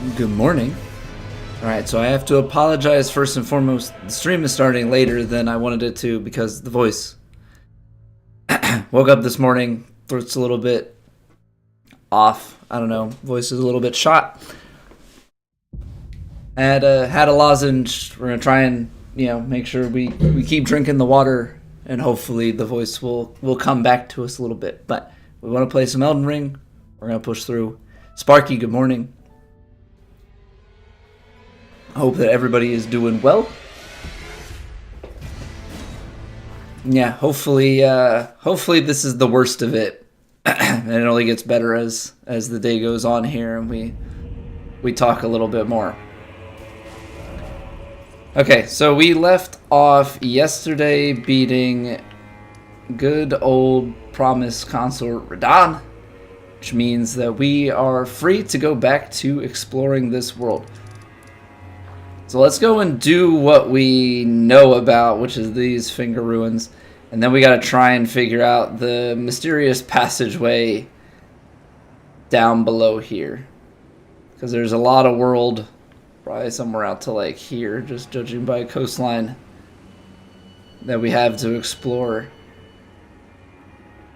Good morning. Alright, so I have to apologize first and foremost. The stream is starting later than I wanted it to because the voice. Woke up this morning, throat's a little bit off. I don't know, voice is a little bit shot. Had a lozenge. We're gonna try and make sure we keep drinking the water, and hopefully the voice will come back to us a little bit. But we want to play some Elden Ring. We're gonna push through. Sparky, good morning. I hope that everybody is doing well. Yeah, hopefully this is the worst of it, and it only gets better as the day goes on here, and we talk a little bit more. Okay, so we left off yesterday beating good old promised Consort Radahn, which means that we are free to go back to exploring this world. So let's go and do what we know about, which is these finger ruins. And then we gotta try and figure out the mysterious passageway down below here. Because there's a lot of world, probably somewhere out to like here, just judging by coastline, that we have to explore.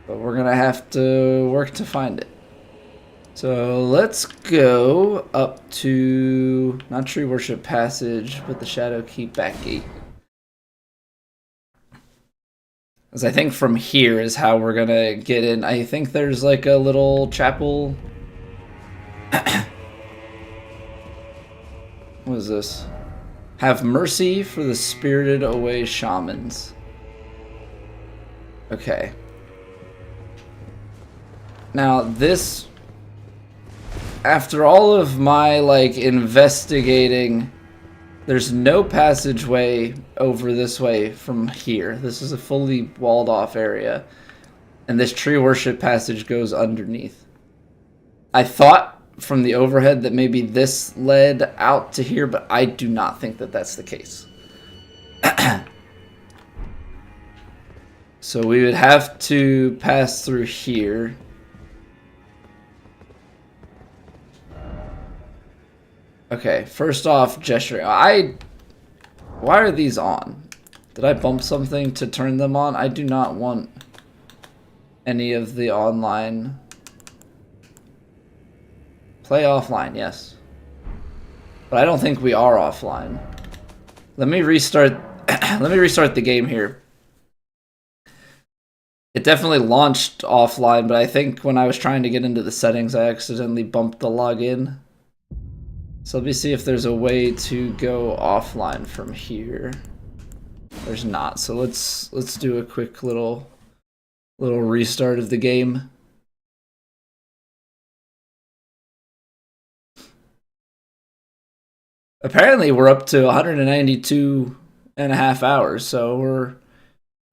But we're gonna have to work to find it. So let's go up to, not Tree Worship Passage, but the Shadow Keep back gate. Because I think from here is how we're gonna get in. I think there's like a little chapel. What is this? Have mercy for the spirited away shamans. Okay. Now this... After all of my, investigating, there's no passageway over this way from here. This is a fully walled off area. And this tree worship passage goes underneath. I thought from the overhead that maybe this led out to here, but I do not think that that's the case. So we would have to pass through here. Okay, first off, gesturing. Why are these on? Did I bump something to turn them on? I do not want any of the online. Play offline, yes. But I don't think we are offline. Let me restart. Let me restart the game here. It definitely launched offline, but I think when I was trying to get into the settings, I accidentally bumped the login. So let me see if there's a way to go offline from here. There's not. So let's do a quick little restart of the game. Apparently we're up to 192.5 hours, so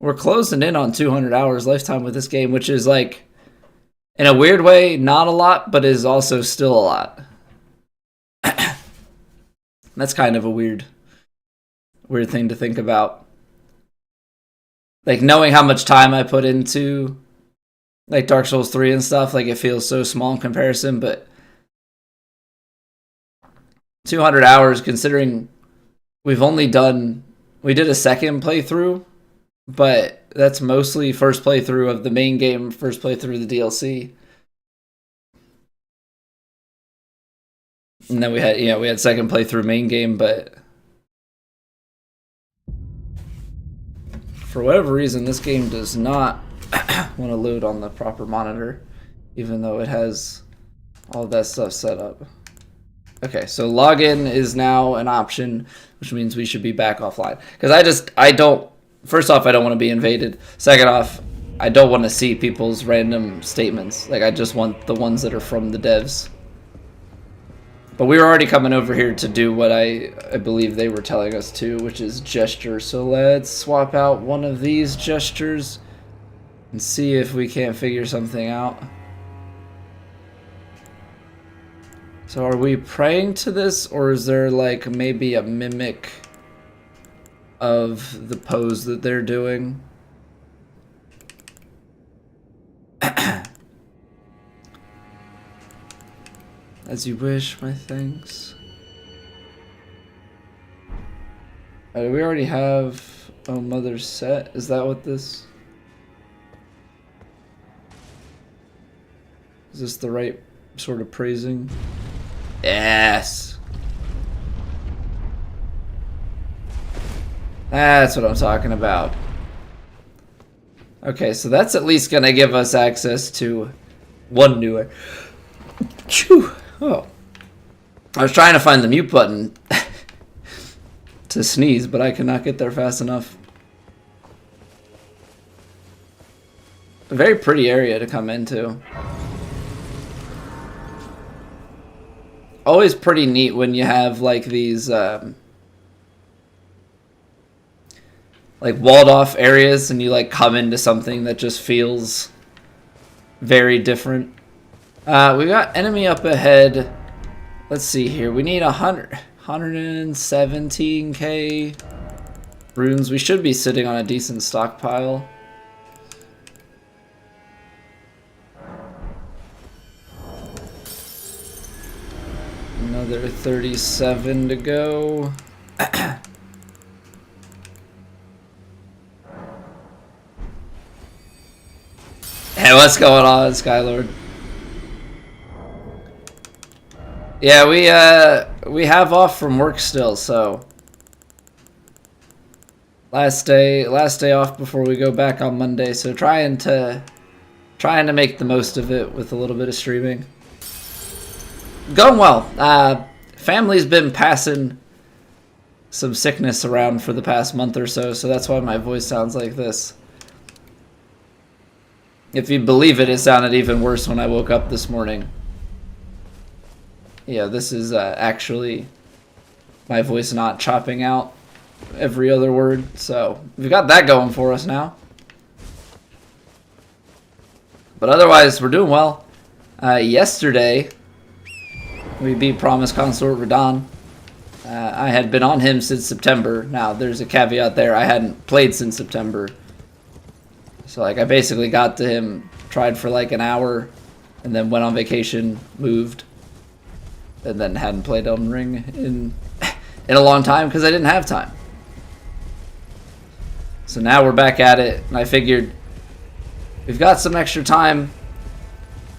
we're closing in on 200 hours lifetime with this game, which is like, in a weird way, not a lot, but is also still a lot. That's kind of a weird thing to think about. Like, knowing how much time I put into, like, Dark Souls 3 and stuff, like, it feels so small in comparison, but 200 hours, considering we did a second playthrough, but that's mostly first playthrough of the main game, first playthrough of the DLC. And then we had second playthrough main game, but for whatever reason, this game does not want to load on the proper monitor, even though it has all that stuff set up. Okay, so login is now an option, which means we should be back offline. Because first off, I don't want to be invaded. Second off, I don't want to see people's random statements. Like, I just want the ones that are from the devs. But we were already coming over here to do what I believe they were telling us to, which is gesture. So let's swap out one of these gestures and see if we can't figure something out. So are we praying to this, or is there like maybe a mimic of the pose that they're doing? As you wish, my thanks. We already have a mother set. Is that what this? Is this the right sort of praising? Yes. That's what I'm talking about. Okay, so that's at least gonna give us access to one newer. Oh. I was trying to find the mute button to sneeze, but I could not get there fast enough. A very pretty area to come into. Always pretty neat when you have like these like walled off areas and you like come into something that just feels very different. We got enemy up ahead. Let's see here. We need 117k runes. We should be sitting on a decent stockpile. Another 37 to go. Hey, what's going on, Skylord? Yeah, we have off from work still, so last day off before we go back on Monday. So trying to make the most of it with a little bit of streaming. Going well. Family's been passing some sickness around for the past month or so, so that's why my voice sounds like this. If you believe it, it sounded even worse when I woke up this morning. Yeah, this is actually my voice not chopping out every other word, so we've got that going for us now. But otherwise, we're doing well. Yesterday, we beat Promised Consort Radahn. I had been on him since September. Now, there's a caveat there. I hadn't played since September. So, like, I basically got to him, tried for like an hour, and then went on vacation, moved, and then hadn't played Elden Ring in a long time because I didn't have time. So now we're back at it, and I figured we've got some extra time.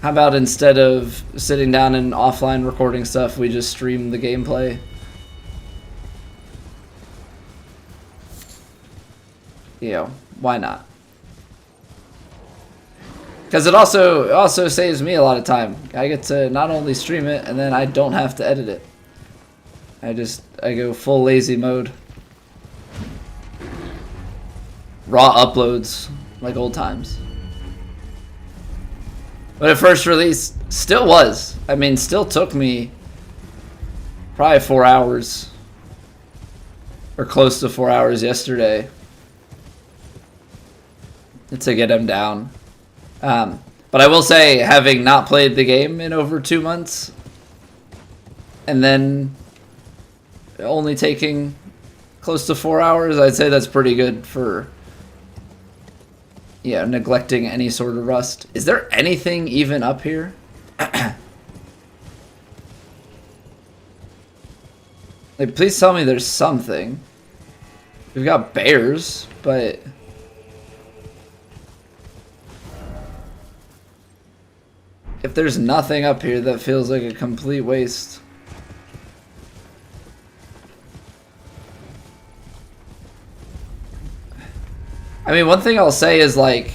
How about instead of sitting down and offline recording stuff, we just stream the gameplay? You know, why not? Because it also saves me a lot of time. I get to not only stream it, and then I don't have to edit it. I go full lazy mode. Raw uploads, like old times. But at first release, still was. I mean, still took me probably 4 hours. Or close to 4 hours yesterday to get him down. But I will say, having not played the game in over 2 months, and then only taking close to 4 hours, I'd say that's pretty good for, yeah, neglecting any sort of rust. Is there anything even up here? Like, please tell me there's something. We've got bears, but if there's nothing up here, that feels like a complete waste. I mean, one thing I'll say is, like,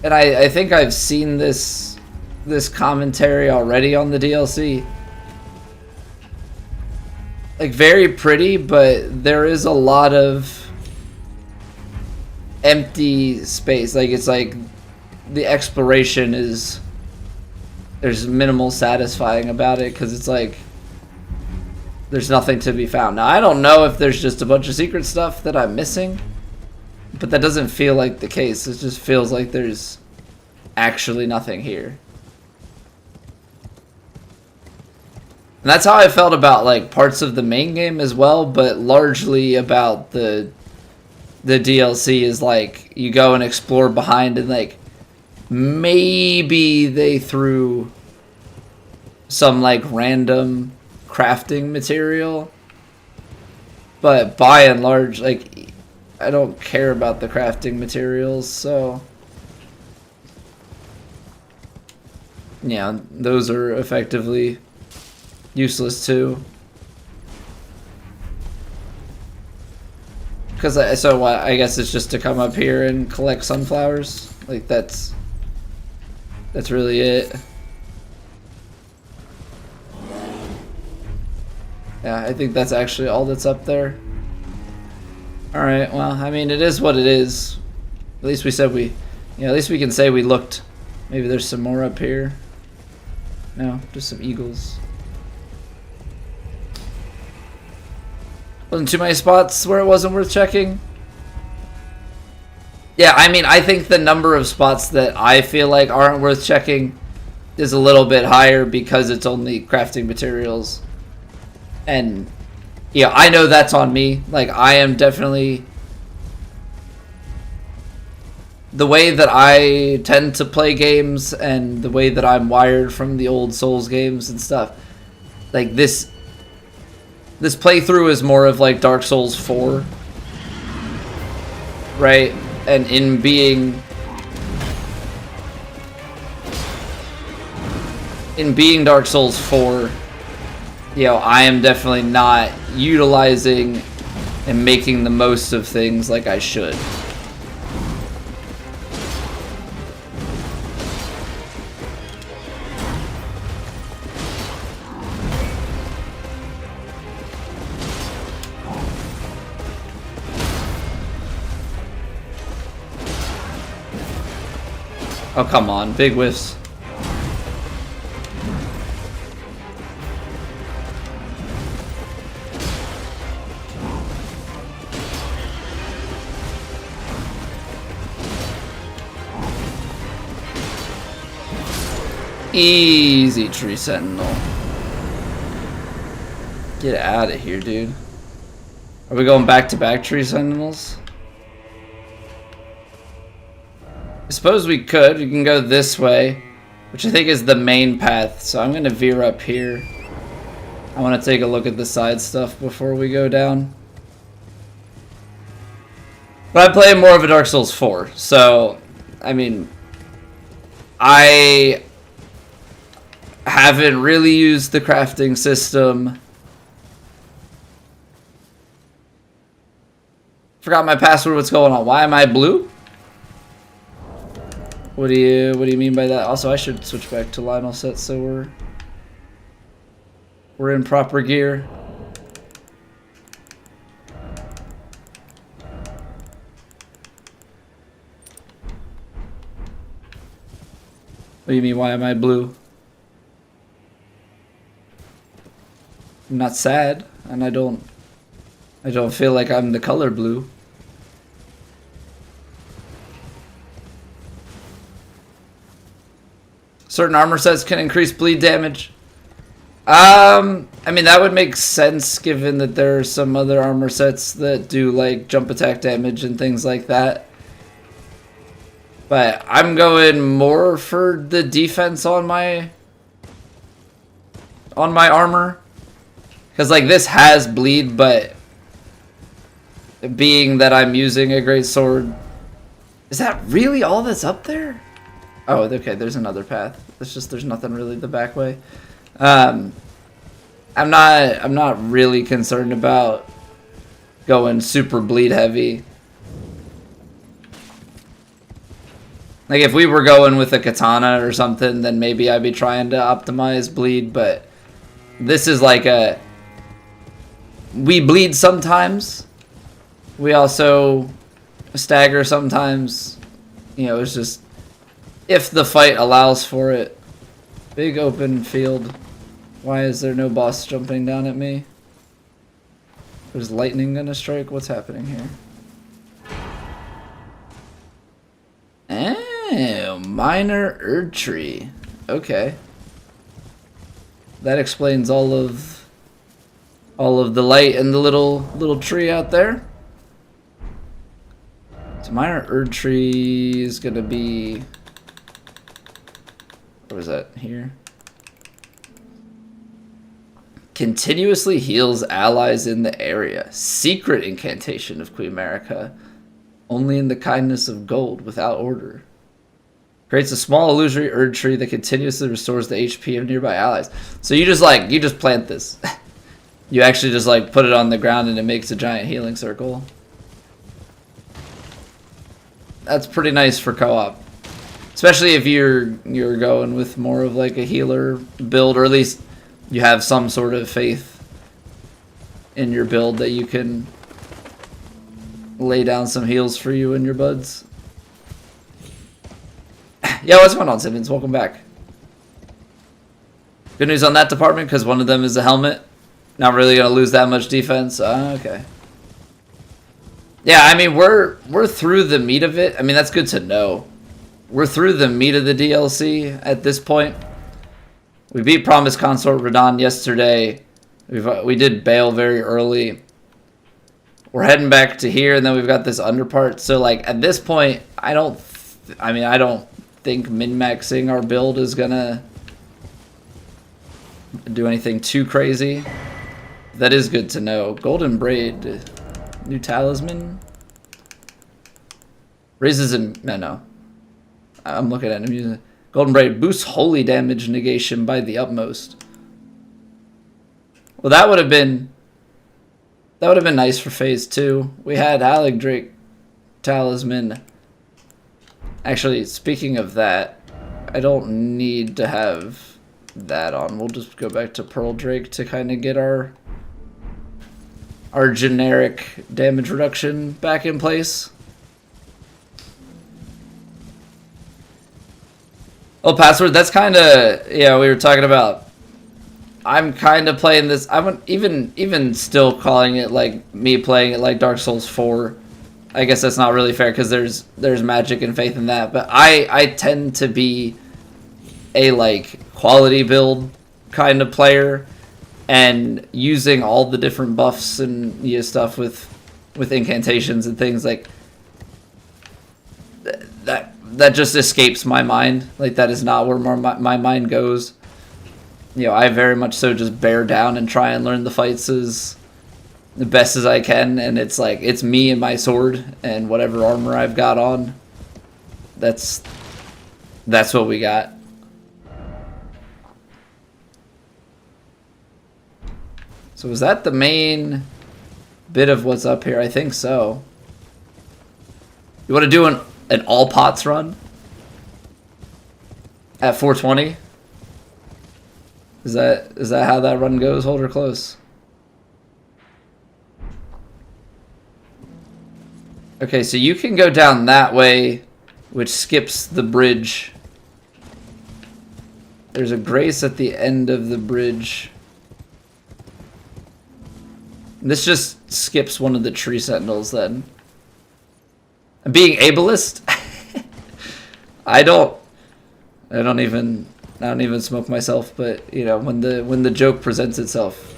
and I think I've seen this commentary already on the DLC. Like, very pretty, but there is a lot of empty space. Like, it's like the exploration is, there's minimal satisfying about it because it's like there's nothing to be found. Now, I don't know if there's just a bunch of secret stuff that I'm missing, but that doesn't feel like the case. It just feels like there's actually nothing here. And that's how I felt about like parts of the main game as well, but largely about the DLC is like you go and explore behind and like maybe they threw some like random crafting material. But by and large, like, I don't care about the crafting materials, so yeah, those are effectively useless too. Because I guess it's just to come up here and collect sunflowers. Like that's really it. Yeah, I think that's actually all that's up there. Alright, well, I mean, it is what it is. At least we said at least we can say we looked. Maybe there's some more up here. No, just some eagles. Wasn't too many spots where it wasn't worth checking. Yeah, I mean, I think the number of spots that I feel like aren't worth checking is a little bit higher because it's only crafting materials. And yeah, I know that's on me. Like, I am definitely... The way that I tend to play games and the way that I'm wired from the old Souls games and stuff, like this playthrough is more of like Dark Souls 4, right? And in being Dark Souls 4, you know, I am definitely not utilizing and making the most of things like I should. Oh, come on. Big whiffs. Easy, Tree Sentinel. Get out of here, dude. Are we going back to back Tree Sentinels? I suppose we could. We can go this way, which I think is the main path. So I'm going to veer up here. I want to take a look at the side stuff before we go down. But I play more of a Dark Souls 4. So, I mean, I haven't really used the crafting system. Forgot my password. What's going on? Why am I blue? What do you mean by that? Also, I should switch back to Lionel set so we're in proper gear. What do you mean, why am I blue? I'm not sad, and I don't feel like I'm the color blue. Certain armor sets can increase bleed damage. I mean, that would make sense given that there are some other armor sets that do like jump attack damage and things like that. But I'm going more for the defense on my armor. Because like this has bleed, but being that I'm using a great sword, is that really all that's up there? Oh, okay, there's another path. It's just there's nothing really the back way. I'm not really concerned about going super bleed heavy. Like if we were going with a katana or something, then maybe I'd be trying to optimize bleed, but this is like we bleed sometimes. We also stagger sometimes. You know, it's just if the fight allows for it. Big open field. Why is there no boss jumping down at me? There's lightning gonna strike? What's happening here? Oh, minor Erdtree. Okay. That explains all of the light and the little tree out there. So minor Erdtree is gonna be... Where was that? Here? Continuously heals allies in the area. Secret incantation of Queen America. Only in the kindness of gold, without order. Creates a small illusory Erdtree that continuously restores the HP of nearby allies. So you just plant this. You actually just like put it on the ground and it makes a giant healing circle. That's pretty nice for co-op. Especially if you're going with more of like a healer build, or at least you have some sort of faith in your build that you can lay down some heals for you and your buds. Yeah, what's going on, Simmons? Welcome back. Good news on that department, because one of them is a helmet. Not really going to lose that much defense. Okay. Yeah, I mean, we're through the meat of it. I mean, that's good to know. We're through the meat of the DLC at this point. We beat Promised Consort Radahn yesterday. We did bail very early. We're heading back to here, and then we've got this underpart. So, like, at this point, I don't think min-maxing our build is gonna do anything too crazy. That is good to know. Golden Braid, new talisman. Raises in no. I'm looking at him using Golden Braid boosts holy damage negation by the utmost. Well, that would have been nice for phase 2. We had Drake talisman. Actually, speaking of that, I don't need to have that on. We'll just go back to Pearl Drake to kind of get our generic damage reduction back in place. Oh, password. That's kind of, yeah. We were talking about. I'm kind of playing this. I'm even still calling it like me playing it like Dark Souls 4. I guess that's not really fair because there's magic and faith in that. But I tend to be a like quality build kind of player, and using all the different buffs and stuff with incantations and things like that just escapes my mind. Like, that is not where my mind goes. You know, I very much so just bear down and try and learn the fights as the best as I can, and it's like, it's me and my sword and whatever armor I've got on. That's what we got. So is that the main bit of what's up here? I think so. You want to do an all pots run at 420? Is that how that run goes? Hold her close. Okay, so you can go down that way, which skips the bridge. There's a grace at the end of the bridge. This just skips one of the tree sentinels then. Being ableist? I don't even smoke myself, but you know, when the joke presents itself,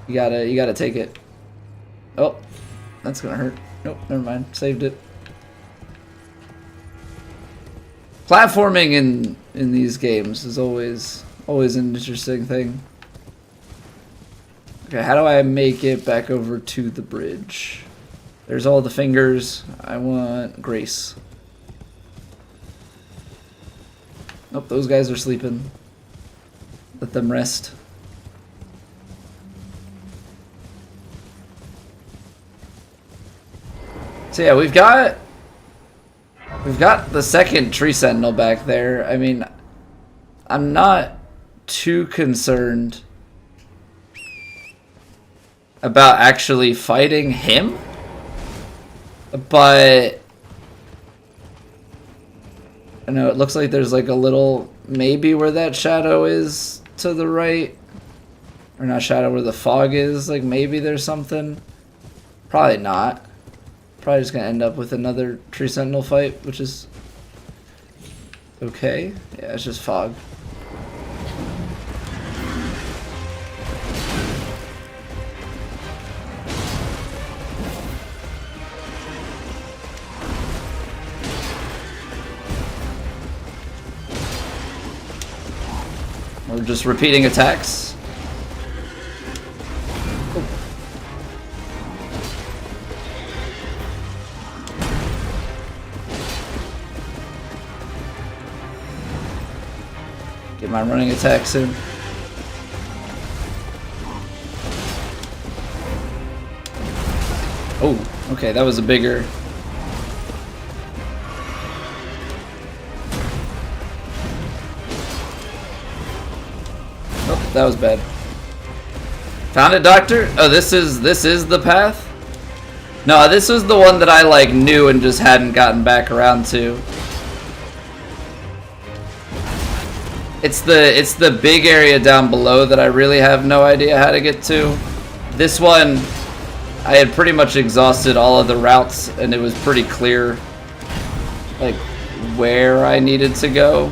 you gotta take it. Oh, that's gonna hurt. Nope, never mind. Saved it. Platforming in these games is always an interesting thing. Okay, how do I make it back over to the bridge? There's all the fingers. I want grace. Nope, those guys are sleeping. Let them rest. So yeah, we've got the second tree sentinel back there. I mean, I'm not too concerned about actually fighting him, but I know it looks like there's like a little maybe where that shadow is to the right, or not shadow, where the fog is. Like, maybe there's something. Probably not. Probably just gonna end up with another tree sentinel fight, which is okay. Yeah, it's just fog. We're just repeating attacks. Get my running attacks in. Oh, okay, that was a bigger... Oh, that was bad. Found it, Doctor? Oh, this is the path? No, this was the one that I like knew and just hadn't gotten back around to. It's the big area down below that I really have no idea how to get to. This one, I had pretty much exhausted all of the routes and it was pretty clear like where I needed to go.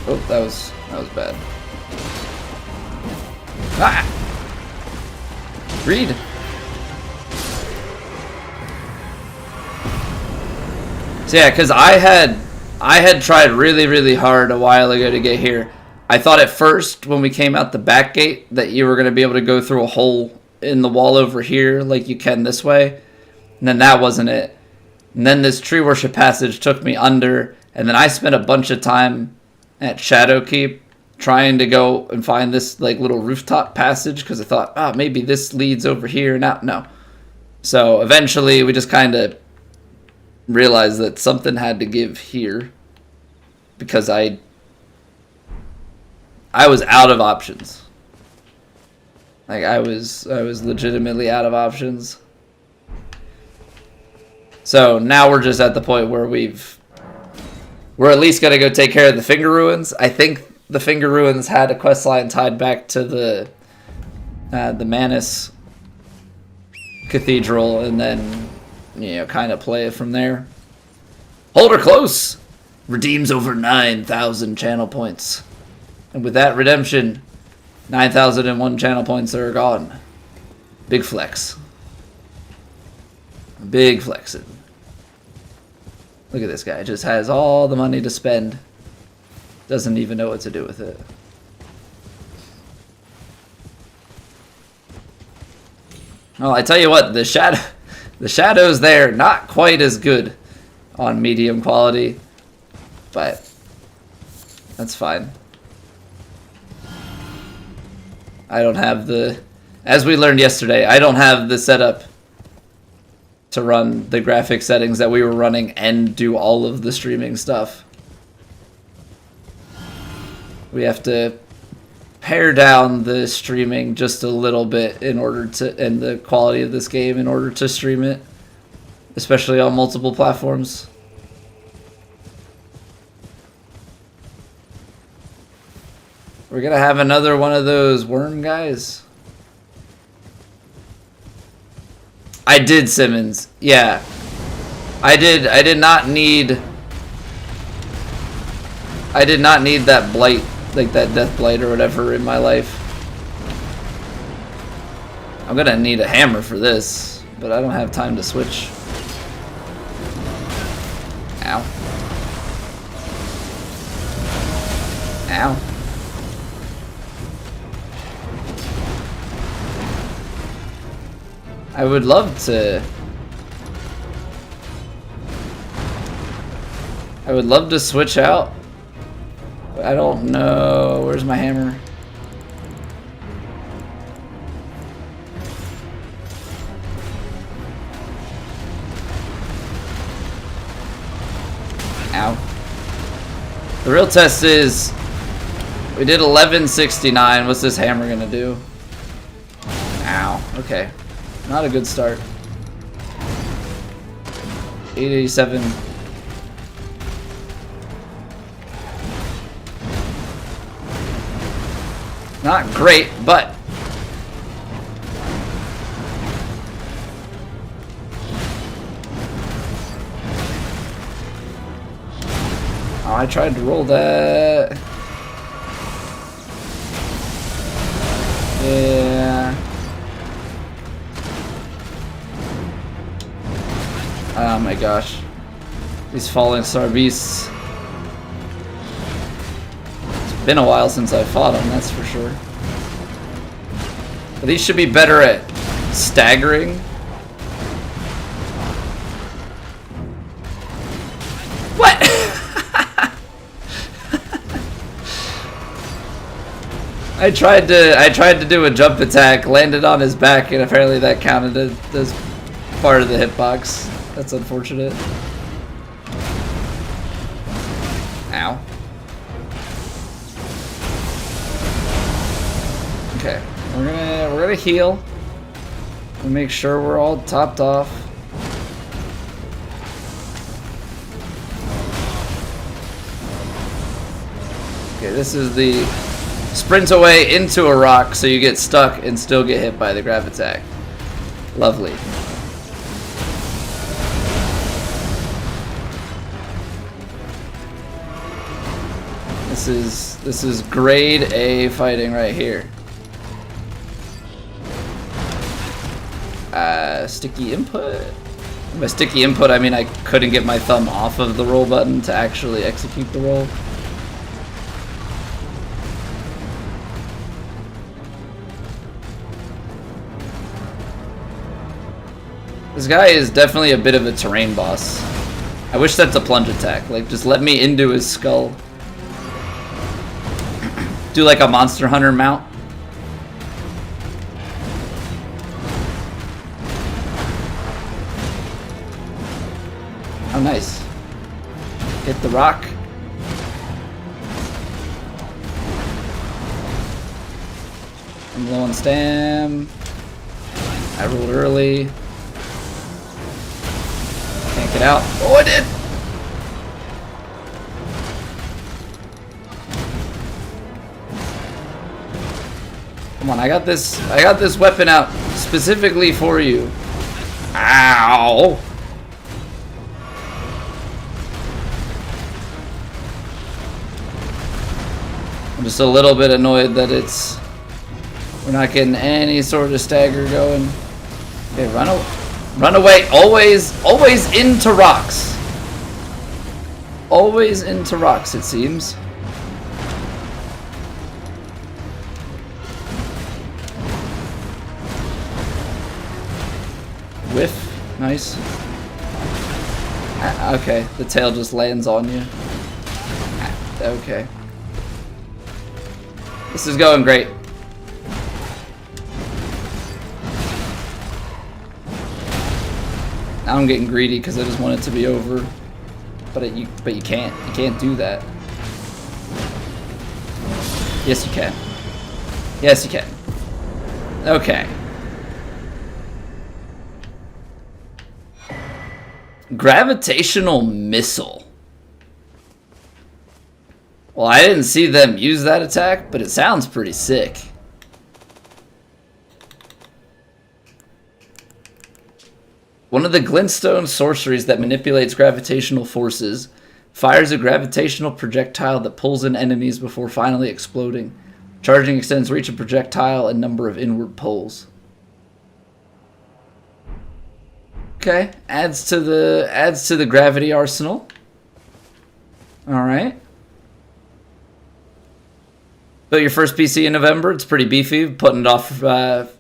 Oh, that was bad. Ah! Read. So yeah, because I had tried really hard a while ago to get here. I thought at first when we came out the back gate that you were going to be able to go through a hole in the wall over here like you can this way. And then that wasn't it. And then this tree worship passage took me under. And then I spent a bunch of time at Shadowkeep trying to go and find this like little rooftop passage because I thought, oh, maybe this leads over here. No. So eventually we just kind of realized that something had to give here because I was out of options. Like I was legitimately out of options. So now we're just at the point where we're at least gonna go take care of the Finger Ruins. I think the Finger Ruins had a questline tied back to the Manus Cathedral, and then kind of play it from there. Hold her close. Redeems over 9,000 channel points, and with that redemption, 9,001 channel points are gone. Big flex. Big flexing. Look at this guy. Just has all the money to spend. Doesn't even know what to do with it. Well, I tell you what, the shadows there, not quite as good on medium quality, but that's fine. I don't have as we learned yesterday, I don't have the setup to run the graphic settings that we were running and do all of the streaming stuff. We have to pare down the streaming just a little bit in order to, and the quality of this game in order to stream it, especially on multiple platforms. We're gonna have another one of those worm guys. I did, Simmons. Yeah. I did not need that blight, like that death blight or whatever in my life. I'm gonna need a hammer for this, but I don't have time to switch. Ow. Ow. I would love to switch out, but I don't know. Where's my hammer? Ow. The real test is, we did 1169. What's this hammer gonna do? Ow. Okay. Not a good start. 887. Not great, but oh, I tried to roll that. Yeah. Oh my gosh. These falling star beasts. It's been a while since I fought them, that's for sure. But these should be better at staggering. What? I tried to do a jump attack, landed on his back, and apparently that counted as part of the hitbox. That's unfortunate. Ow. Okay, we're gonna heal. We'll make sure we're all topped off. Okay, this is the sprint away into a rock so you get stuck and still get hit by the grab attack. Lovely. This is grade A fighting right here. Sticky input. By sticky input, I mean I couldn't get my thumb off of the roll button to actually execute the roll. This guy is definitely a bit of a terrain boss. I wish that's a plunge attack. Like, just let me into his skull. Do like a Monster Hunter mount. Oh, nice. Hit the rock. I'm low on stam. I rolled early. Can't get out. Oh, I did! Come on, I got this weapon out specifically for you. Ow! I'm just a little bit annoyed that we're not getting any sort of stagger going. Okay, run away. Always into rocks. Always into rocks, it seems. Whiff. Nice. Okay, the tail just lands on you. Okay. This is going great. Now I'm getting greedy because I just want it to be over. But you can't. You can't do that. Yes, you can. Yes, you can. Okay. Gravitational missile. Well, I didn't see them use that attack, but it sounds pretty sick. One of the glintstone sorceries that manipulates gravitational forces fires a gravitational projectile that pulls in enemies before finally exploding. Charging extends reach of projectile and number of inward pulls. Okay, adds to the gravity arsenal. All right. Built your first PC in November. It's pretty beefy. Putting it off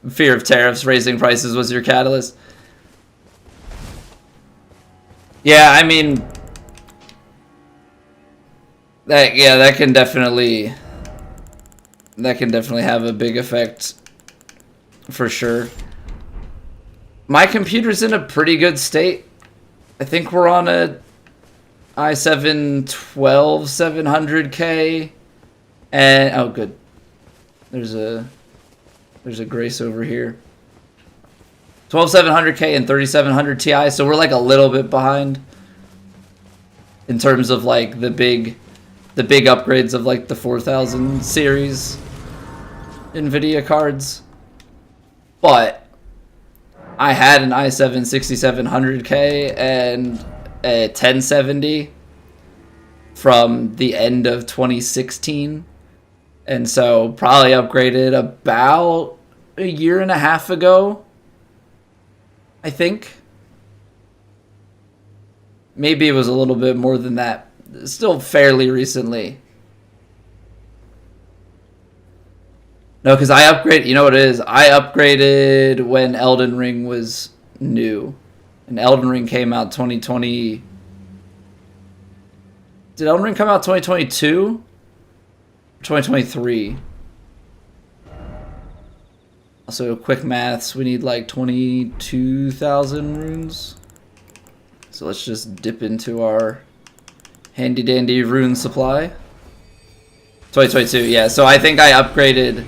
fear of tariffs, raising prices was your catalyst. Yeah, I mean, that can definitely have a big effect for sure. My computer's in a pretty good state. I think we're on a i7 12700K. And oh, good. There's a Grace over here. 12700K and 3700 Ti, so we're like a little bit behind in terms of like the big upgrades of like the 4000 series Nvidia cards. But I had an i7 6700K and a 1070 from the end of 2016. And so probably upgraded about a year and a half ago, I think. Maybe it was a little bit more than that. Still fairly recently. No, because I upgraded, you know what it is? I upgraded when Elden Ring was new. And Elden Ring came out 2020. Did Elden Ring come out 2022? 2023. Also, quick maths, we need like 22,000 runes. So let's just dip into our handy dandy rune supply. 2022, yeah. So I think I upgraded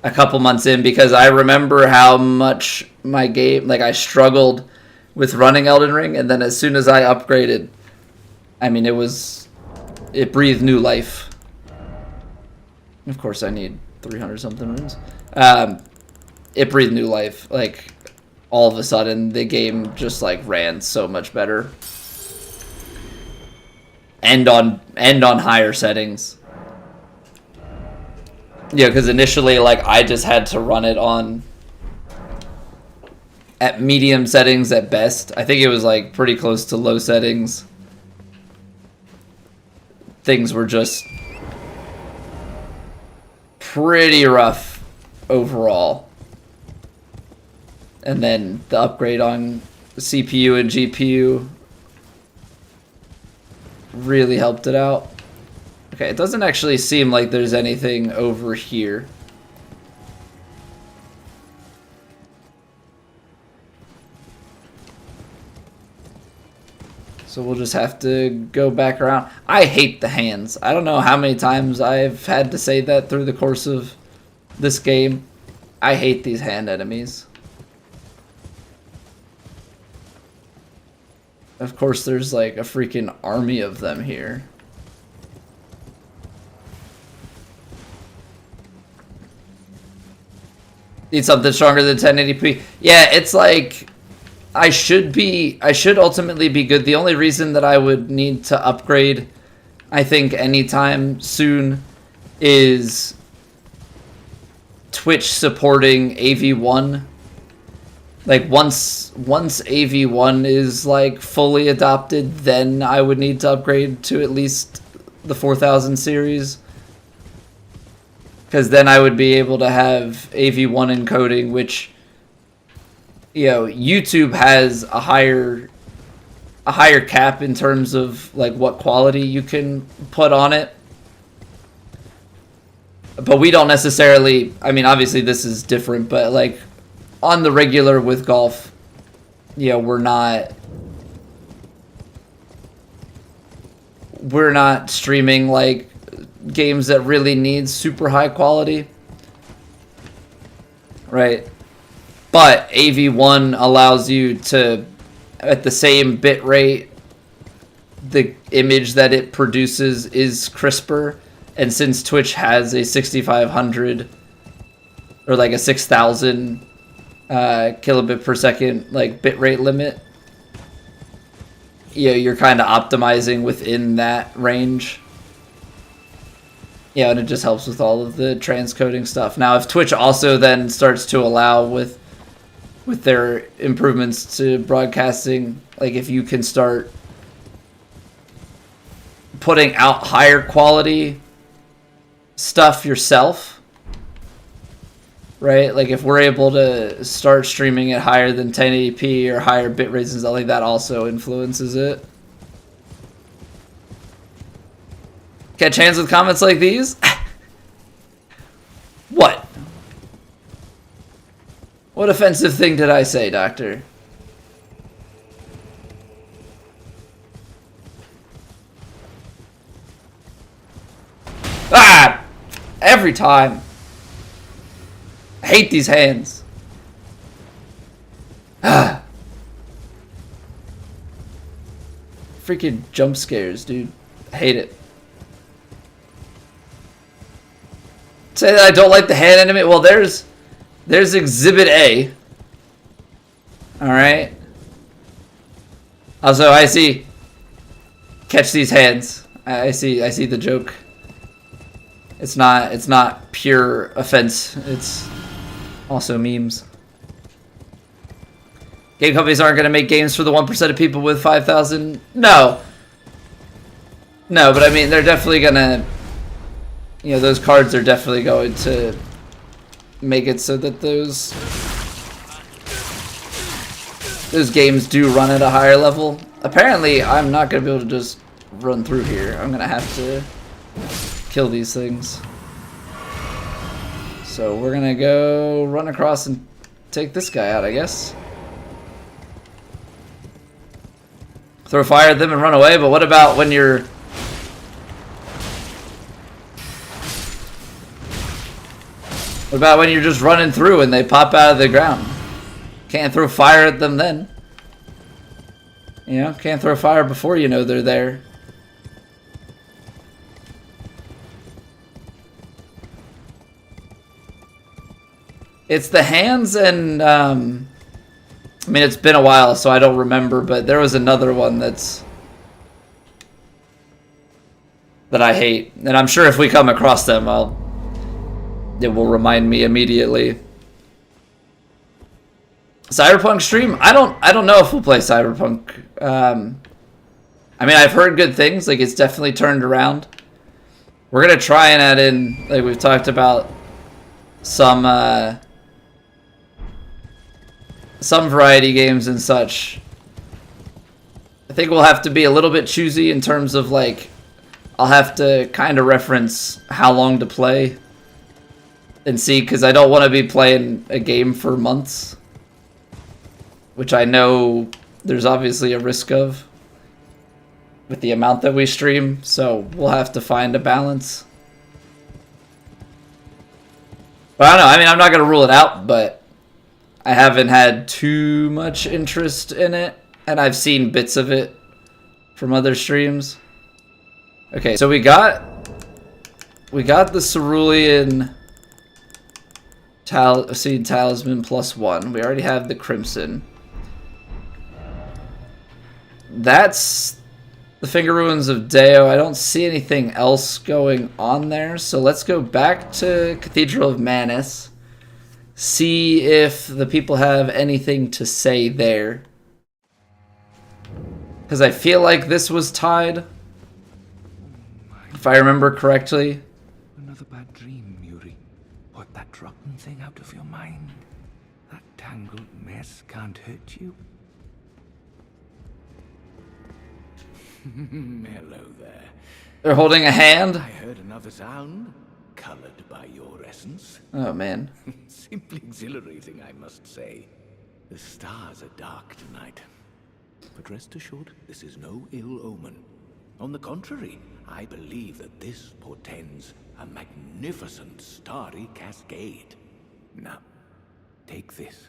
a couple months in because I remember how much my game, like I struggled with running Elden Ring, and then as soon as I upgraded, I mean, it breathed new life. Of course, I need 300 something runes. It breathed new life. Like, all of a sudden, the game just like ran so much better. And on higher settings. Yeah, because initially, like, I just had to run it at medium settings at best. I think it was like pretty close to low settings. Things were just pretty rough overall. And then the upgrade on the CPU and GPU really helped it out. Okay, it doesn't actually seem like there's anything over here. So we'll just have to go back around. I hate the hands. I don't know how many times I've had to say that through the course of this game. I hate these hand enemies. Of course, there's like a freaking army of them here. Need something stronger than 1080p. Yeah, it's like I should ultimately be good. The only reason that I would need to upgrade, I think, anytime soon is Twitch supporting AV1. Like once AV1 is like fully adopted, then I would need to upgrade to at least the 4000 series. Because then I would be able to have AV1 encoding, which, you know, YouTube has a higher cap in terms of like what quality you can put on it. But we don't necessarily, I mean, obviously this is different, but like on the regular with golf, you know, we're not streaming like games that really need super high quality, right? But AV1 allows you to, at the same bit rate, the image that it produces is crisper. And since Twitch has a 6500 or like a 6000 kilobit per second like bit rate limit, you know, you're kind of optimizing within that range. Yeah, and it just helps with all of the transcoding stuff. Now, if Twitch also then starts to allow with their improvements to broadcasting, like if you can start putting out higher quality stuff yourself, right? Like if we're able to start streaming at higher than 1080p or higher bit rates and stuff like that, also influences it. Catch hands with comments like these? What? What offensive thing did I say, Doctor? Ah! Every time. I hate these hands. Ah. Freaking jump scares, dude. I hate it. Say that I don't like the hand enemy. Well, there's Exhibit A. All right. Also, I see. Catch these hands. I see the joke. It's not pure offense. It's also memes. Game companies aren't going to make games for the 1% of people with 5,000. No. No, but I mean, they're definitely going to, you know, those cards are definitely going to make it so that those games do run at a higher level. Apparently, I'm not going to be able to just run through here. I'm gonna have to kill these things. So we're gonna go run across and take this guy out, I guess. Throw fire at them and run away, but what about when you're... What about when you're just running through and they pop out of the ground? Can't throw fire at them then. You know, can't throw fire before you know they're there. It's the hands and, I mean, it's been a while, so I don't remember, but there was another one that I hate. And I'm sure if we come across them, it will remind me immediately. Cyberpunk stream? I don't know if we'll play Cyberpunk. I mean, I've heard good things. Like, it's definitely turned around. We're gonna try and add in, like we've talked about, some variety games and such. I think we'll have to be a little bit choosy in terms of, like, I'll have to kind of reference how long to play and see, because I don't want to be playing a game for months, which I know there's obviously a risk of with the amount that we stream, so we'll have to find a balance. But I don't know, I mean, I'm not going to rule it out, but I haven't had too much interest in it, and I've seen bits of it from other streams. Okay, so we got the Cerulean Seed Talisman +1. We already have the Crimson. That's the Finger Ruins of Deo. I don't see anything else going on there, so let's go back to Cathedral of Manus. See if the people have anything to say there. Because I feel like this was tied, if I remember correctly. Another bad dream, Yuri. Put that rotten thing out of your mind. That tangled mess can't hurt you. Hello there. They're holding a hand. I heard another sound, colored by your essence. Oh, man. Simply exhilarating, I must say. The stars are dark tonight. But rest assured, this is no ill omen. On the contrary, I believe that this portends a magnificent starry cascade. Now, take this.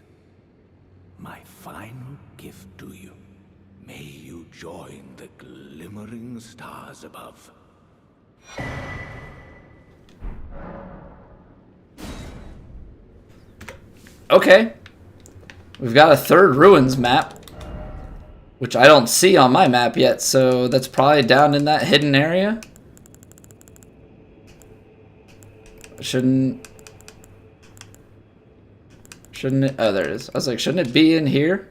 My final gift to you. May you join the glimmering stars above. Okay. We've got a third Ruins map, which I don't see on my map yet, so that's probably down in that hidden area. Shouldn't it? Oh, there it is. I was like, shouldn't it be in here?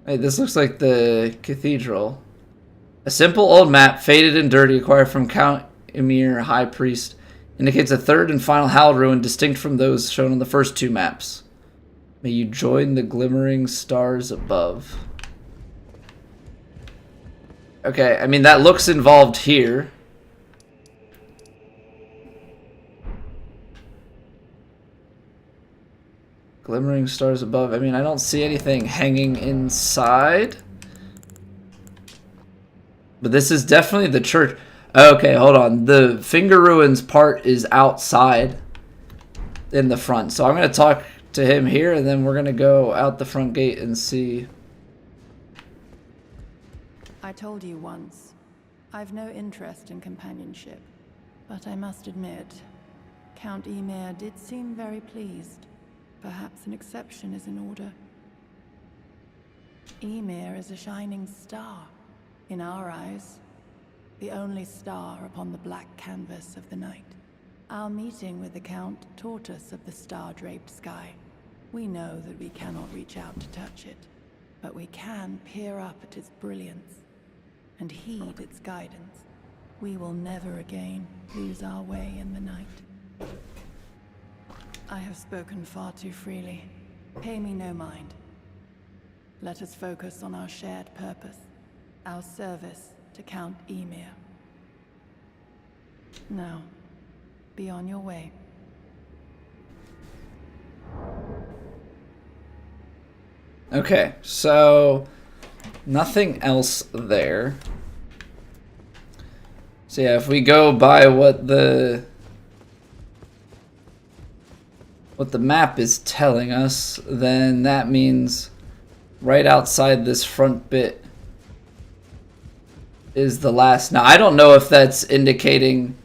Hey, this looks like the cathedral. A simple old map, faded and dirty, acquired from Count Emir, High Priest, indicates a third and final hallowed ruin distinct from those shown on the first two maps. May you join the glimmering stars above. Okay, I mean, that looks involved here. Glimmering stars above. I mean, I don't see anything hanging inside. But this is definitely the church. Okay, hold on. The Finger Ruins part is outside in the front. So I'm going to talk to him here, and then we're going to go out the front gate and see. I told you once, I've no interest in companionship. But I must admit, Count Emir did seem very pleased. Perhaps an exception is in order. Emir is a shining star, in our eyes. The only star upon the black canvas of the night. Our meeting with the Count taught us of the star-draped sky. We know that we cannot reach out to touch it, but we can peer up at its brilliance and heed its guidance. We will never again lose our way in the night. I have spoken far too freely. Pay me no mind. Let us focus on our shared purpose. Our service to Count Emir. Now, be on your way. Okay, so nothing else there. So yeah, if we go by what the map is telling us, then that means right outside this front bit is the last. Now, I don't know if that's indicating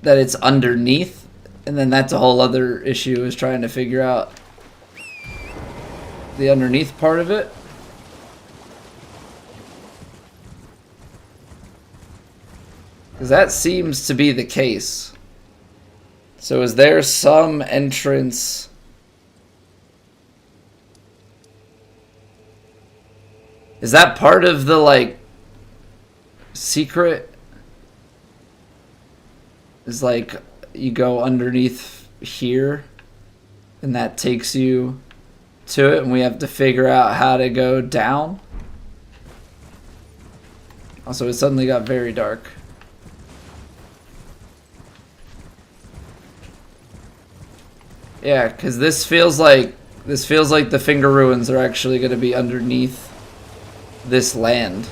that it's underneath, and then that's a whole other issue, is trying to figure out the underneath part of it. Because that seems to be the case. So is there some entrance? Is that part of the, like, secret? Is like you go underneath here and that takes you to it, and we have to figure out how to go down? Also, it suddenly got very dark. Yeah, because this feels like the Finger Ruins are actually going to be underneath this land.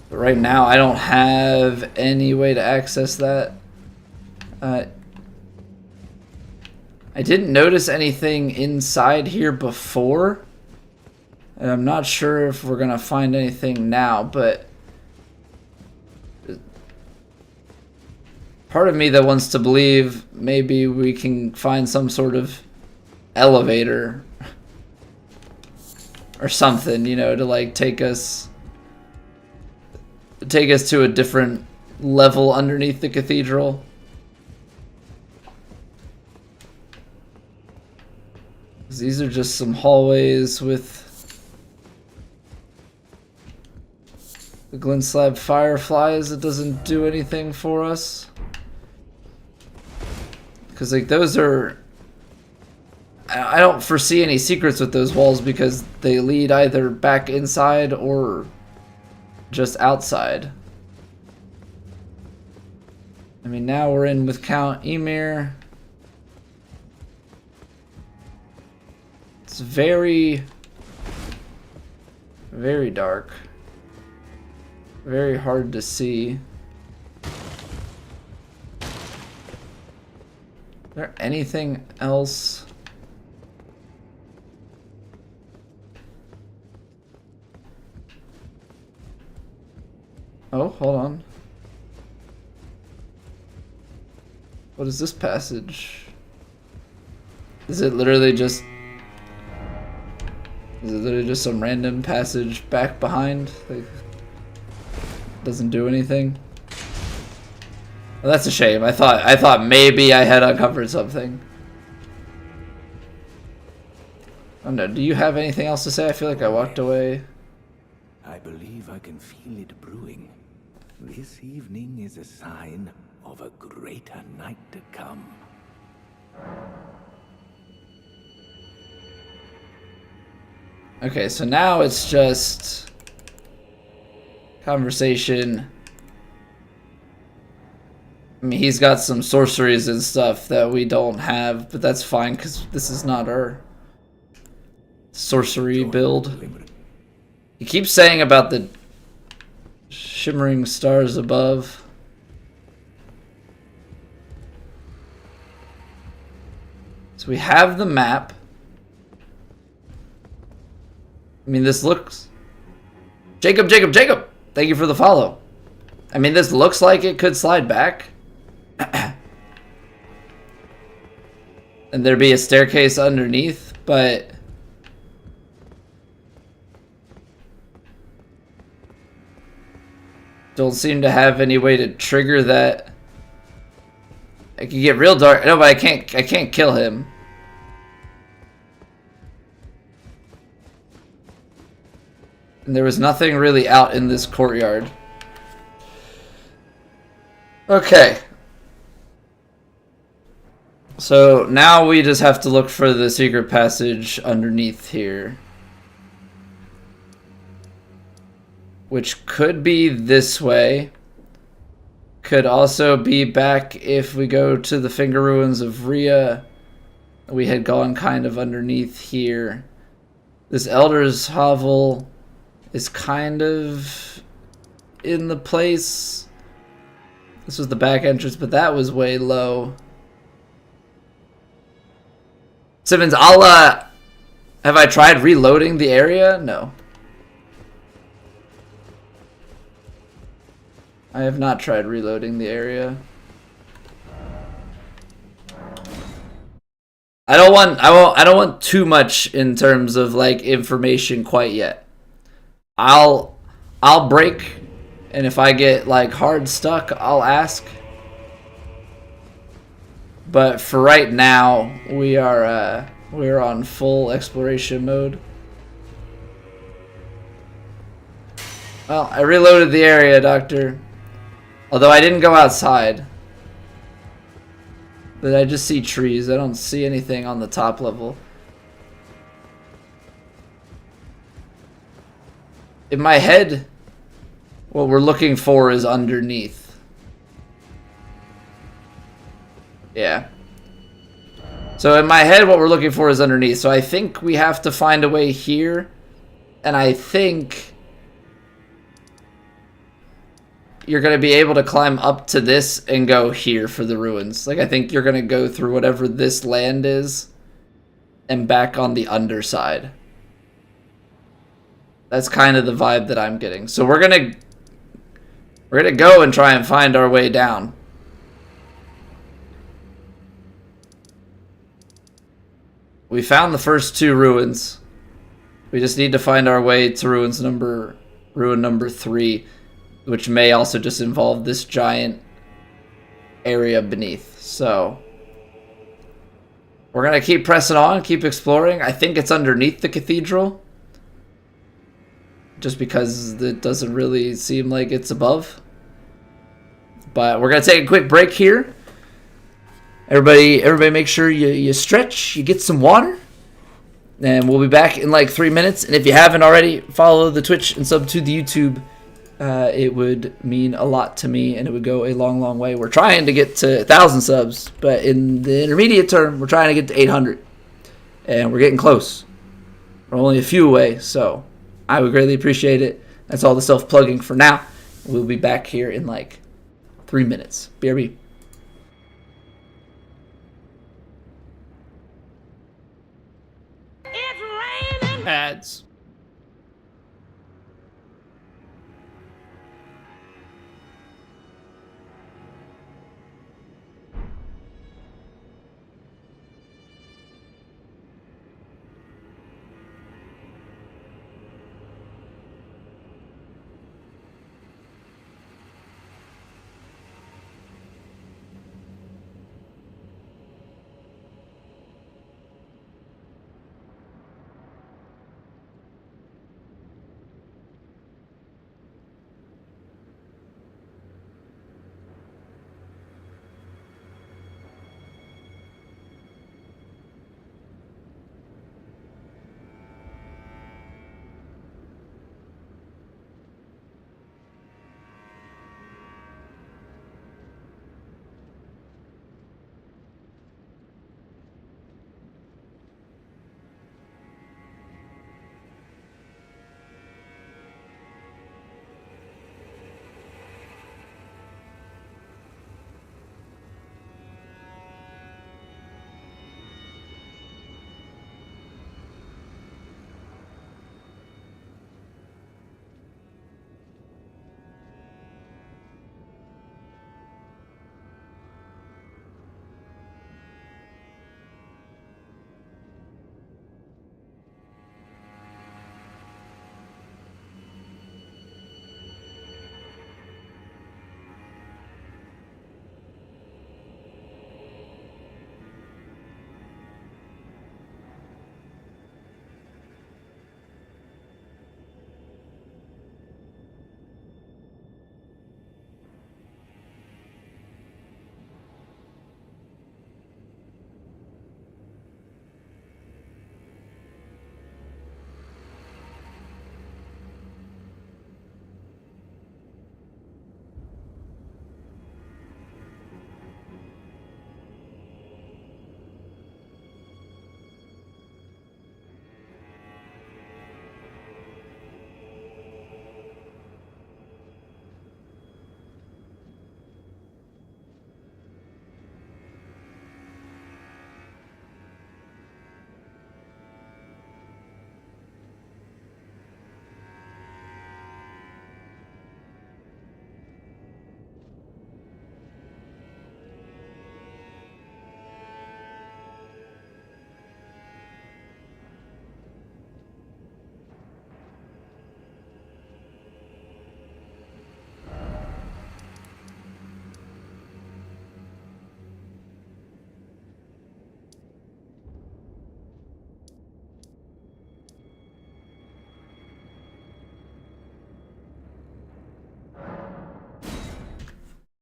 But right now, I don't have any way to access that. I didn't notice anything inside here before, and I'm not sure if we're going to find anything now, but part of me that wants to believe maybe we can find some sort of elevator or something, you know, to like take us to a different level underneath the cathedral. These are just some hallways with the glint slab fireflies. It doesn't do anything for us. Because, like, those are... I don't foresee any secrets with those walls because they lead either back inside or just outside. I mean, now we're in with Count Emir. It's very, very dark. Very hard to see. Is there anything else? Oh, hold on. What is this passage? Is it literally just some random passage back behind? Like, doesn't do anything? Well, that's a shame. I thought maybe I had uncovered something. Oh no, do you have anything else to say? I feel like I walked away. I believe I can feel it brewing. This evening is a sign of a greater night to come. Okay, so now it's just conversation. I mean, he's got some sorceries and stuff that we don't have, but that's fine because this is not our sorcery build. He keeps saying about the shimmering stars above. So we have the map. I mean, this looks... Jacob! Thank you for the follow. I mean, this looks like it could slide back. And there'd be a staircase underneath, but... don't seem to have any way to trigger that. I can get real dark. No, but I can't kill him. And there was nothing really out in this courtyard. Okay. So now we just have to look for the secret passage underneath here. which could be this way. Could also be back if we go to the Finger Ruins of Rhea. We had gone kind of underneath here. This Elder's Hovel is kind of in the place. This was the back entrance, but that was way low. Simmons, have I tried reloading the area? No. I have not tried reloading the area. I don't want too much in terms of like information quite yet. I'll break, and if I get like hard stuck, I'll ask. But for right now, we're on full exploration mode. Well, I reloaded the area, Doctor. Although I didn't go outside. But I just see trees. I don't see anything on the top level. In my head, what we're looking for is underneath. Yeah. So in my head, what we're looking for is underneath. So I think we have to find a way here. And I think you're going to be able to climb up to this and go here for the ruins. Like, I think you're going to go through whatever this land is and back on the underside. That's kind of the vibe that I'm getting. So we're going to go and try and find our way down. We found the first two ruins. We just need to find our way to ruin number 3. Which may also just involve this giant area beneath. So we're going to keep pressing on, keep exploring. I think it's underneath the cathedral. Just because it doesn't really seem like it's above. But we're going to take a quick break here. Everybody make sure you stretch, you get some water. And we'll be back in like 3 minutes. And if you haven't already, follow the Twitch and sub to the YouTube. It would mean a lot to me, and it would go a long, long way. We're trying to get to 1,000 subs, but in the intermediate term, we're trying to get to 800. And we're getting close. We're only a few away, so I would greatly appreciate it. That's all the self-plugging for now. We'll be back here in like 3 minutes. BRB. It's raining! Ads.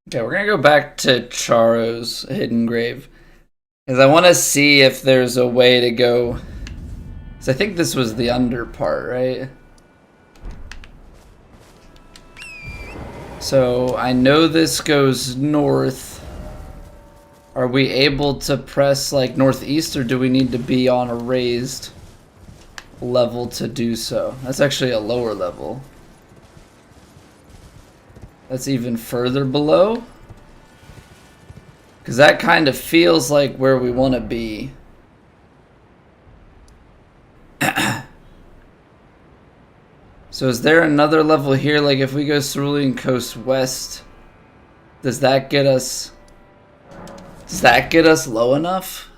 Okay, we're gonna go back to Charo's hidden grave. Because I want to see if there's a way to go... So I think this was the under part, right? So I know this goes north. Are we able to press like northeast, or do we need to be on a raised level to do so? That's actually a lower level. That's even further below. Because that kind of feels like where we want to be. So is there another level here? Like if we go Cerulean Coast West, does that get us... Does that get us low enough?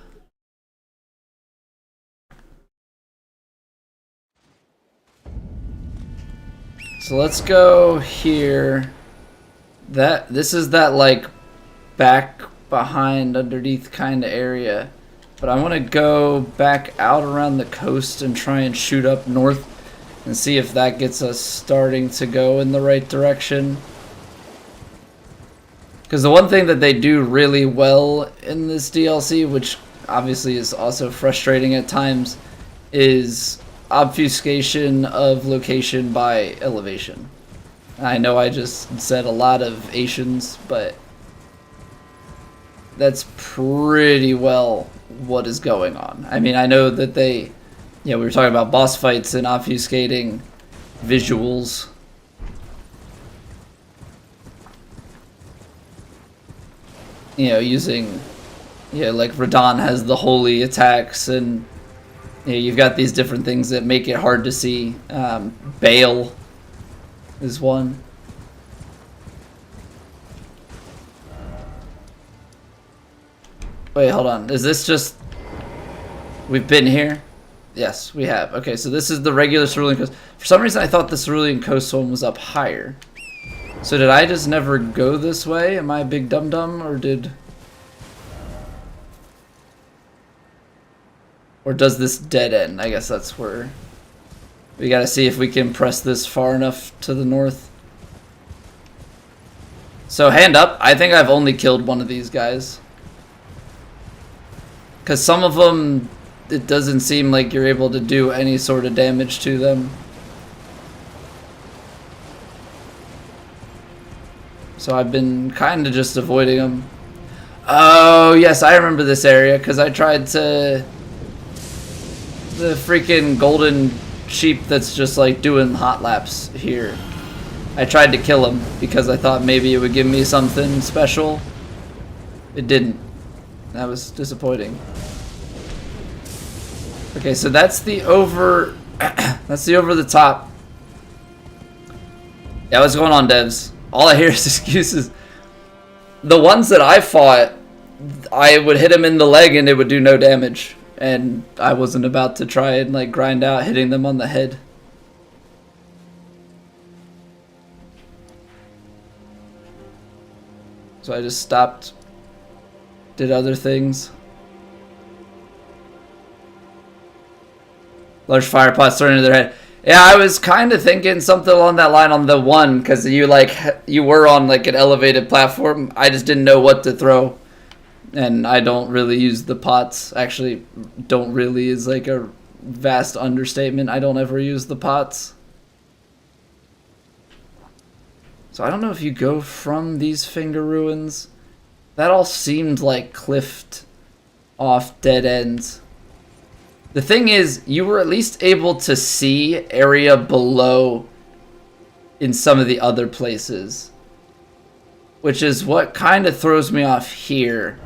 So let's go here. This is that like back behind underneath kind of area. But I want to go back out around the coast and try and shoot up north and see if that gets us starting to go in the right direction. Because the one thing that they do really well in this DLC, which obviously is also frustrating at times, is obfuscation of location by elevation. I know I just said a lot of Asians, but that's pretty well what is going on. I mean, I know that they, we were talking about boss fights and obfuscating visuals. Using, like Radahn has the holy attacks, and you've got these different things that make it hard to see. Bale is one. Wait, hold on. Is this just... We've been here? Yes, we have. Okay, so this is the regular Cerulean Coast. For some reason, I thought the Cerulean Coast one was up higher. So did I just never go this way? Am I a big dum-dum, or did... Or does this dead end? I guess that's where... We gotta see if we can press this far enough to the north. So, hand up. I think I've only killed one of these guys. Because some of them, it doesn't seem like you're able to do any sort of damage to them. So I've been kind of just avoiding them. Oh, yes, I remember this area, because I tried to... The freaking golden sheep that's just like doing hot laps here. I tried to kill him because I thought maybe it would give me something special. It didn't. That was disappointing. Okay, so that's the over... that's the over the top. Yeah, what's going on, devs? All I hear is excuses. The ones that I fought, I would hit him in the leg and it would do no damage. And I wasn't about to try and like grind out hitting them on the head. So I just stopped, did other things. Large fire pots thrown into their head. Yeah, I was kind of thinking something along that line on the one, because you were on like an elevated platform. I just didn't know what to throw. And I don't really use the pots. Actually, don't really is like a vast understatement. I don't ever use the pots. So I don't know if you go from these finger ruins. That all seemed like cliffed off dead ends. The thing is, you were at least able to see area below in some of the other places. Which is what kind of throws me off here.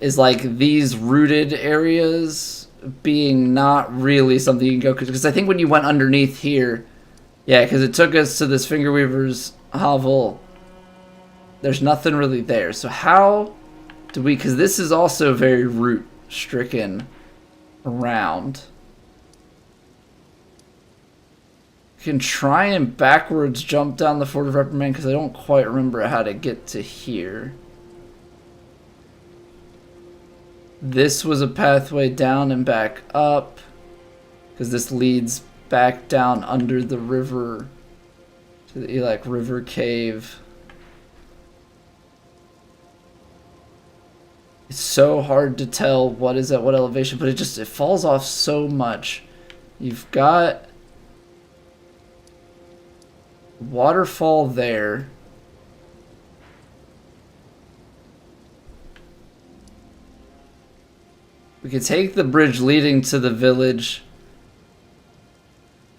Is like these rooted areas being not really something you can go, because I think when you went underneath here, yeah, because it took us to this Fingerweaver's hovel, there's nothing really there. So how do we, because this is also very root stricken around. You can try and backwards jump down the Fort of Reprimand, because I don't quite remember how to get to here. This was a pathway down and back up, because this leads back down under the river to the river cave. It's so hard to tell what is at what elevation, but it falls off so much. You've got waterfall there. We could take the bridge leading to the village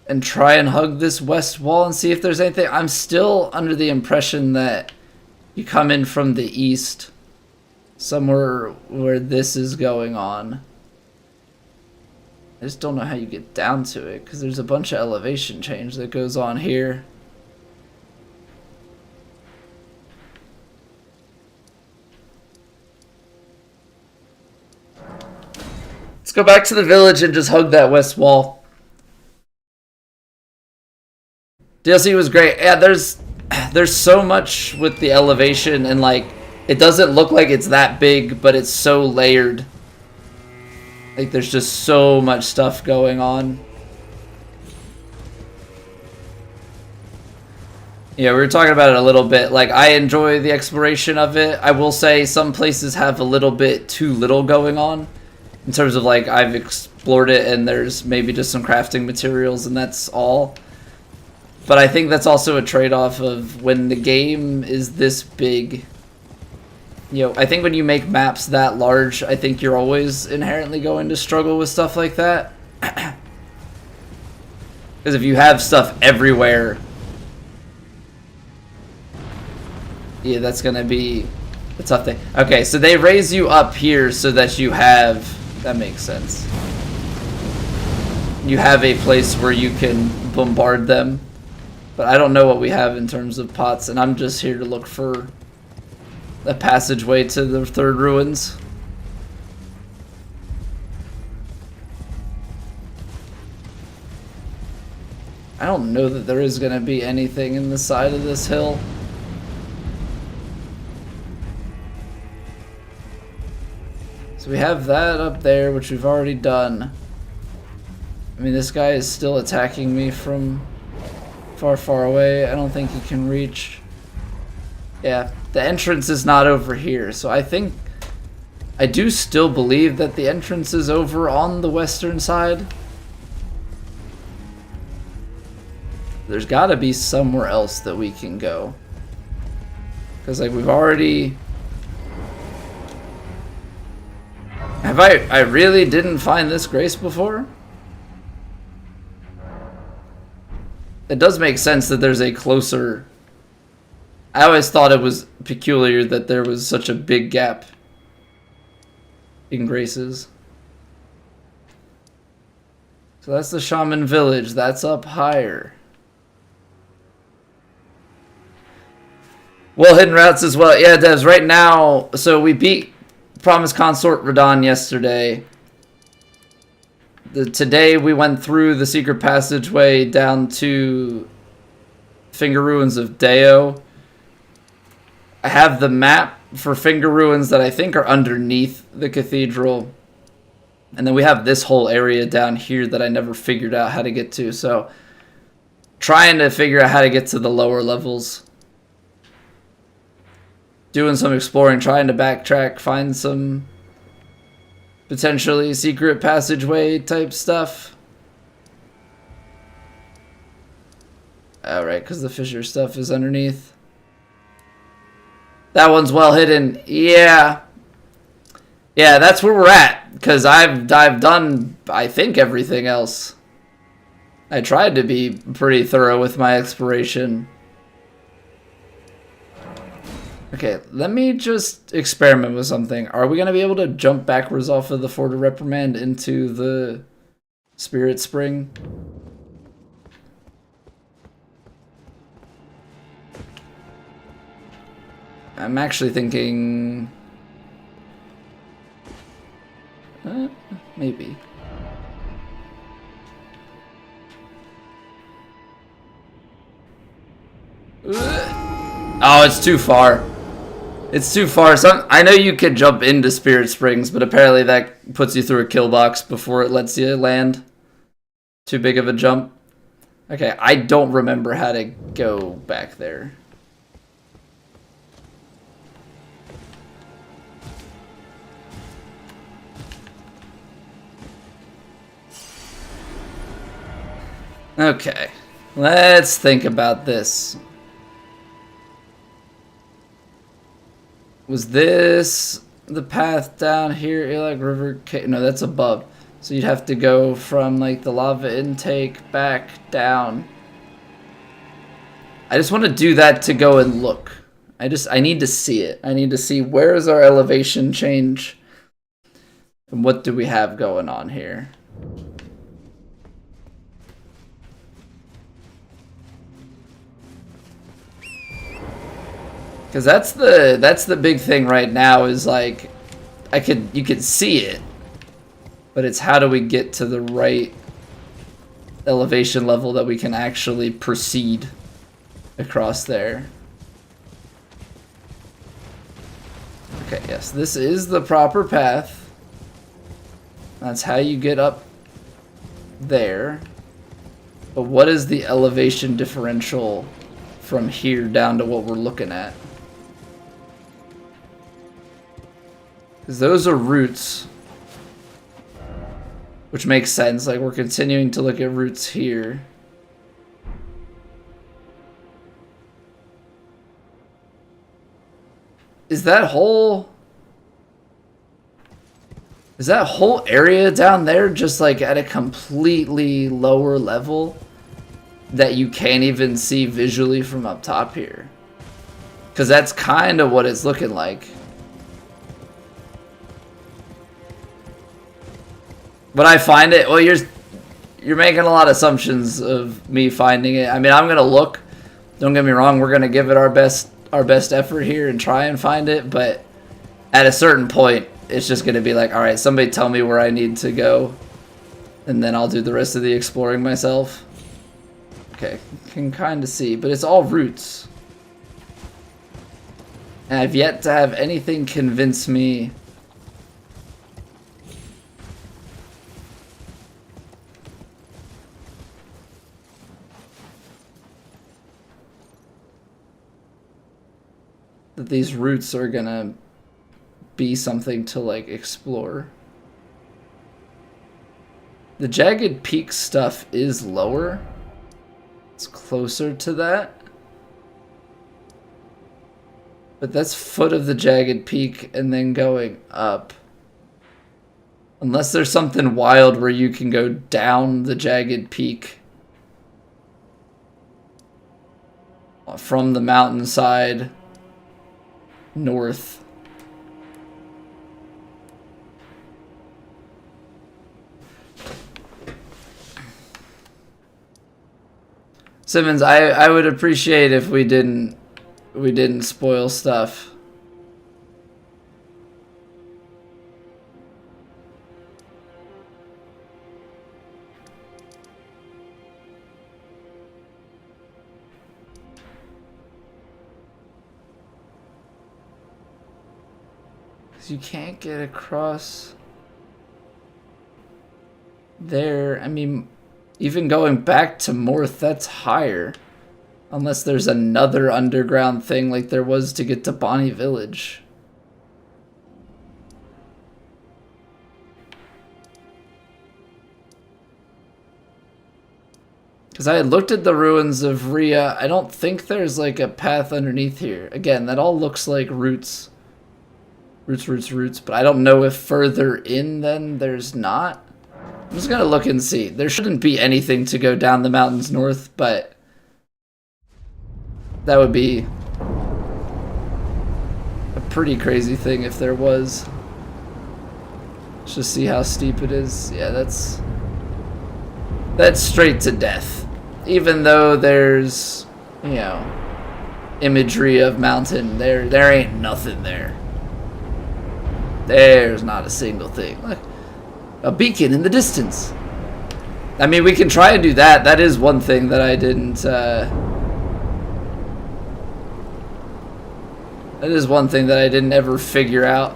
and try and hug this west wall and see if there's anything. I'm still under the impression that you come in from the east, somewhere where this is going on. I just don't know how you get down to it, because there's a bunch of elevation change that goes on here. Let's go back to the village and just hug that west wall. DLC was great. Yeah, there's so much with the elevation, and like it doesn't look like it's that big, but it's so layered. Like there's just so much stuff going on. Yeah, we were talking about it a little bit. Like, I enjoy the exploration of it. I will say some places have a little bit too little going on. In terms of, like, I've explored it and there's maybe just some crafting materials and that's all. But I think that's also a trade-off of when the game is this big. You know, I think when you make maps that large, I think you're always inherently going to struggle with stuff like that. Because if you have stuff everywhere, yeah, that's gonna be a tough thing. Okay, so they raise you up here so that you have... That makes sense. You have a place where you can bombard them. But I don't know what we have in terms of pots, and I'm just here to look for a passageway to the third ruins. I don't know that there is gonna be anything in the side of this hill. So we have that up there, which we've already done. I mean, this guy is still attacking me from far, far away. I don't think he can reach. Yeah, the entrance is not over here, so I think... I do still believe that the entrance is over on the western side. There's gotta be somewhere else that we can go. Because, like, we've already... Have I really didn't find this grace before? It does make sense that there's a closer... I always thought it was peculiar that there was such a big gap in graces. So that's the Shaman Village. That's up higher. Well, hidden routes as well. Yeah, Devs, right now... So we beat Promised Consort Radahn yesterday. Today we went through the secret passageway down to Finger Ruins of Deo. I have the map for Finger Ruins that I think are underneath the cathedral. And then we have this whole area down here that I never figured out how to get to. So, trying to figure out how to get to the lower levels. Doing some exploring, trying to backtrack, find some potentially secret passageway type stuff. Alright, because the fissure stuff is underneath. That one's well hidden. Yeah. Yeah, that's where we're at. Because I've done, I think, everything else. I tried to be pretty thorough with my exploration. Okay, let me just experiment with something. Are we going to be able to jump backwards off of the Fort of Reprimand into the Spirit Spring? I'm actually thinking... maybe. Oh, it's too far. It's too far. So I know you could jump into Spirit Springs, but apparently that puts you through a kill box before it lets you land. Too big of a jump. Okay, I don't remember how to go back there. Okay, let's think about this. Was this the path down here? Like River Cave? No, that's above. So you'd have to go from like the lava intake back down. I just want to do that to go and look. I need to see it. I need to see where is our elevation change and what do we have going on here. Because that's the big thing right now is like you could see it, but it's how do we get to the right elevation level that we can actually proceed across there. Okay, yes, this is the proper path. That's how you get up there. But what is the elevation differential from here down to what we're looking at? Because those are routes. Which makes sense, like we're continuing to look at routes here. Is that whole area down there just like at a completely lower level that you can't even see visually from up top here? Because that's kind of what it's looking like. But I find it, well, you're making a lot of assumptions of me finding it. I mean, I'm gonna look. Don't get me wrong, we're gonna give it our best effort here and try and find it, but at a certain point it's just going to be like, all right, somebody tell me where I need to go and then I'll do the rest of the exploring myself. Okay, can kind of see, but it's all routes, and I've yet to have anything convince me that these routes are gonna be something to like explore. The jagged peak stuff is lower. It's closer to that. But that's foot of the jagged peak and then going up. Unless there's something wild where you can go down the jagged peak from the mountainside north. Simmons, I would appreciate if we didn't spoil stuff. You can't get across there. I mean, even going back to Morth, that's higher. Unless there's another underground thing like there was to get to Bonnie Village. Because I had looked at the ruins of Rhea. I don't think there's like a path underneath here. Again, that all looks like routes. Roots, but I don't know if further in then there's not. I'm just gonna look and see. There shouldn't be anything to go down the mountains north, but that would be a pretty crazy thing if there was. Let's just see how steep it is. Yeah, that's straight to death. Even though there's, you know, imagery of mountain, there ain't nothing there. There's not a single thing. Look, a beacon in the distance. I mean, we can try and do that. That is one thing that I didn't. That is one thing that I didn't ever figure out.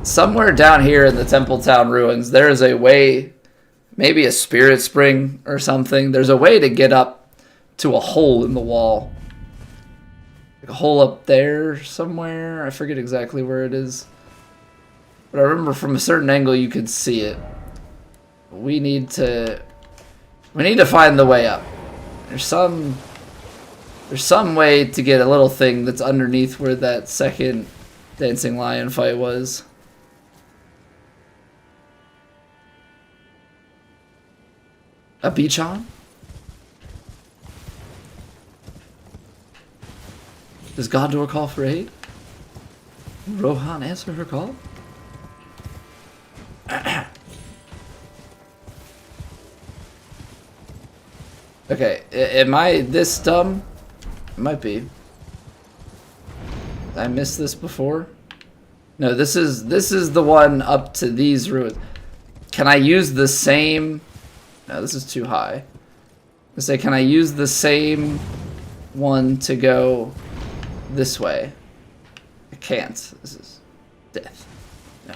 Somewhere down here in the Templetown ruins, there is a way, maybe a spirit spring or something. There's a way to get up to a hole in the wall. A hole up there somewhere. I forget exactly where it is, but I remember from a certain angle you could see it. We need to We need to find the way up. There's some way to get a little thing that's underneath where that second dancing lion fight was. A beach on? Does Gondor call for aid? Will Rohan answer her call? Okay, am I this dumb? It might be. Did I missed this before? No, this is the one up to these ruins. Can I use the same? No, this is too high. I say, can I use the same one to go this way? I can't. This is death. No.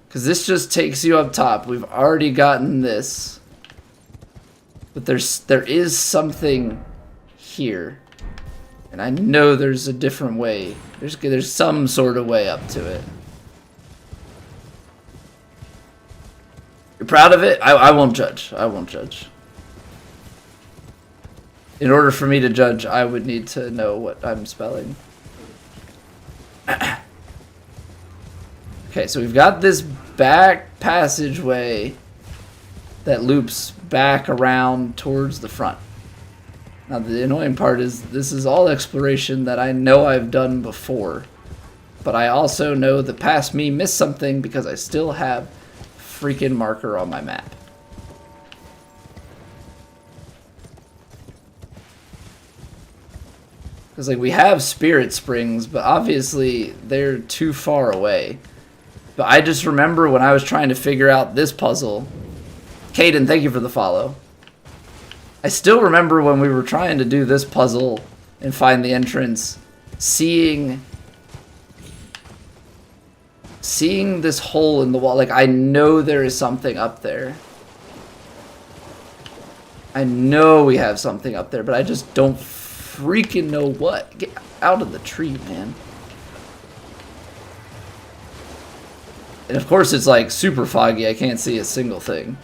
Because this just takes you up top. We've already gotten this. But there is something here. And I know there's a different way. There's some sort of way up to it. You're proud of it? I won't judge. I won't judge. In order for me to judge, I would need to know what I'm spelling. Okay, so we've got this back passageway that loops back around towards the front. Now the annoying part is this is all exploration that I know I've done before. But I also know that past me missed something because I still have freaking marker on my map. Because like we have spirit springs, but obviously they're too far away. But I just remember when I was trying to figure out this puzzle. Caden, thank you for the follow. I still remember when we were trying to do this puzzle and find the entrance, seeing this hole in the wall. Like, I know there is something up there. I know we have something up there, but I just don't freaking know what. Get out of the tree, man. And of course it's like super foggy. I can't see a single thing.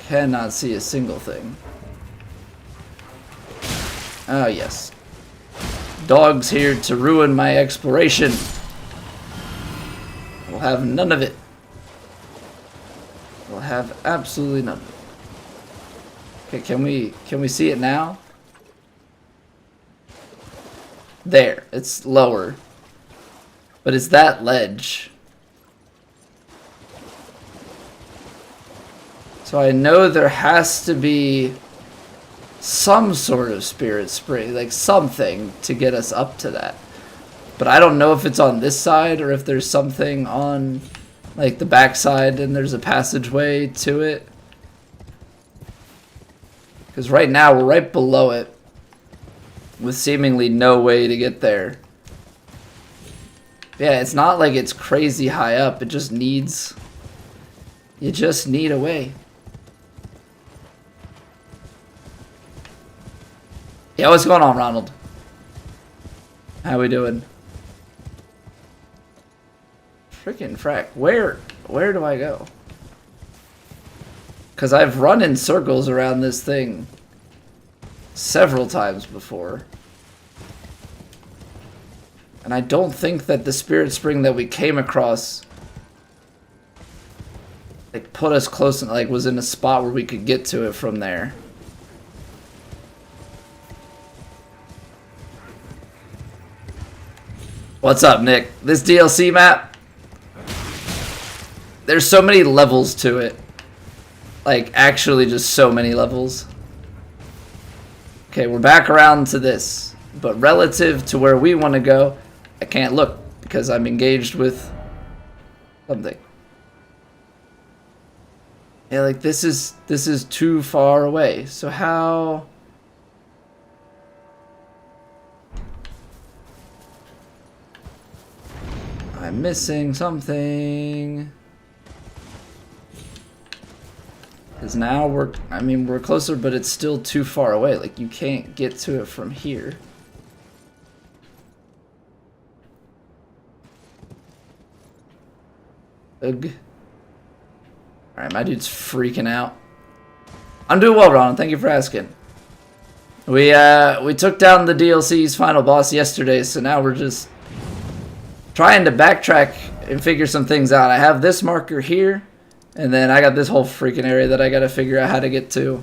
Cannot see a single thing. Oh, yes. Dog's here to ruin my exploration. We'll have none of it. We'll have absolutely none of it. Okay, can we see it now? There, it's lower. But it's that ledge. So I know there has to be some sort of spirit spring, like something to get us up to that. But I don't know if it's on this side or if there's something on like the back side and there's a passageway to it. Because right now we're right below it with seemingly no way to get there. Yeah, it's not like it's crazy high up. It just needs... You just need a way. Yeah, what's going on, Ronald? How we doing? Freaking frack. Where do I go? Because I've run in circles around this thing several times before. And I don't think that the spirit spring that we came across like put us close and like was in a spot where we could get to it from there. What's up, Nick? This DLC map, there's so many levels to it. Like, actually just so many levels. Okay, we're back around to this. But relative to where we want to go, I can't look because I'm engaged with something. Yeah, like this is too far away. So how... I'm missing something. Because now we're closer, but it's still too far away. Like, you can't get to it from here. Ugh. Alright, my dude's freaking out. I'm doing well, Ron. Thank you for asking. We took down the DLC's final boss yesterday, so now we're just trying to backtrack and figure some things out. I have this marker here, and then I got this whole freaking area that I gotta figure out how to get to.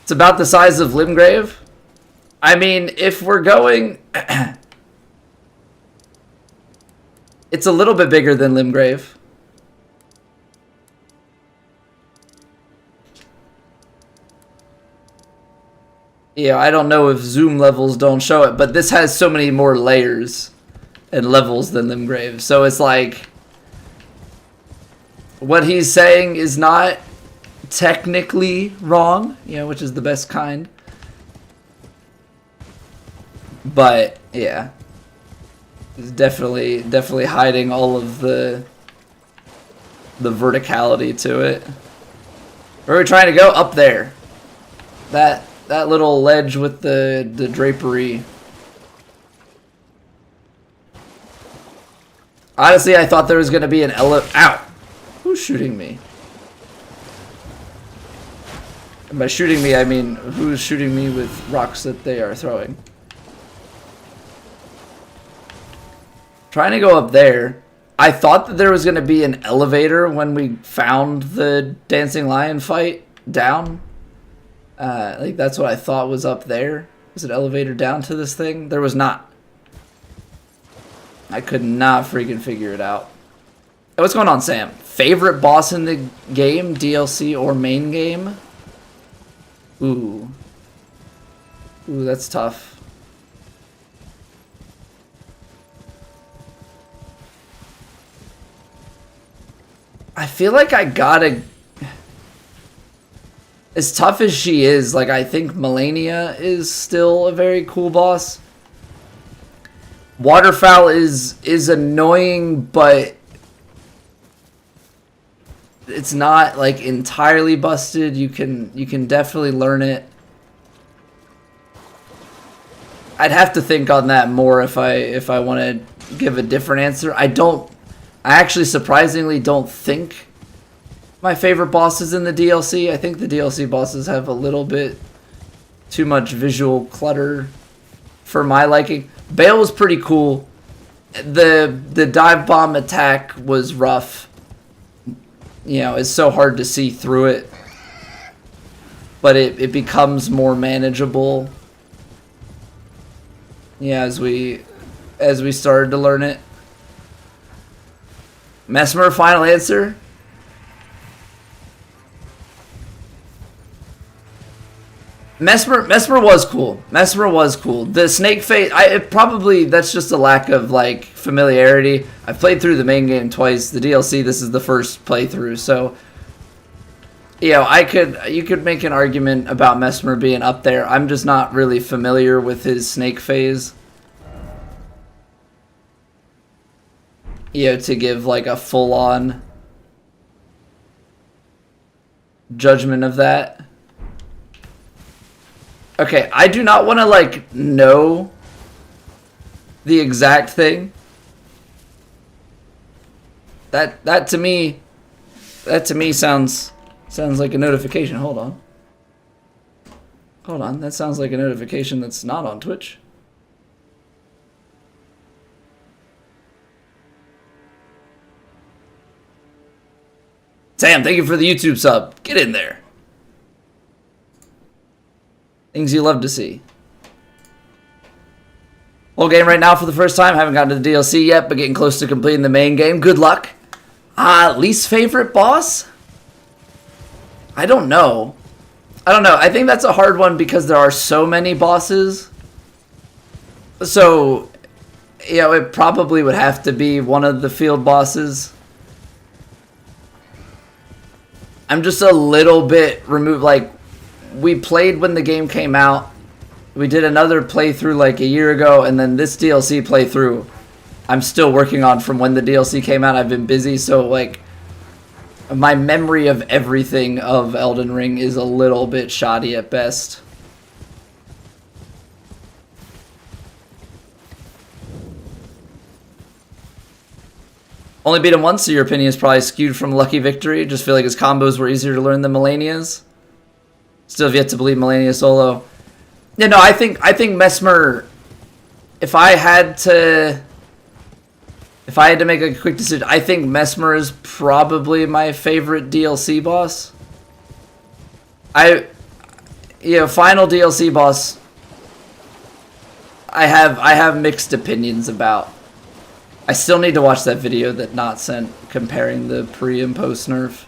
It's about the size of Limgrave. I mean, if we're going... it's a little bit bigger than Limgrave. Yeah, I don't know if zoom levels don't show it, but this has so many more layers and levels than Limgrave. So it's like... what he's saying is not technically wrong, you know, which is the best kind. But, yeah. It's definitely hiding all of the verticality to it. Where are we trying to go? Up there. That little ledge with the drapery. Honestly, I thought there was going to be an Ow! Who's shooting me? And by shooting me, I mean who's shooting me with rocks that they are throwing. Trying to go up there. I thought that there was going to be an elevator when we found the dancing lion fight down. Like that's what I thought was up there. Was an elevator down to this thing? There was not. I could not freaking figure it out. Hey, what's going on, Sam? Favorite boss in the game, DLC or main game? Ooh, that's tough. I feel like I gotta... as tough as she is, like, I think Melania is still a very cool boss. Waterfowl is annoying, but it's not, like, entirely busted. You can definitely learn it. I'd have to think on that more if I want to give a different answer. I actually surprisingly don't think my favorite bosses in the DLC. I think the DLC bosses have a little bit too much visual clutter for my liking. Bale was pretty cool. The dive bomb attack was rough. You know, it's so hard to see through it. But it becomes more manageable. Yeah, as we started to learn it. Mesmer, final answer? Mesmer was cool. Mesmer was cool. The snake face, that's just a lack of like familiarity. I've played through the main game twice. The DLC, this is the first playthrough, so you know, you could make an argument about Mesmer being up there. I'm just not really familiar with his snake phase. You know, to give like a full-on judgment of that. Okay, I do not want to like know the exact thing. That to me sounds like a notification. Hold on, that sounds like a notification that's not on Twitch. Sam, thank you for the YouTube sub. Get in there. Things you love to see. Whole game right now for the first time. Haven't gotten to the DLC yet, but getting close to completing the main game. Good luck. Least favorite boss? I don't know. I think that's a hard one because there are so many bosses. So, you know, it probably would have to be one of the field bosses. I'm just a little bit removed. Like, we played when the game came out. We did another playthrough like a year ago, and then this DLC playthrough I'm still working on from when the DLC came out. I've been busy, so like my memory of everything of Elden Ring is a little bit shoddy at best. Only beat him once, so your opinion is probably skewed from Lucky Victory. Just feel like his combos were easier to learn than Melania's. Still have yet to believe Melania solo. Yeah, no, I think Mesmer. If I had to make a quick decision, I think Mesmer is probably my favorite DLC boss. Final DLC boss. I have mixed opinions about. I still need to watch that video that Not sent comparing the pre and post nerf.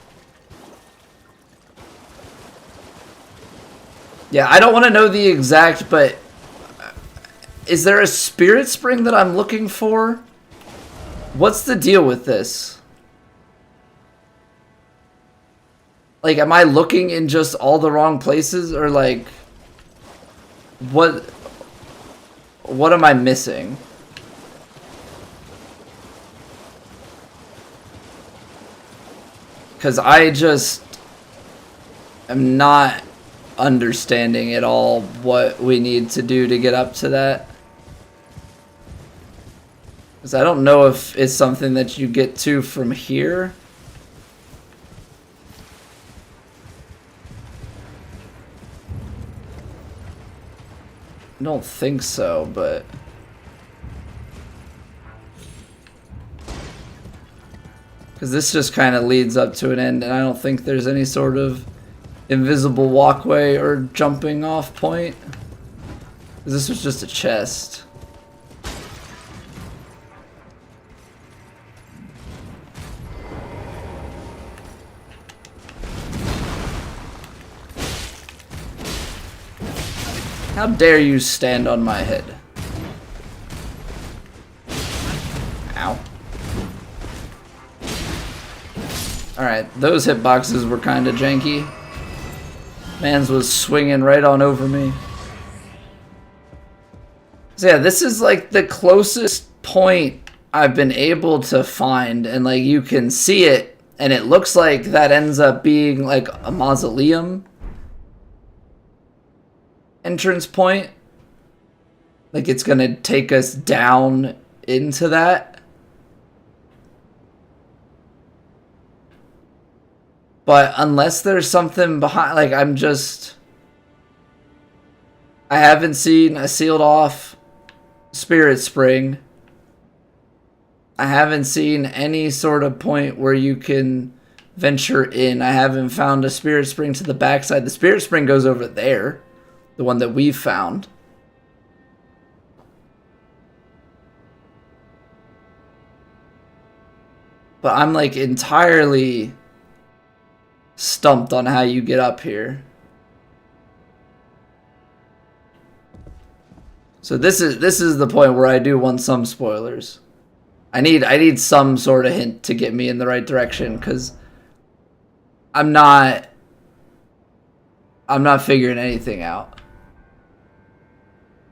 Yeah, I don't want to know the exact, but is there a Spirit Spring that I'm looking for? What's the deal with this? Like, am I looking in just all the wrong places, or like, what am I missing? Because I just am not understanding at all what we need to do to get up to that. Because I don't know if it's something that you get to from here. I don't think so, but... Because this just kind of leads up to an end, and I don't think there's any sort of invisible walkway or jumping off point. This was just a chest. How dare you stand on my head? Ow. Alright, those hitboxes were kind of janky. Mans was swinging right on over me. So yeah, this is like the closest point I've been able to find, and like you can see it, and it looks like that ends up being like a mausoleum entrance point. Like it's gonna take us down into that. But unless there's something behind, like I haven't seen a sealed off Spirit Spring. I haven't seen any sort of point where you can venture in. I haven't found a Spirit Spring to the backside. The Spirit Spring goes over there, the one that we've found. But I'm like entirely stumped on how you get up here. So this is the point where I do want some spoilers. I need some sort of hint to get me in the right direction, because I'm not figuring anything out.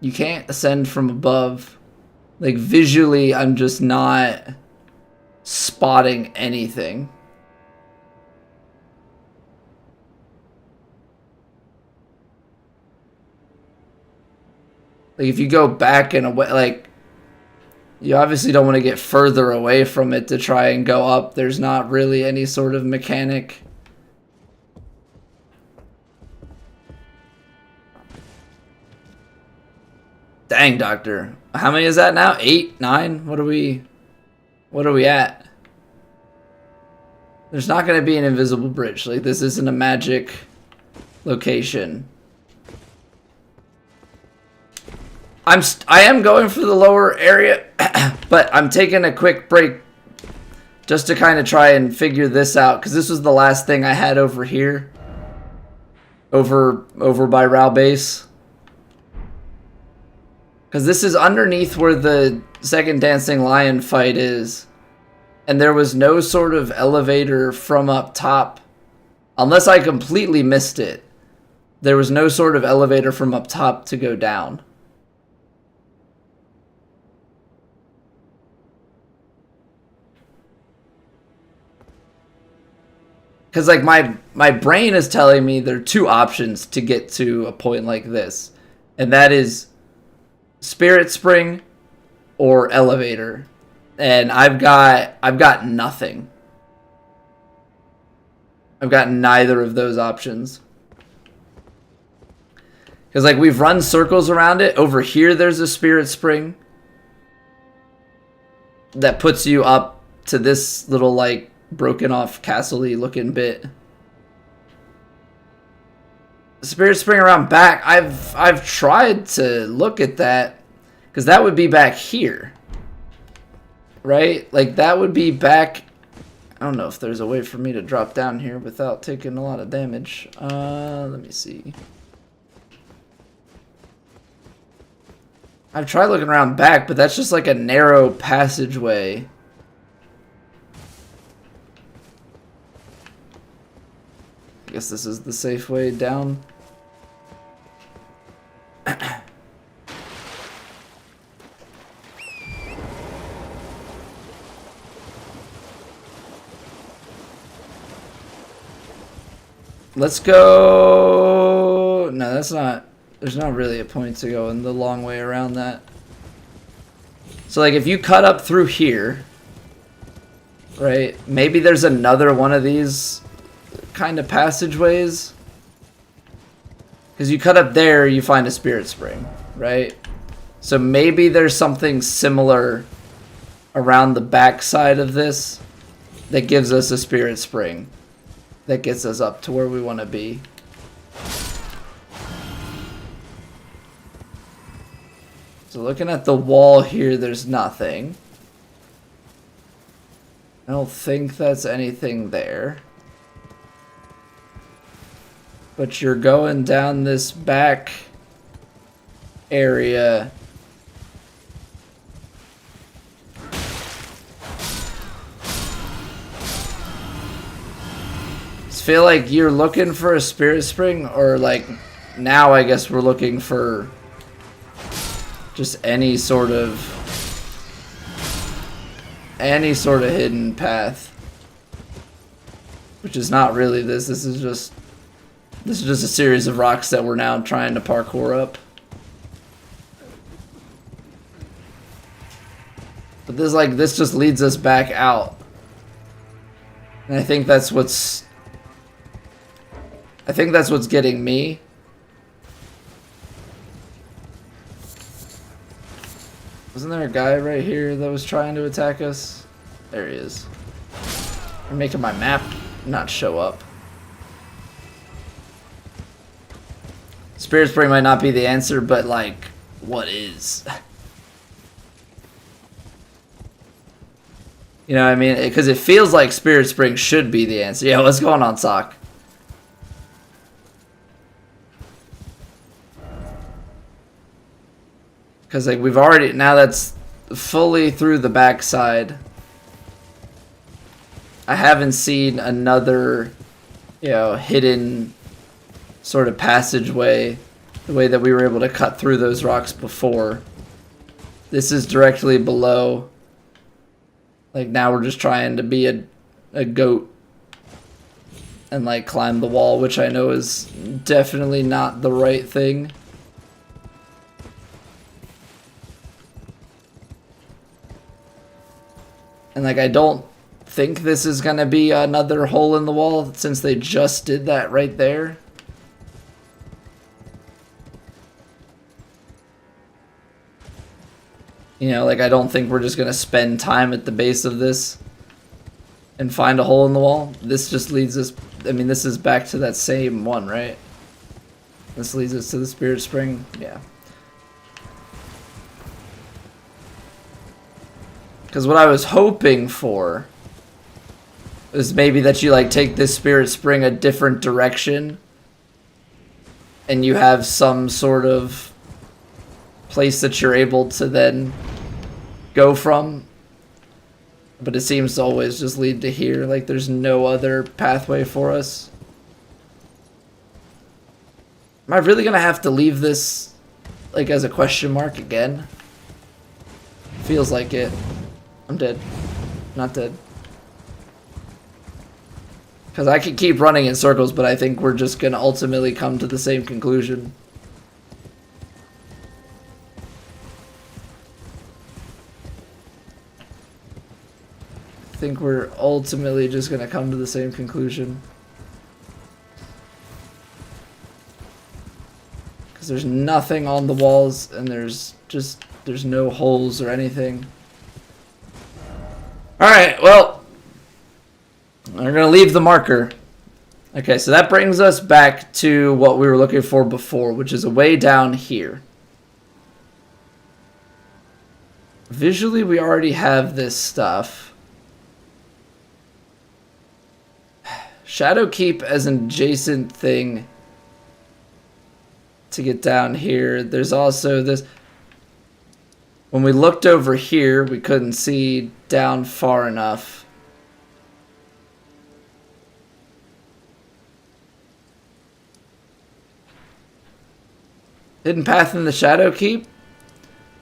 You can't ascend from above. Like visually, I'm just not spotting anything. Like if you go back and away, like you obviously don't want to get further away from it to try and go up. There's not really any sort of mechanic. Dang, Doctor. How many is that now? 8? 9? What are we at? There's not going to be an invisible bridge. Like this isn't a magic location. I am going for the lower area, but I'm taking a quick break just to kind of try and figure this out, because this was the last thing I had over here, over by Rao Base, because this is underneath where the second Dancing Lion fight is, and there was no sort of elevator from up top, unless I completely missed it. There was no sort of elevator from up top to go down. Because like my brain is telling me there are two options to get to a point like this. And that is Spirit Spring or elevator. And I've got nothing. I've got neither of those options. Because, like, we've run circles around it. Over here, there's a spirit spring that puts you up to this little, like, broken off castle-y looking bit. Spirit spring around back, I've tried to look at that, because that would be back here. Right? Like, that would be back... I don't know if there's a way for me to drop down here without taking a lot of damage. Let me see. I've tried looking around back, but that's just like a narrow passageway. I guess this is the safe way down. Let's go... No, that's not... There's not really a point to go in the long way around that. So, like, if you cut up through here, right, maybe there's another one of these kind of passageways. Because you cut up there, you find a spirit spring, right? So maybe there's something similar around the back side of this that gives us a spirit spring that gets us up to where we want to be. So looking at the wall here, there's nothing. I don't think that's anything there. But you're going down this back area. Just feel like you're looking for a spirit spring, or like now I guess we're looking for just any sort of hidden path, which is not really this. This is just a series of rocks that we're now trying to parkour up. But this just leads us back out, and I think that's what's getting me. Wasn't there a guy right here that was trying to attack us? There he is. I'm making my map not show up. Spirit Spring might not be the answer, but, like, what is? You know what I mean? Because it feels like Spirit Spring should be the answer. Yeah, what's going on, Sock? Because, like, we've already... Now that's fully through the backside. I haven't seen another, you know, hidden sort of passageway the way that we were able to cut through those rocks before. This is directly below. Like, now we're just trying to be a goat and, like, climb the wall, which I know is definitely not the right thing. And, like, I don't think this is going to be another hole in the wall since they just did that right there. You know, like, I don't think we're just going to spend time at the base of this and find a hole in the wall. This just leads us... I mean, this is back to that same one, right? This leads us to the Spirit Spring. Yeah. Because what I was hoping for is maybe that you, like, take this Spirit Spring a different direction and you have some sort of place that you're able to then go from. But it seems to always just lead to here. Like, there's no other pathway for us. Am I really going to have to leave this, like, as a question mark again? Feels like it. I'm dead. Not dead. Because I could keep running in circles, but I think we're just going to ultimately come to the same conclusion. think we're ultimately just gonna come to the same conclusion. Because there's nothing on the walls, and there's no holes or anything. Alright, well, we're gonna leave the marker. Okay, so that brings us back to what we were looking for before, which is a way down here. Visually, we already have this stuff. Shadow Keep as an adjacent thing to get down here. There's also this. When we looked over here, we couldn't see down far enough. Hidden path in the Shadow Keep?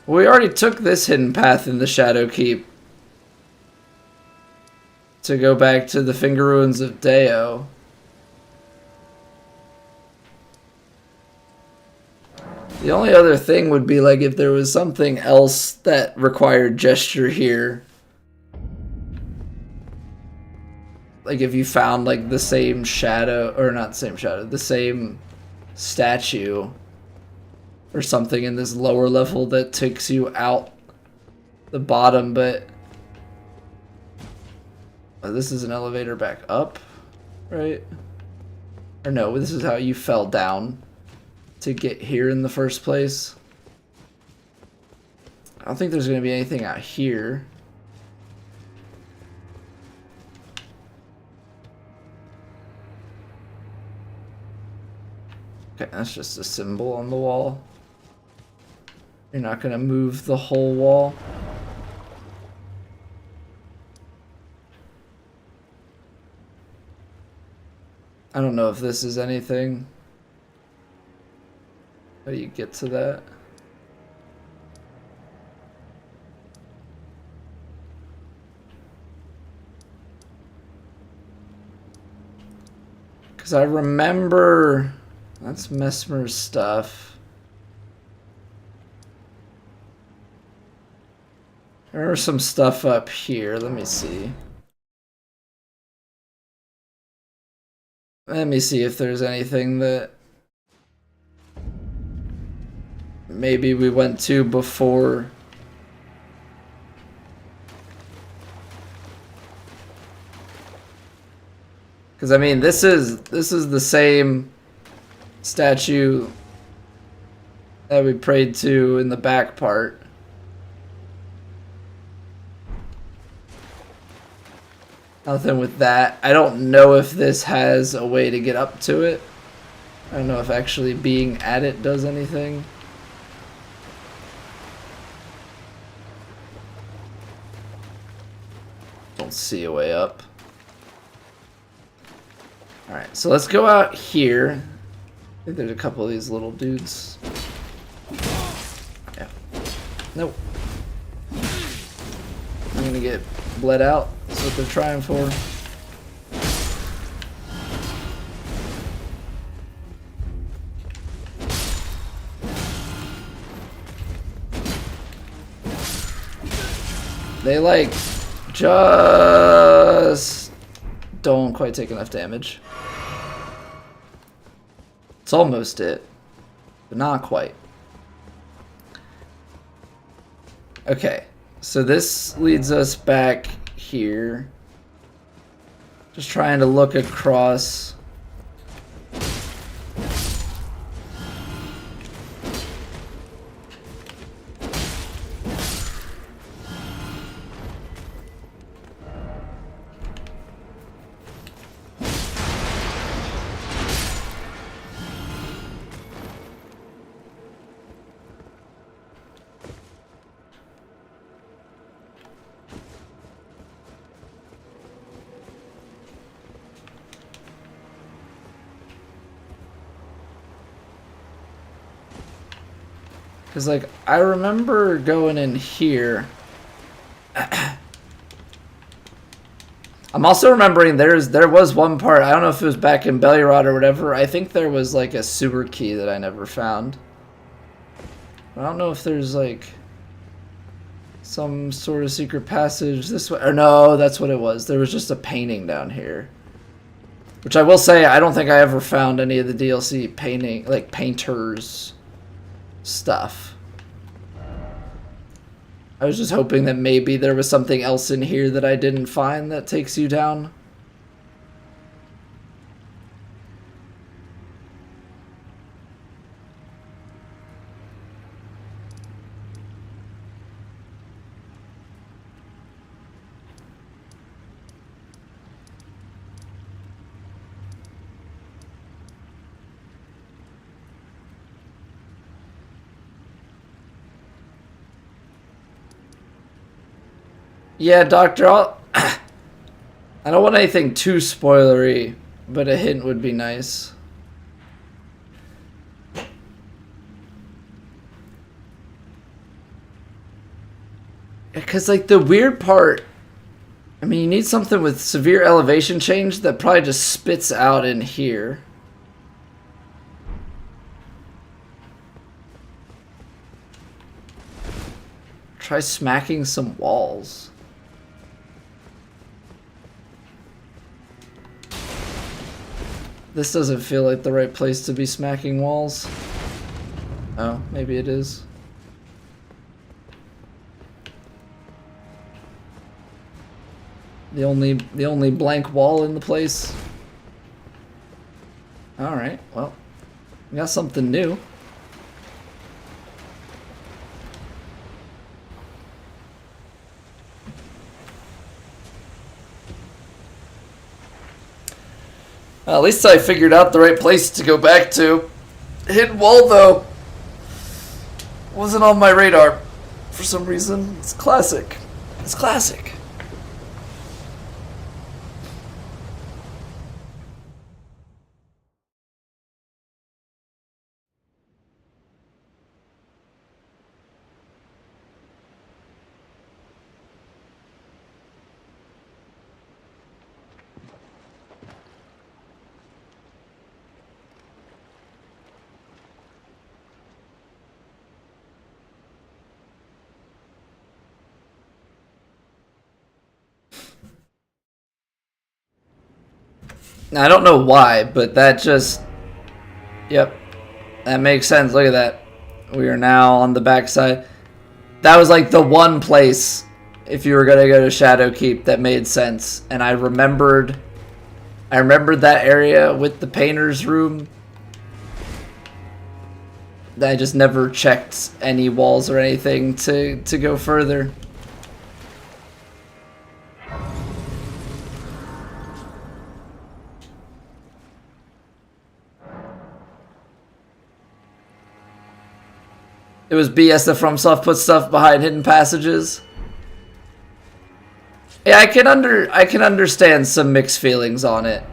Well, we already took this hidden path in the Shadow Keep to go back to the Finger Ruins of Deo. The only other thing would be like if there was something else that required gesture here. Like if you found like the same shadow, or not the same shadow, the same statue or something in this lower level that takes you out the bottom, but this is an elevator back up, right? Or no, this is how you fell down to get here in the first place. I don't think there's going to be anything out here. Okay, that's just a symbol on the wall. You're not going to move the whole wall. I don't know if this is anything. How do you get to that? Because I remember... That's Mesmer's stuff. There's some stuff up here. Let me see. Let me see if there's anything that maybe we went to before. Because I mean, this is the same statue that we prayed to in the back part. Nothing with that. I don't know if this has a way to get up to it. I don't know if actually being at it does anything. Don't see a way up. Alright, so let's go out here. I think there's a couple of these little dudes. Yeah. Nope. I'm gonna get bled out. That's what they're trying for. They like just don't quite take enough damage. It's almost it, but not quite. Okay, so this leads us back here. Just trying to look across. Because, like, I remember going in here. I'm also remembering there was one part, I don't know if it was back in Belgorod or whatever, I think there was, like, a sewer key that I never found. I don't know if there's, like... Some sort of secret passage this way. Or no, that's what it was. There was just a painting down here. Which I will say, I don't think I ever found any of the DLC painting, like painters stuff. I was just hoping that maybe there was something else in here that I didn't find that takes you down. Yeah, Doctor, I don't want anything too spoilery, but a hint would be nice. Because, like, the weird part, I mean, you need something with severe elevation change that probably just spits out in here. Try smacking some walls. This doesn't feel like the right place to be smacking walls. Oh, maybe it is. The only blank wall in the place. All right, well, we got something new. At least I figured out the right place to go back to. Hidden wall, though, wasn't on my radar for some reason. It's classic. It's classic. Now, I don't know why, but that just... Yep. That makes sense. Look at that. We are now on the backside. That was like the one place, if you were going to go to Shadowkeep, that made sense. And I remembered that area with the painter's room. I just never checked any walls or anything to go further. It was BS that FromSoft put stuff behind hidden passages. Yeah, I can understand some mixed feelings on it.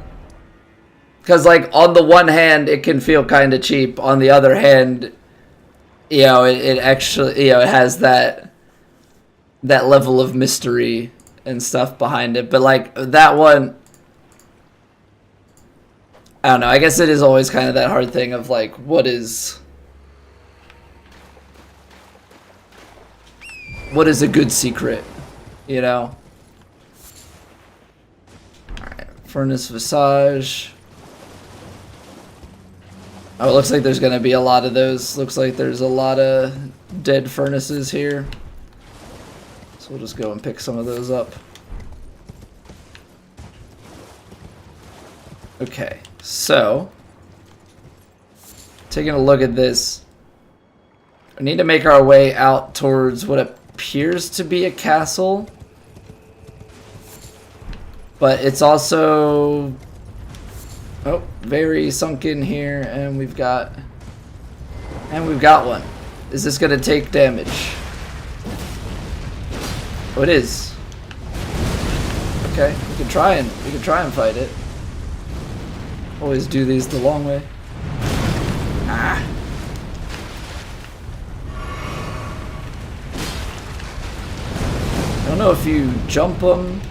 Because, like, on the one hand, it can feel kind of cheap. On the other hand, you know, it actually, you know, it has that level of mystery and stuff behind it. But, like, that one, I don't know. I guess it is always kind of that hard thing of, like, what is a good secret, you know? Alright, Furnace Visage. Oh, it looks like there's gonna be a lot of those. Looks like there's a lot of dead furnaces here. So we'll just go and pick some of those up. Okay, so taking a look at this, we need to make our way out towards what appears to be a castle, but it's also very sunken here, and we've got one. Is this gonna take damage? Oh, it is. Okay, we can try and fight it. Always do these the long way. Ah. I don't know if you jump them.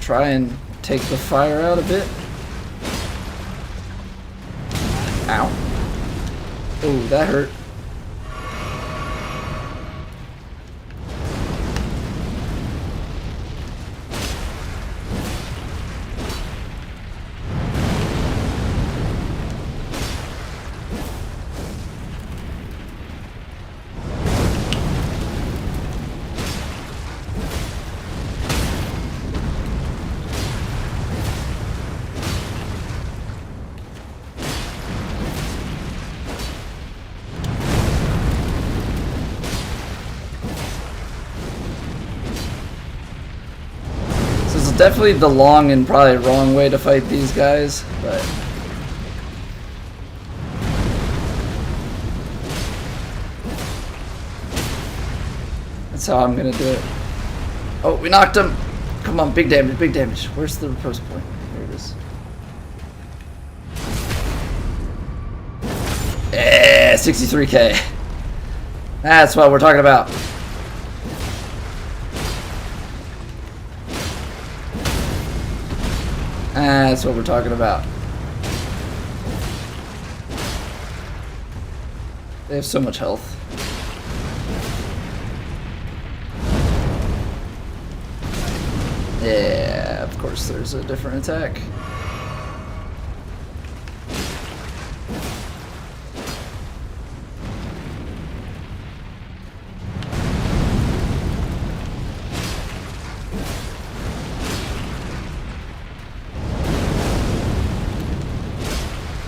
Try and take the fire out a bit. Ow. Oh, that hurt. Definitely the long and probably wrong way to fight these guys, but that's how I'm gonna do it. Oh, we knocked him! Come on, big damage, big damage. Where's the riposte point? There it is. Yeah, 63k. That's what we're talking about. That's what we're talking about. They have so much health. Yeah, of course there's a different attack.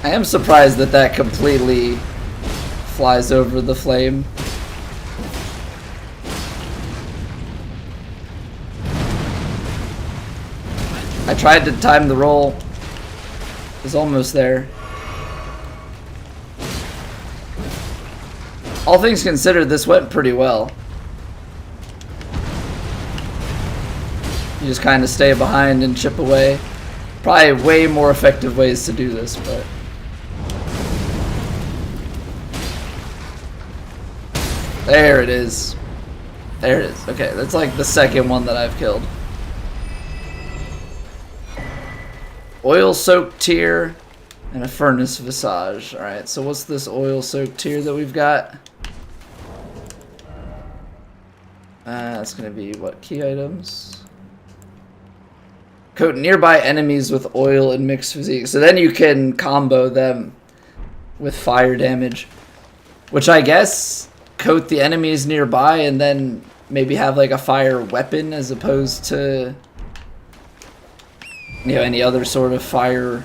I am surprised that that completely flies over the flame. I tried to time the roll. It was almost there. All things considered, this went pretty well. You just kind of stay behind and chip away. Probably way more effective ways to do this, but... There it is. There it is. Okay, that's like the second one that I've killed. Oil-soaked tear and a furnace visage. Alright, so what's this oil-soaked tear that we've got? That's gonna be, what, key items? Coat nearby enemies with oil and mixed physique. So then you can combo them with fire damage. Which I guess... coat the enemies nearby and then maybe have like a fire weapon as opposed to, you know, any other sort of fire,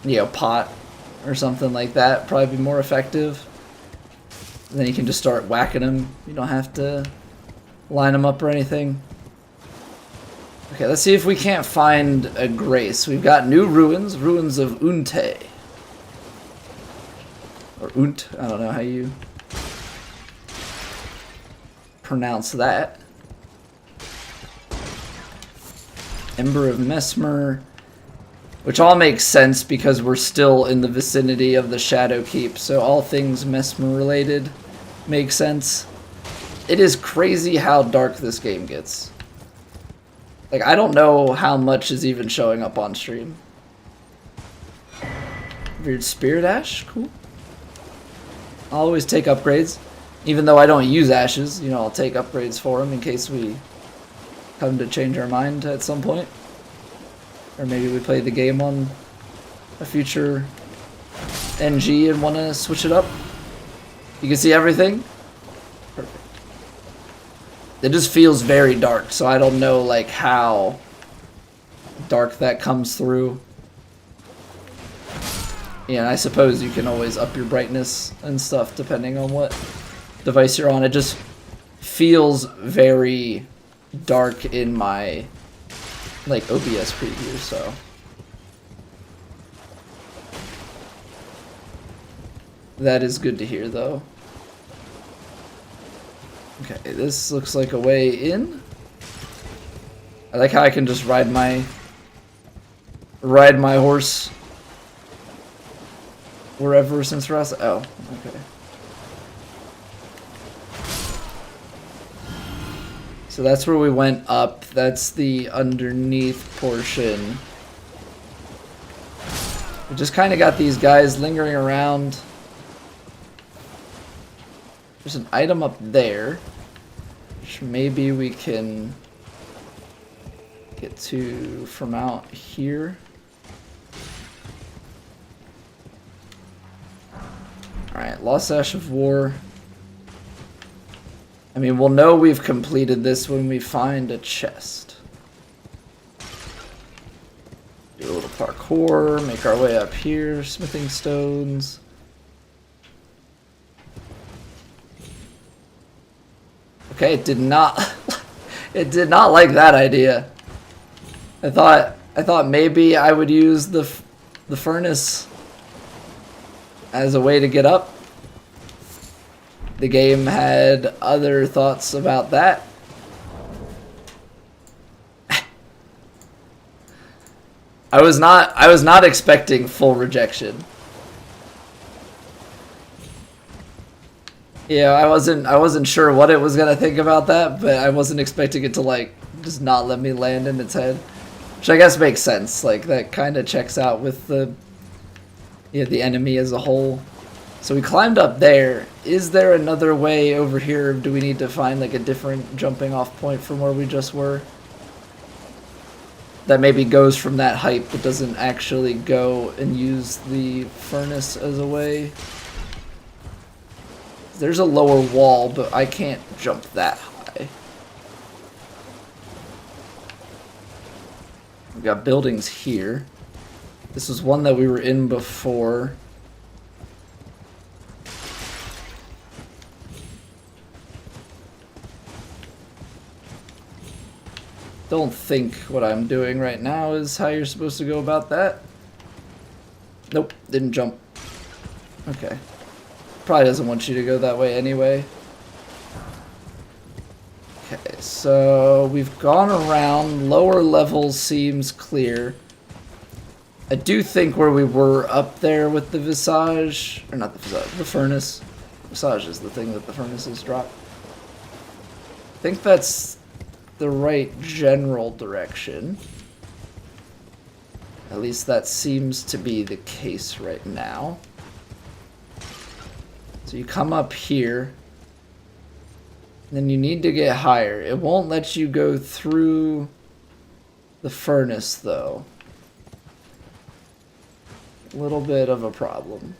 you know, pot or something like that. Probably be more effective. And then you can just start whacking them. You don't have to line them up or anything. Okay, let's see if we can't find a grace. We've got new ruins, ruins of Unte. Or Unt, I don't know how you pronounce that. Ember of Mesmer, which all makes sense because we're still in the vicinity of the Shadow Keep, so all things Mesmer related make sense. It is crazy how dark this game gets. Like, I don't know how much is even showing up on stream. Weird Spirit Ash, cool. I'll always take upgrades. Even though I don't use ashes, you know, I'll take upgrades for them in case we come to change our mind at some point. Or maybe we play the game on a future NG and want to switch it up. You can see everything? Perfect. It just feels very dark, so I don't know, like, how dark that comes through. Yeah, I suppose you can always up your brightness and stuff depending on what device you're on. It just feels very dark in my like OBS preview, so that is good to hear though. Okay, this looks like a way in. I like how I can just ride my horse wherever since Ross. Oh, okay. So that's where we went up. That's the underneath portion. We just kind of got these guys lingering around. There's an item up there, which maybe we can get to from out here. Alright, Lost Ash of War. I mean, we'll know we've completed this when we find a chest. Do a little parkour, make our way up here, smithing stones. Okay, it did not like that idea. I thought maybe I would use the furnace as a way to get up. The game had other thoughts about that. I was not expecting full rejection. Yeah, I wasn't sure what it was gonna think about that, but I wasn't expecting it to like just not let me land in its head. Which I guess makes sense. Like that kind of checks out with the enemy as a whole. So we climbed up there. Is there another way over here? Do we need to find like a different jumping off point from where we just were? That maybe goes from that height but doesn't actually go and use the furnace as a way. There's a lower wall, but I can't jump that high. We've got buildings here. This was one that we were in before. Don't think what I'm doing right now is how you're supposed to go about that. Nope, didn't jump. Okay. Probably doesn't want you to go that way anyway. Okay, so we've gone around. Lower levels seems clear. I do think where we were up there with the Visage, or not the Visage, the Furnace. Visage is the thing that the furnaces drop. I think that's the right general direction. At least that seems to be the case right now. So you come up here, then you need to get higher. It won't let you go through the furnace though. A little bit of a problem.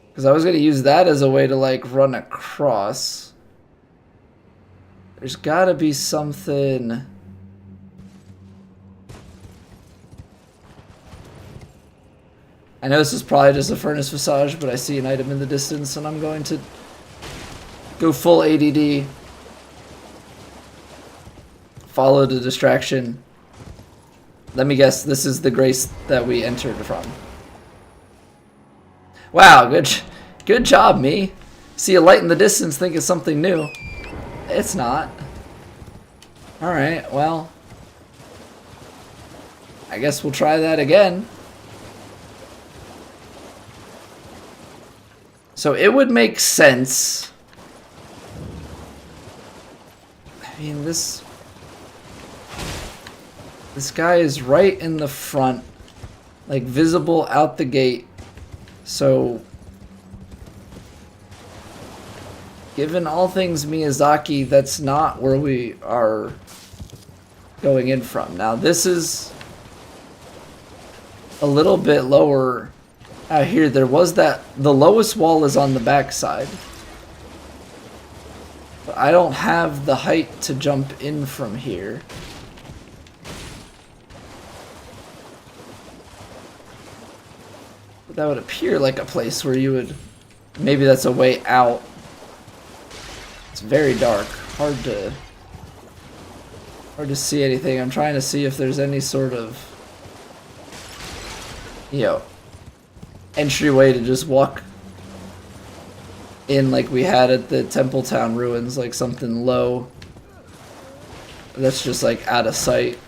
Because I was going to use that as a way to like run across. There's got to be something. I know this is probably just a furnace visage, but I see an item in the distance and I'm going to go full ADD. Follow the distraction. Let me guess, this is the grace that we entered from. Wow, good job, me. See a light in the distance, think it's something new. It's not. Alright, well. I guess we'll try that again. So it would make sense. I mean, this guy is right in the front, like visible out the gate. So, given all things Miyazaki, that's not where we are going in from. Now, this is a little bit lower out here. There was the lowest wall is on the back side. But I don't have the height to jump in from here. That would appear like a place where you would... Maybe that's a way out. It's very dark. Hard to see anything. I'm trying to see if there's any sort of... You know... entryway to just walk in like we had at the Templetown ruins. Like something low. That's just like out of sight.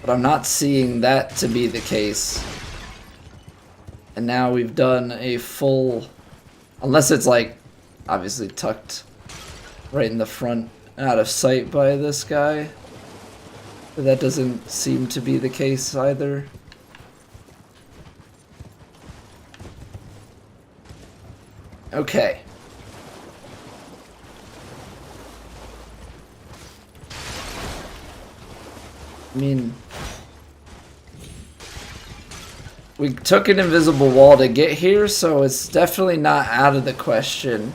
But I'm not seeing that to be the case. And now we've done a full... Unless it's like, obviously tucked right in the front, out of sight by this guy. But that doesn't seem to be the case either. Okay. I mean, we took an invisible wall to get here, so it's definitely not out of the question.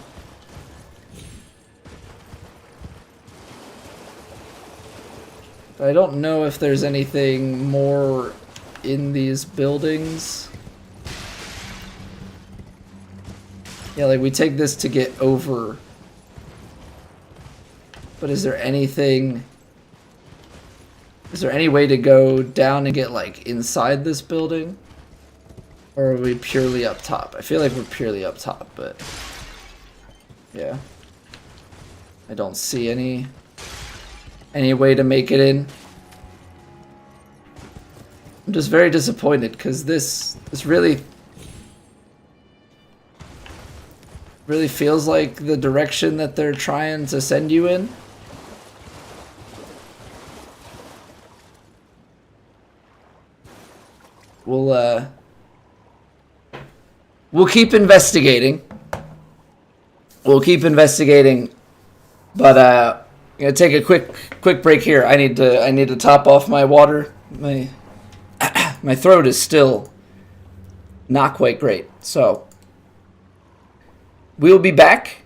But I don't know if there's anything more in these buildings. Yeah, like we take this to get over. But is there anything... Is there any way to go down and get like inside this building? Or are we purely up top? I feel like we're purely up top, but... Yeah. I don't see any way to make it in. I'm just very disappointed because this really feels like the direction that they're trying to send you in. We'll keep investigating. We'll keep investigating, but I'm gonna take a quick break here. I need to top off my water. My throat is still not quite great, so we'll be back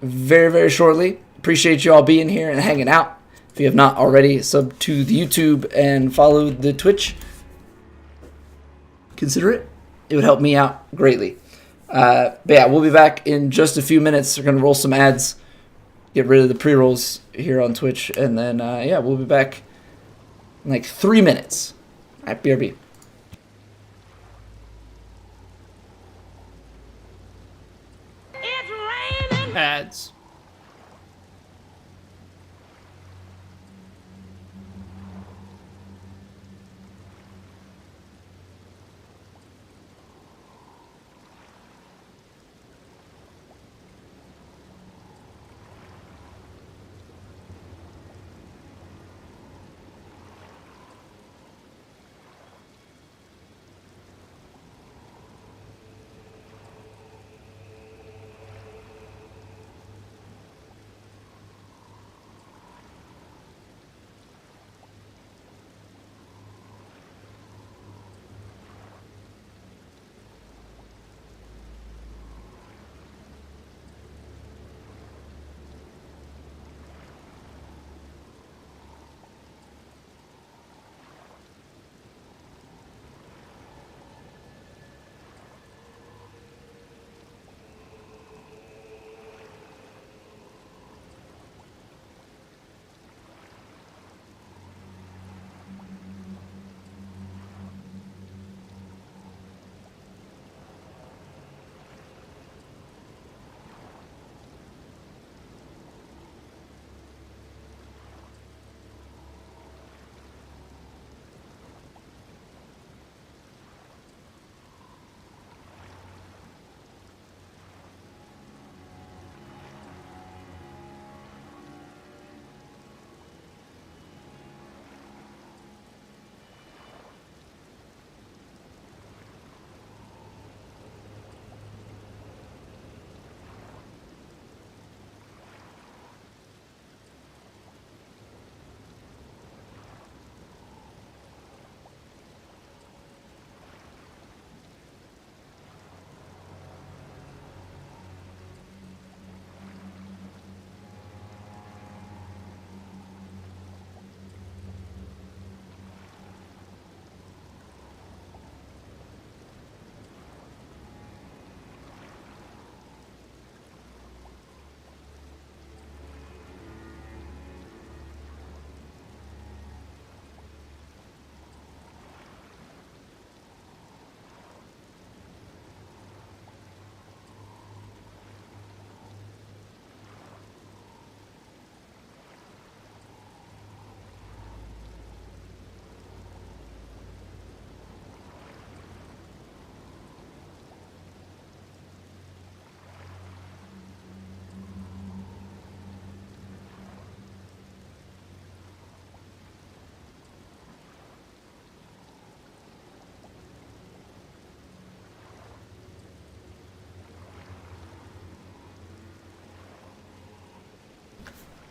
very, very shortly. Appreciate you all being here and hanging out. If you have not already, sub to the YouTube and follow the Twitch. Consider it. It would help me out greatly. But yeah, we'll be back in just a few minutes. We're going to roll some ads, get rid of the pre-rolls here on Twitch, and then, yeah, we'll be back in like 3 minutes. All right, BRB. It's raining. Ads.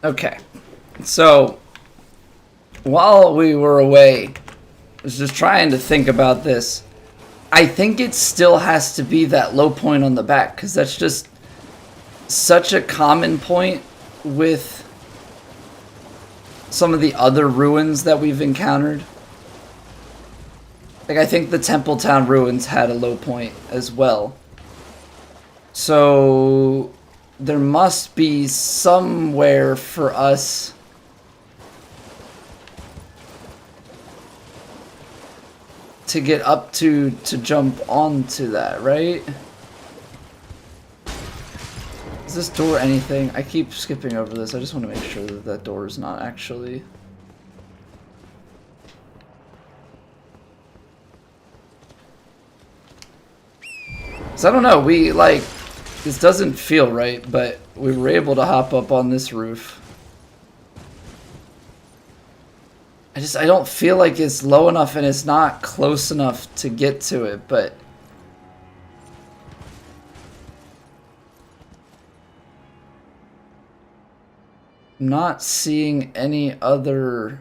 Okay. So, while we were away, I was just trying to think about this. I think it still has to be that low point on the back, because that's just such a common point with some of the other ruins that we've encountered. Like, I think the Templetown ruins had a low point as well. So, there must be somewhere for us to get up to jump onto that, right? Is this door anything? I keep skipping over this. I just want to make sure that that door is not actually... So I don't know, we like... This doesn't feel right, but we were able to hop up on this roof. I don't feel like it's low enough and it's not close enough to get to it, but... I'm not seeing any other,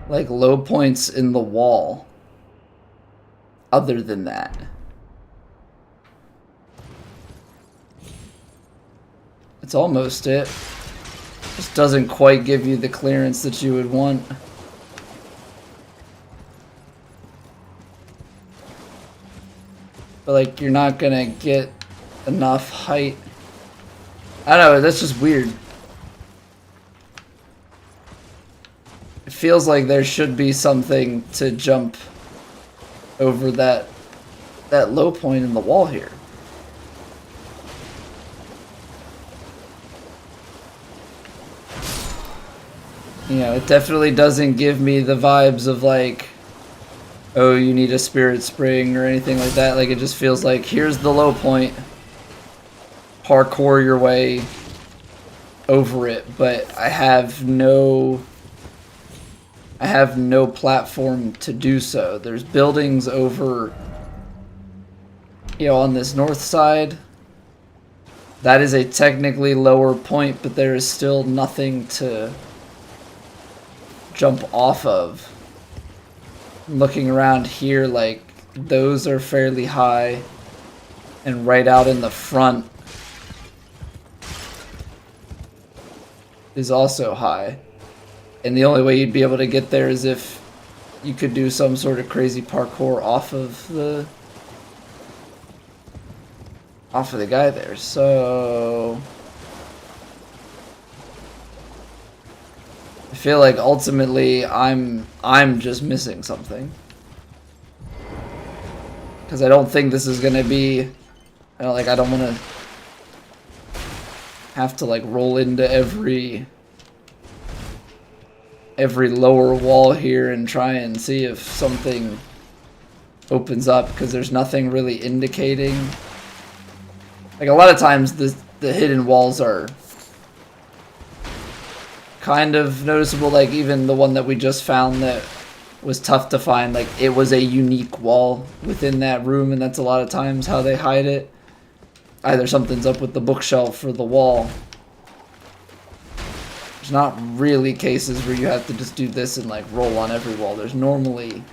like, low points in the wall other than that. It's almost it. Just doesn't quite give you the clearance that you would want. But like, you're not gonna get enough height. I don't know, that's just weird. It feels like there should be something to jump over that low point in the wall here. You know, it definitely doesn't give me the vibes of like, oh, you need a spirit spring or anything like that. Like, it just feels like, here's the low point. Parkour your way over it, but I have no platform to do so. There's buildings over, you know, on this north side. That is a technically lower point, but there is still nothing to jump off of. Looking around here, like, those are fairly high, and right out in the front is also high. And the only way you'd be able to get there is if you could do some sort of crazy parkour off of the guy there. So I feel like ultimately I'm just missing something. Cuz I don't think this is going to be, I don't want to have to like roll into every lower wall here and try and see if something opens up, because there's nothing really indicating. Like, a lot of times the hidden walls are kind of noticeable. Like, even the one that we just found that was tough to find, like, it was a unique wall within that room, and that's a lot of times how they hide it. Either something's up with the bookshelf or the wall. There's not really cases where you have to just do this and like roll on every wall. There's normally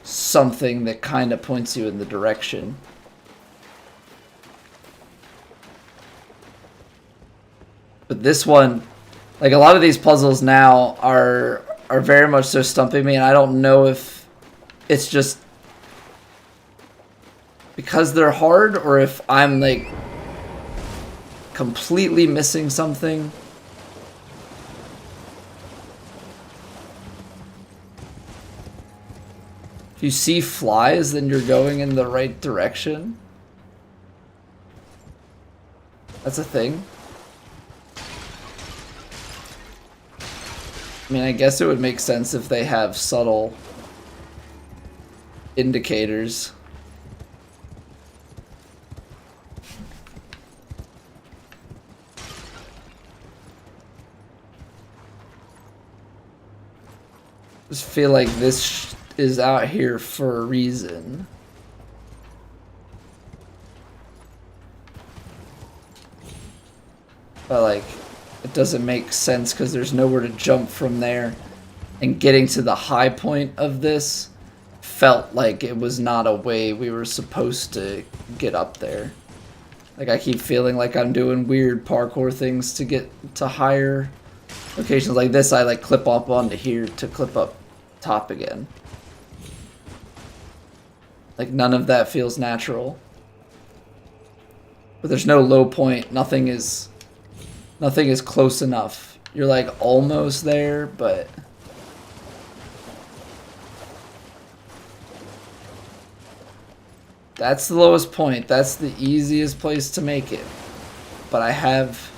something that kind of points you in the direction. But this one, like, a lot of these puzzles now are very much so stumping me, and I don't know if it's just because they're hard or if I'm like completely missing something. If you see flies, then you're going in the right direction. That's a thing. I mean, I guess it would make sense if they have subtle indicators. Just feel like this is out here for a reason. But like, it doesn't make sense because there's nowhere to jump from there. And getting to the high point of this felt like it was not a way we were supposed to get up there. Like, I keep feeling like I'm doing weird parkour things to get to higher locations. Like this, I like clip up onto here to clip up top again. Like, none of that feels natural. But there's no low point. Nothing is close enough. You're like almost there, but that's the lowest point. That's the easiest place to make it. But I have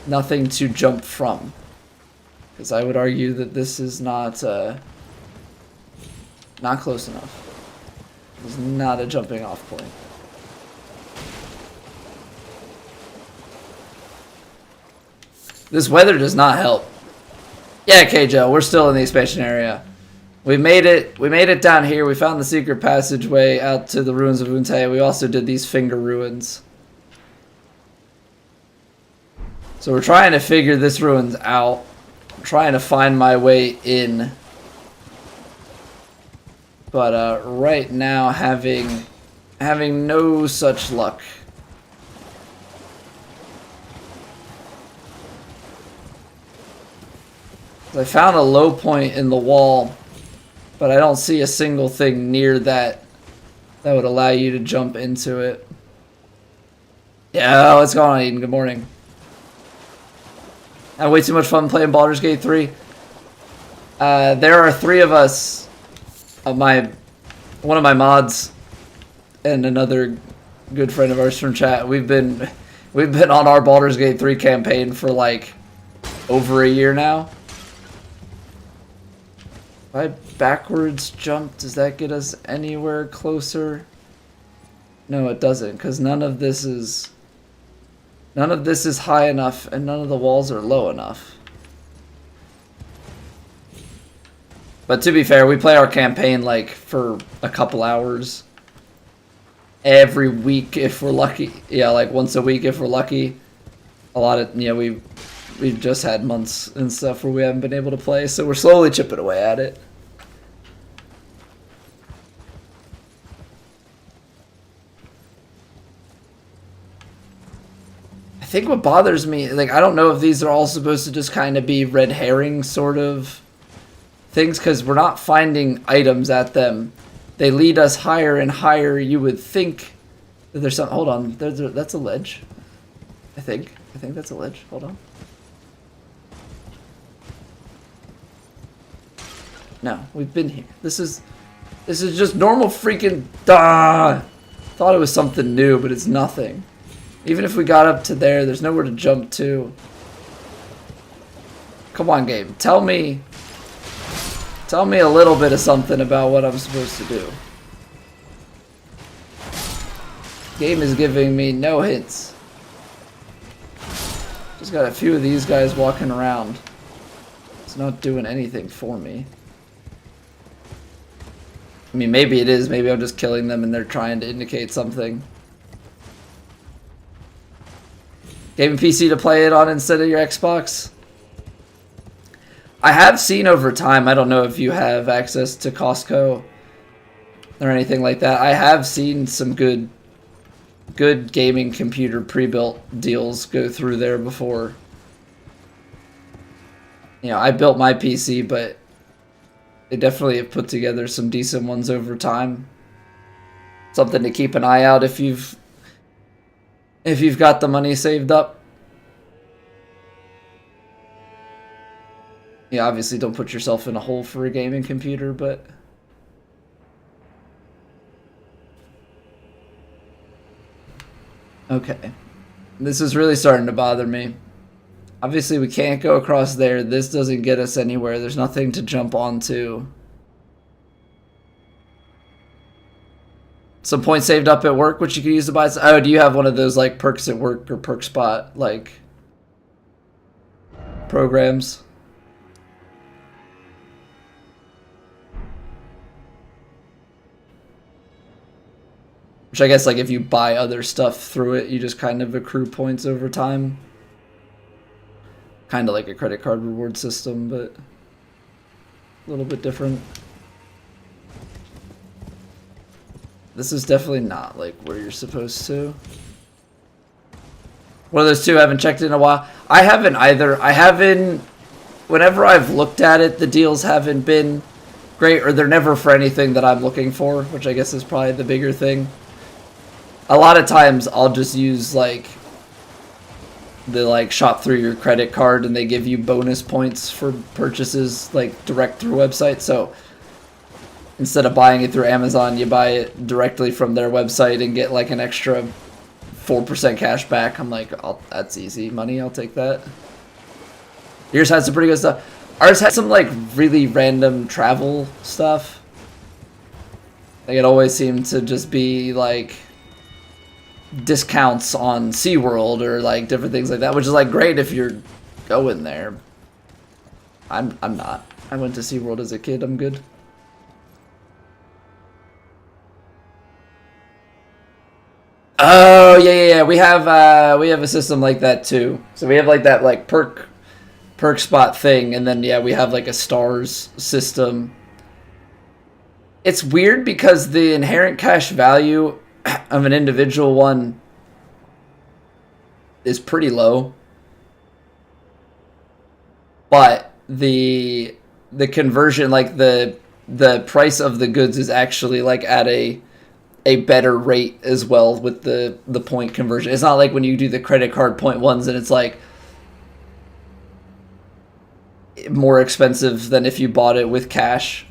nothing to jump from. Because I would argue that this is not close enough. It's not a jumping off point. This weather does not help. Yeah, K-Joe, we're still in the expansion area. We made it down here. We found the secret passageway out to the ruins of Unte. We also did these finger ruins. So we're trying to figure this ruins out. I'm trying to find my way in. But right now having no such luck. I found a low point in the wall, but I don't see a single thing near that would allow you to jump into it. Yeah, what's going on, Eden? Good morning. I had way too much fun playing Baldur's Gate 3. There are 3 of us, one of my mods, and another good friend of ours from chat. We've been on our Baldur's Gate 3 campaign for like over a year now. If I backwards jump, does that get us anywhere closer? No, it doesn't, because none of this is high enough and none of the walls are low enough. But to be fair, we play our campaign like for a couple hours every week if we're lucky. Yeah, like once a week if we're lucky. A lot of, we've just had months and stuff where we haven't been able to play, so we're slowly chipping away at it. I think what bothers me, like, I don't know if these are all supposed to just kind of be red herring sort of things, because we're not finding items at them. They lead us higher and higher. You would think that there's something. Hold on, that's a ledge. I think that's a ledge. Hold on. No, we've been here. This is just normal freaking. Thought it was something new, but it's nothing. Even if we got up to there, there's nowhere to jump to. Come on, game. Tell me a little bit of something about what I'm supposed to do. Game is giving me no hints. Just got a few of these guys walking around. It's not doing anything for me. I mean, maybe it is. Maybe I'm just killing them and they're trying to indicate something. Game and PC to play it on instead of your Xbox? I have seen over time, I don't know if you have access to Costco or anything like that. I have seen some good gaming computer pre-built deals go through there before. You know, I built my PC, but they definitely have put together some decent ones over time. Something to keep an eye out if you've got the money saved up. Yeah, obviously don't put yourself in a hole for a gaming computer, but okay. This is really starting to bother me. Obviously we can't go across there. This doesn't get us anywhere. There's nothing to jump onto. Some points saved up at work, which you can use to buy. Oh, do you have one of those like perks at work or perk spot like programs? Which I guess like if you buy other stuff through it, you just kind of accrue points over time. Kind of like a credit card reward system, but a little bit different. This is definitely not like where you're supposed to. One of those two, I haven't checked in a while. I haven't either. I haven't, whenever I've looked at it, the deals haven't been great, or they're never for anything that I'm looking for, which I guess is probably the bigger thing. A lot of times I'll just use like the like shop through your credit card and they give you bonus points for purchases like direct through website. So instead of buying it through Amazon, you buy it directly from their website and get like an extra 4% cash back. I'm like, that's easy money, I'll take that. Yours had some pretty good stuff. Ours had some like really random travel stuff. Like it always seemed to just be like discounts on SeaWorld or like different things like that, which is like great if you're going there. I'm not. I went to SeaWorld as a kid, I'm good. Oh yeah. We have a system like that too. So we have like that like perk spot thing, and then yeah, we have like a stars system. It's weird because the inherent cash value of an individual one is pretty low, but the conversion, like the price of the goods is actually like at a better rate as well with the point conversion. It's not like when you do the credit card point ones and it's like more expensive than if you bought it with cash.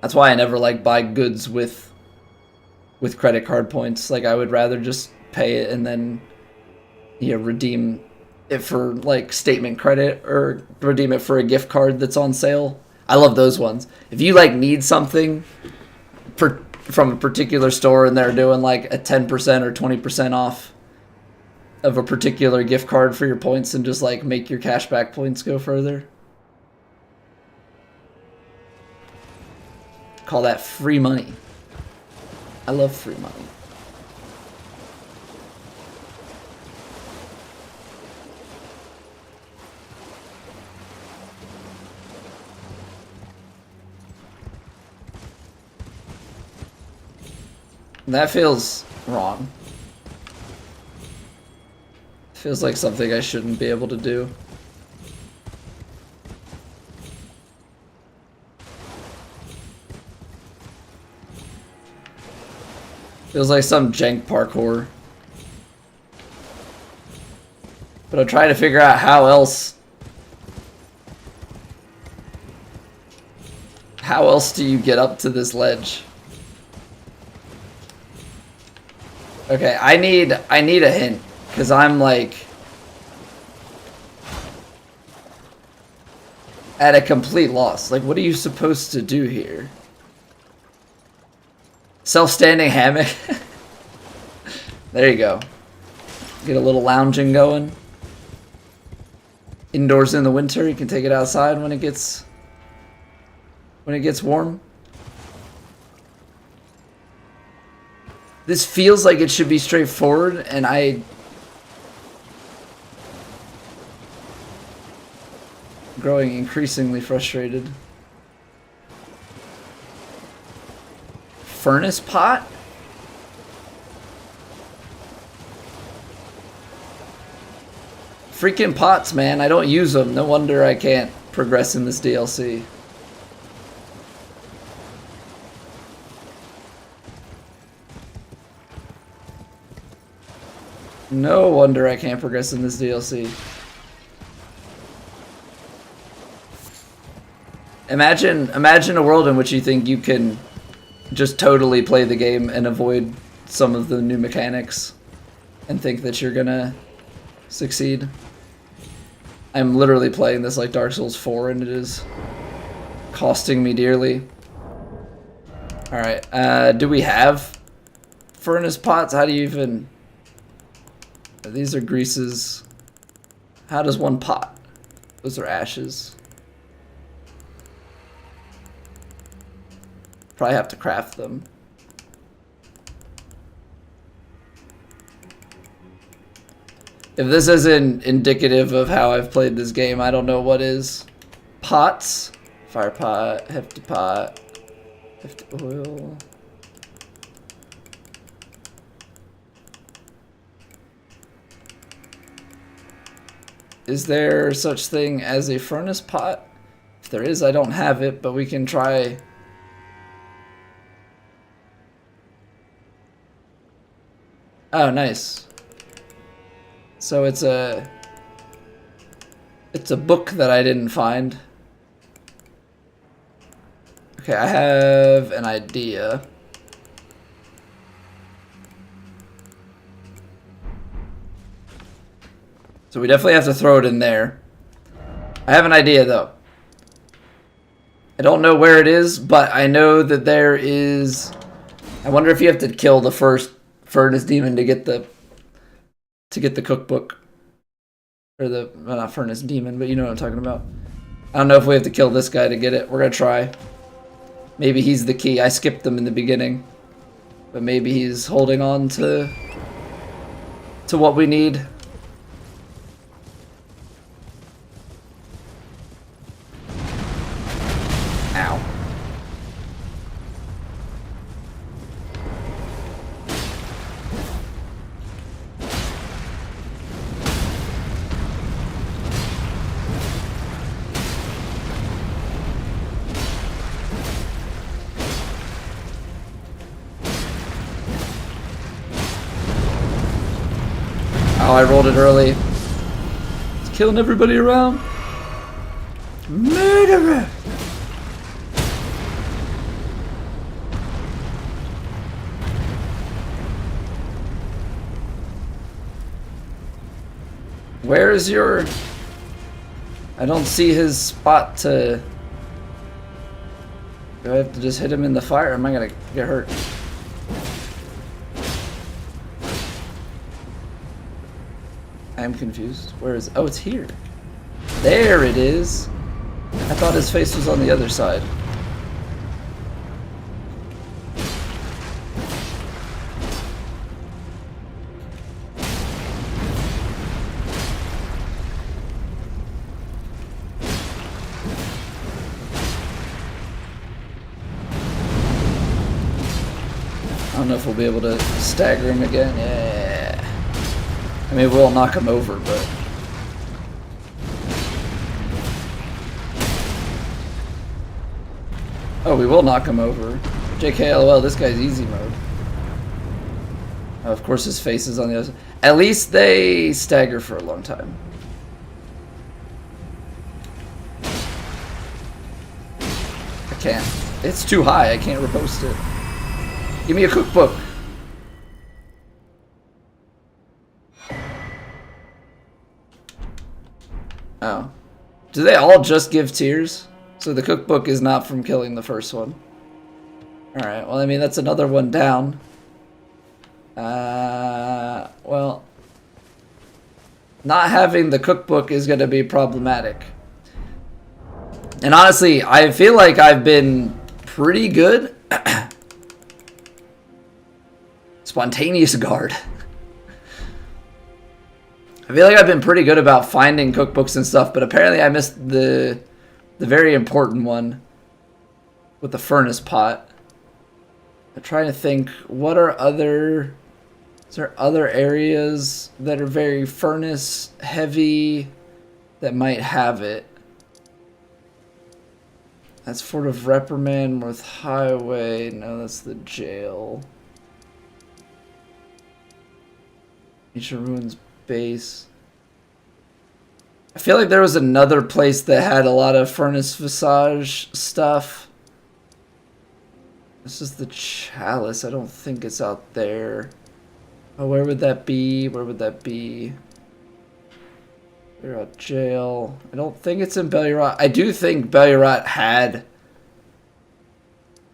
That's why I never like buy goods with credit card points. Like I would rather just pay it and then redeem it for like statement credit or redeem it for a gift card that's on sale. I love those ones. If you like need something from a particular store and they're doing like a 10% or 20% off of a particular gift card for your points, and just like make your cashback points go further. Call that free money. I love free money. That feels wrong. Feels like something I shouldn't be able to do. Feels like some jank parkour. But I'm trying to figure out how else do you get up to this ledge? Okay, I need a hint, because I'm like at a complete loss. Like, what are you supposed to do here? Self-standing hammock. There you go. Get a little lounging going. Indoors in the winter, you can take it outside when it gets warm. This feels like it should be straightforward, and I'm growing increasingly frustrated. Furnace pot? Freaking pots, man. I don't use them. No wonder I can't progress in this DLC. No wonder I can't progress in this DLC. Imagine a world in which you think you can just totally play the game and avoid some of the new mechanics and think that you're gonna succeed. I'm literally playing this like Dark Souls 4 and it is costing me dearly. Alright, do we have furnace pots? How do you even... These are greases. How does one pot? Those are ashes. Probably have to craft them. If this isn't indicative of how I've played this game, I don't know what is. Pots. Fire pot, hefty pot, hefty oil. Is there such thing as a furnace pot? If there is, I don't have it, but we can try. Oh, nice. So it's a book that I didn't find. Okay, I have an idea. So we definitely have to throw it in there. I have an idea though. I don't know where it is, but I know that there is. I wonder if you have to kill the first furnace demon to get the cookbook, or the well, not furnace demon, but you know what I'm talking about. I don't know if we have to kill this guy to get it. We're gonna try. Maybe he's the key. I skipped them in the beginning, but maybe he's holding on to what we need. Ow. Oh, I rolled it early. It's killing everybody around. Murderer! Where is your... I don't see his spot to... Do I have to just hit him in the fire? Or am I gonna get hurt? I am confused. Where is... Oh, it's here. There it is. I thought his face was on the other side. I don't know if we'll be able to stagger him again. Yeah. I mean, we'll knock him over, but... Oh, we will knock him over. JKLOL, this guy's easy mode. Oh, of course his face is on the other side. At least they stagger for a long time. I can't. It's too high. I can't repost it. Give me a cookbook. Oh. Do they all just give tears? So the cookbook is not from killing the first one. Alright, well, I mean, that's another one down. Well... Not having the cookbook is going to be problematic. And honestly, I feel like I've been pretty good. Spontaneous guard. I feel like I've been pretty good about finding cookbooks and stuff, but apparently I missed the very important one with the furnace pot. I'm trying to think, what are other... Is there other areas that are very furnace heavy that might have it? That's Fort of Reprimand, North Highway. No, that's the jail. Ancient Ruins Base. I feel like there was another place that had a lot of furnace visage stuff. This is the Chalice. I don't think it's out there. Oh, where would that be? Where would that be? Belurot Jail. I don't think it's in Belurot. I do think Belurot had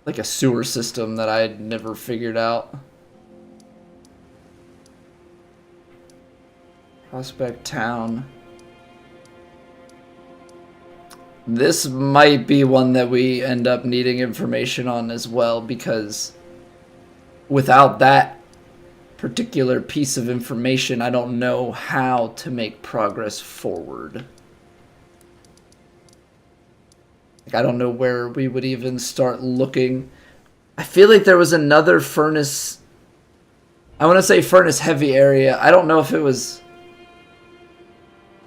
like a sewer system that I had never figured out. Prospect Town. This might be one that we end up needing information on as well, because without that particular piece of information, I don't know how to make progress forward. Like, I don't know where we would even start looking. I feel like there was another furnace. I want to say furnace heavy area. I don't know if it was...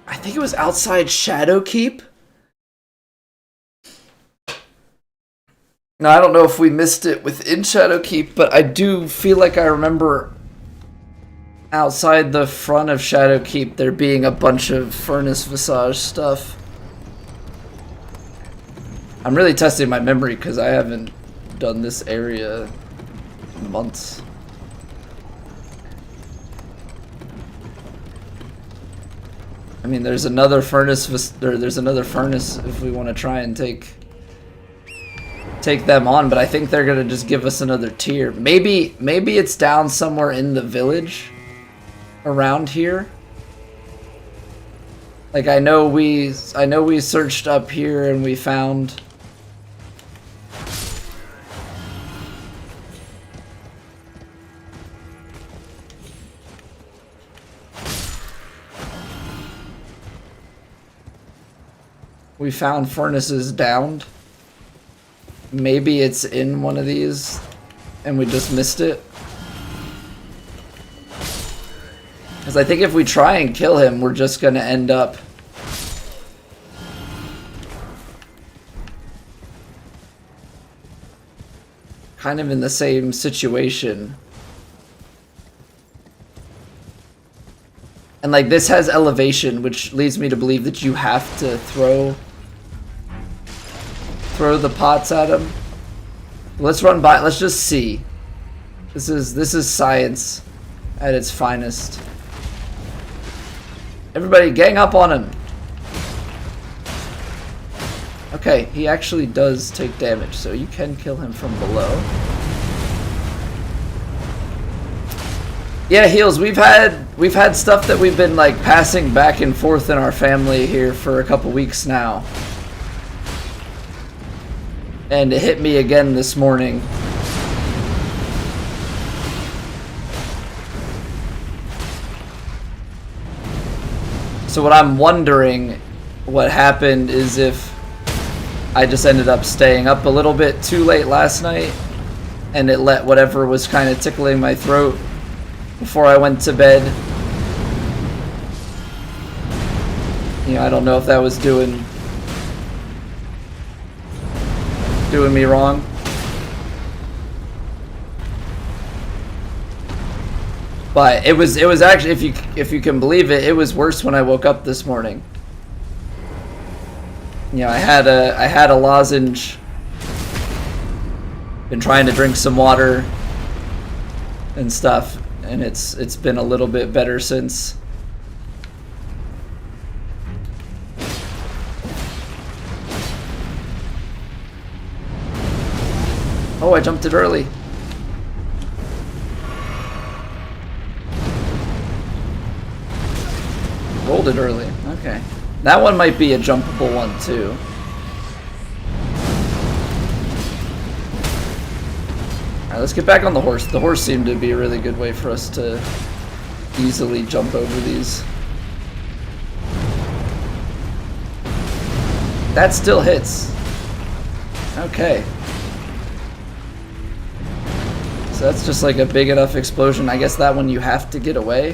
I think it was outside Shadowkeep. Now, I don't know if we missed it within Shadowkeep, but I do feel like I remember outside the front of Shadowkeep there being a bunch of furnace visage stuff. I'm really testing my memory because I haven't done this area in months. I mean, there's another furnace. There's another furnace if we want to try and take them on, but I think they're gonna just give us another tier. Maybe it's down somewhere in the village around here. Like I know we searched up here and we found furnaces downed. Maybe it's in one of these and we just missed it. Because I think if we try and kill him, we're just going to end up kind of in the same situation. And like this has elevation, which leads me to believe that you have to throw the pots at him. Let's run by. Let's just see. This is science at its finest. Everybody, gang up on him. Okay, he actually does take damage, so you can kill him from below. Yeah, Heels, we've had stuff that we've been like passing back and forth in our family here for a couple weeks now. And it hit me again this morning. So what I'm wondering what happened is if I just ended up staying up a little bit too late last night and it let whatever was kind of tickling my throat before I went to bed. You know, I don't know if that was doing me wrong. But it was actually, if you can believe it, it was worse when I woke up this morning. You know, I had a lozenge. Been trying to drink some water and stuff, and it's been a little bit better since. Oh, I jumped it early. Rolled it early. Okay. That one might be a jumpable one, too. Alright, let's get back on the horse. The horse seemed to be a really good way for us to easily jump over these. That still hits. Okay. So that's just like a big enough explosion. I guess that one you have to get away.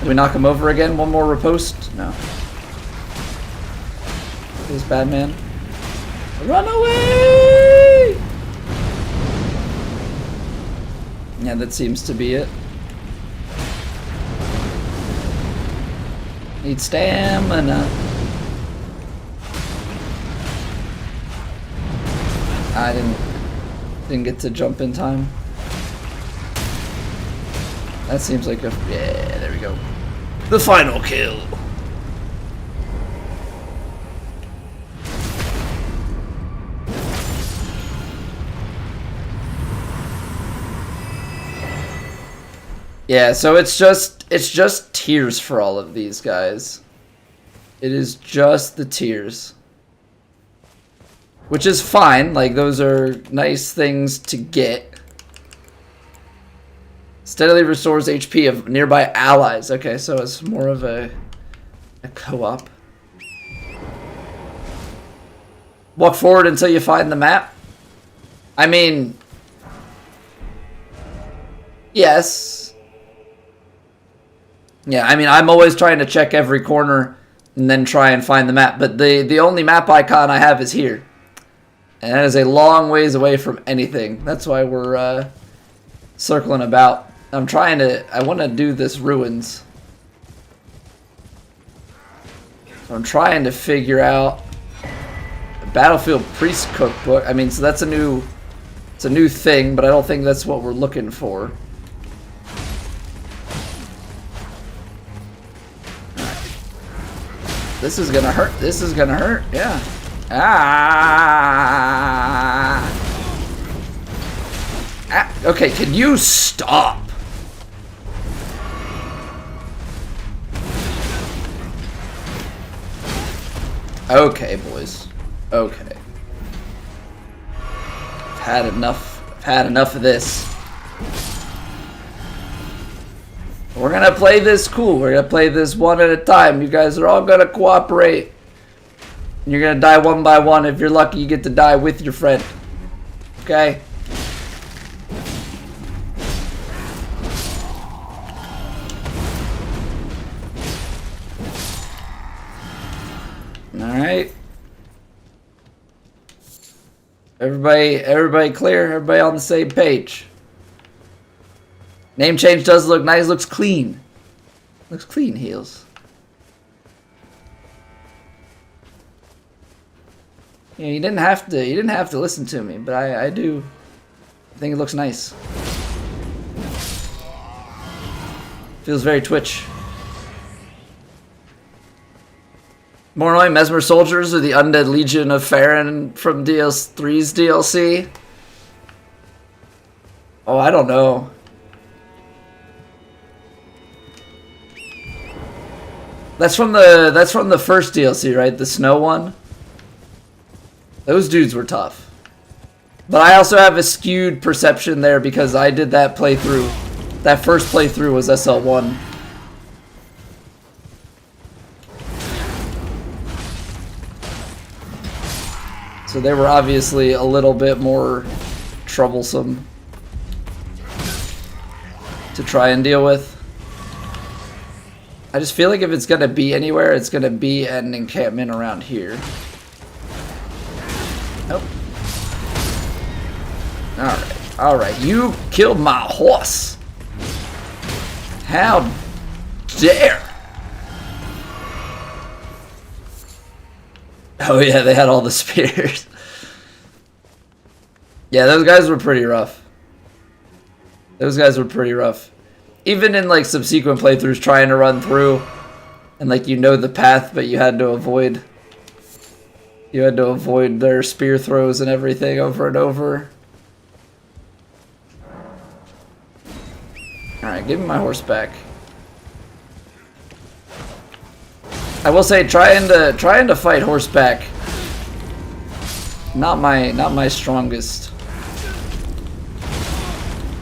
Do we knock him over again? One more riposte? No. Here's Batman. Run away! Yeah, that seems to be it. Need stamina. I didn't get to jump in time. That seems like a... Yeah, there we go. The final kill. Yeah, so it's just tiers for all of these guys. It is just the tiers. Which is fine, like those are nice things to get. Steadily restores HP of nearby allies. Okay, so it's more of a co-op. Walk forward until you find the map. I mean, yes. Yeah, I mean, I'm always trying to check every corner and then try and find the map. But the only map icon I have is here. And that is a long ways away from anything. That's why we're circling about. I want to do this ruins. So I'm trying to figure out a Battlefield Priest cookbook. I mean, so that's it's a new thing, but I don't think that's what we're looking for. This is gonna hurt. This is gonna hurt. Yeah. Okay, can you stop? Okay, boys. Okay. I've had enough. I've had enough of this. We're gonna play this cool. We're gonna play this one at a time. You guys are all gonna cooperate. You're gonna die one by one. If you're lucky, you get to die with your friend. Okay? Alright. Everybody clear? Everybody on the same page? Name change does look nice. Looks clean. Looks clean, Heels. Yeah, you didn't have to listen to me, but I do think it looks nice. Feels very Twitch. More annoying Mesmer soldiers or the undead legion of Farron from DS3's DLC? Oh, I don't know. That's from the first DLC, right? The snow one. Those dudes were tough. But I also have a skewed perception there because I did that playthrough. That first playthrough was SL1. So they were obviously a little bit more troublesome to try and deal with. I just feel like if it's gonna be anywhere, it's gonna be at an encampment around here. Nope. Alright, alright. You killed my horse. How dare. Oh yeah, they had all the spears. Yeah, those guys were pretty rough. Those guys were pretty rough. Even in like subsequent playthroughs trying to run through and like you know the path but you had to avoid their spear throws and everything over and over. Alright, give me my horse back. I will say trying to fight horseback not my strongest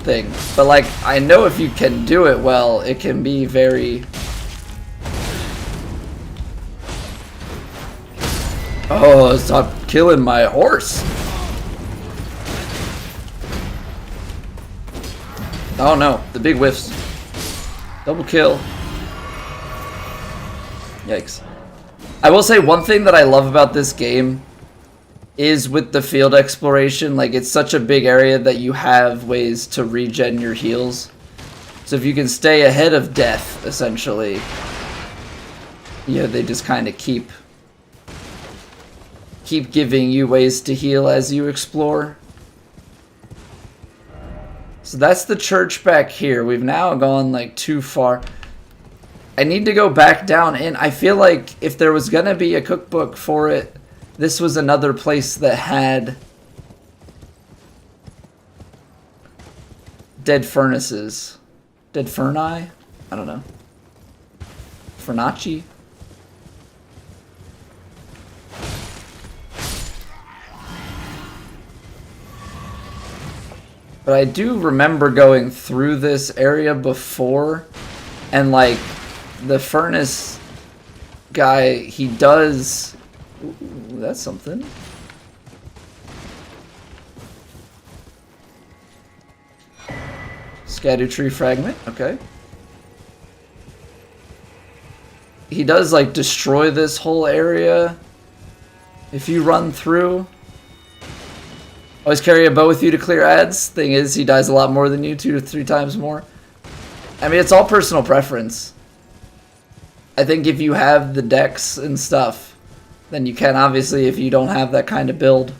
thing. But like I know if you can do it well, it can be very Oh, stop killing my horse. Oh no, the big whiffs. Double kill. Yikes. I will say one thing that I love about this game is with the field exploration, like it's such a big area that you have ways to regen your heals. So if you can stay ahead of death, essentially, yeah, they just kind of keep giving you ways to heal as you explore. So that's the church back here. We've now gone like too far. I need to go back down in. I feel like if there was gonna be a cookbook for it, this was another place that had dead furnaces. Dead furni? I don't know. Furnaci? But I do remember going through this area before, and like the furnace guy, he does. Ooh, that's something. Scatter tree fragment, okay. He does like destroy this whole area if you run through. Always carry a bow with you to clear ads. Thing is, he dies a lot more than you, 2 to 3 times more. I mean, it's all personal preference. I think if you have the dex and stuff, then you can. Obviously, if you don't have that kind of build,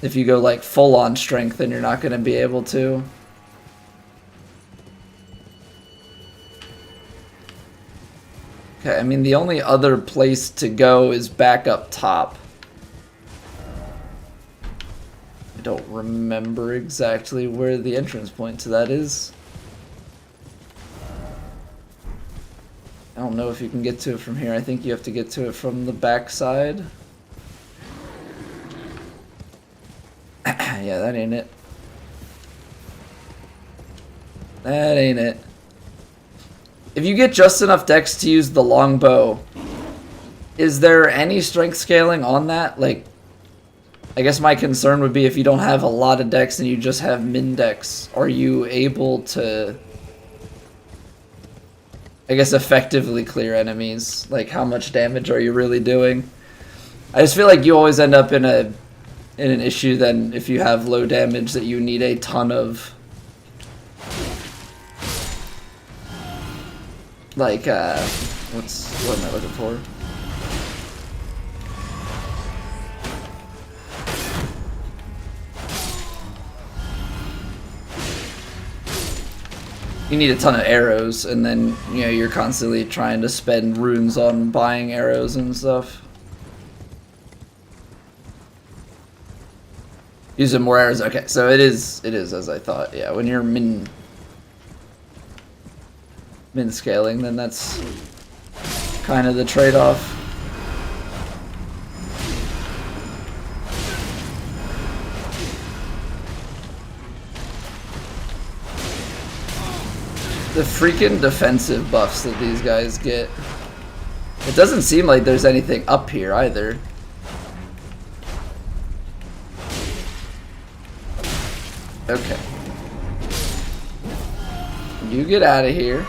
if you go like full on strength, then you're not going to be able to. Okay, I mean, the only other place to go is back up top. I don't remember exactly where the entrance point to that is. I don't know if you can get to it from here. I think you have to get to it from the back side. Yeah, that ain't it. That ain't it. If you get just enough dex to use the longbow, is there any strength scaling on that? Like, I guess my concern would be if you don't have a lot of dex and you just have min dex, are you able to, I guess, effectively clear enemies? Like, how much damage are you really doing? I just feel like you always end up in an issue then if you have low damage that you need a ton of, like, what am I looking for? You need a ton of arrows, and then, you know, you're constantly trying to spend runes on buying arrows and stuff. Using more arrows. Okay, so it is as I thought. Yeah, when you're min scaling, then that's kind of the trade-off. The freaking defensive buffs that these guys get. It doesn't seem like there's anything up here either. Okay. You get out of here.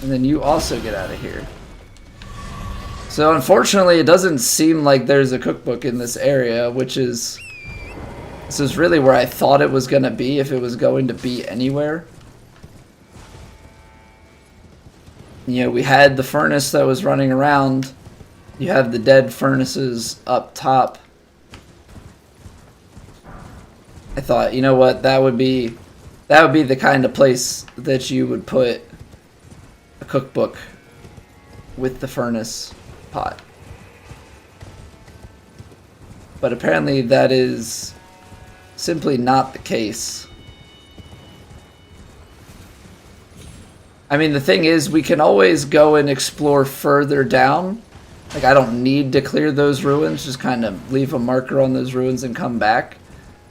And then you also get out of here. So unfortunately, it doesn't seem like there's a cookbook in this area, which is... This is really where I thought it was going to be, if it was going to be anywhere. You know, we had the furnace that was running around. You have the dead furnaces up top. I thought, you know what, that would be the kind of place that you would put a cookbook with the furnace pot. But apparently that is simply not the case. I mean, the thing is, we can always go and explore further down. Like, I don't need to clear those ruins, just kind of leave a marker on those ruins and come back.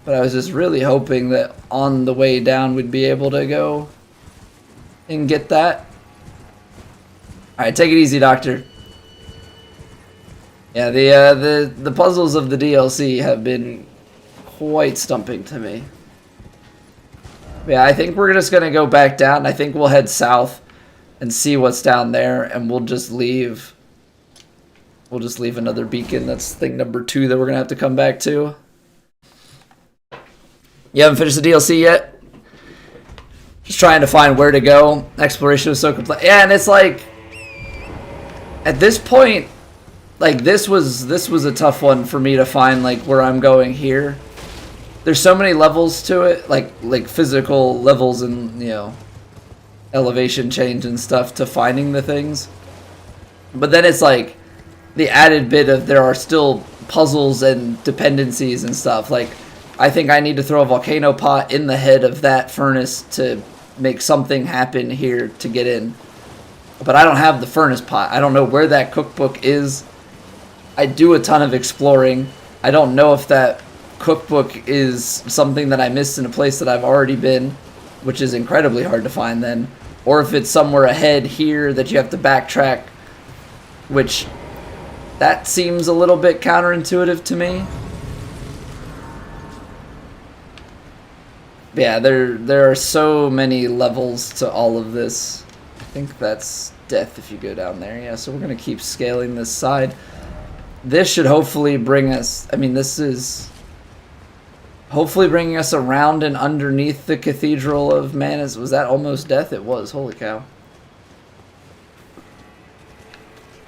But I was just really hoping that on the way down we'd be able to go and get that. Alright, take it easy, Doctor. Yeah, the puzzles of the DLC have been quite stumping to me. Yeah, I think we're just gonna go back down. I think we'll head south and see what's down there, and we'll just leave another beacon. That's thing number 2 that we're gonna have to come back to. You haven't finished the DLC yet? Just trying to find where to go. Exploration was so complete. Yeah, and it's like, at this point, like, this was a tough one for me to find, like, where I'm going here. There's so many levels to it, like physical levels and, you know, elevation change and stuff to finding the things. But then it's like the added bit of there are still puzzles and dependencies and stuff. Like, I think I need to throw a volcano pot in the head of that furnace to make something happen here to get in. But I don't have the furnace pot. I don't know where that cookbook is. I do a ton of exploring. I don't know if that cookbook is something that I missed in a place that I've already been, which is incredibly hard to find then, or if it's somewhere ahead here that you have to backtrack, which that seems a little bit counterintuitive to me. Yeah, there are so many levels to all of this. I think that's death if you go down there. Yeah, so we're going to keep scaling this side. This should hopefully bring us... I mean, this is... hopefully bringing us around and underneath the Cathedral of Manas. Was that almost death? It was. Holy cow.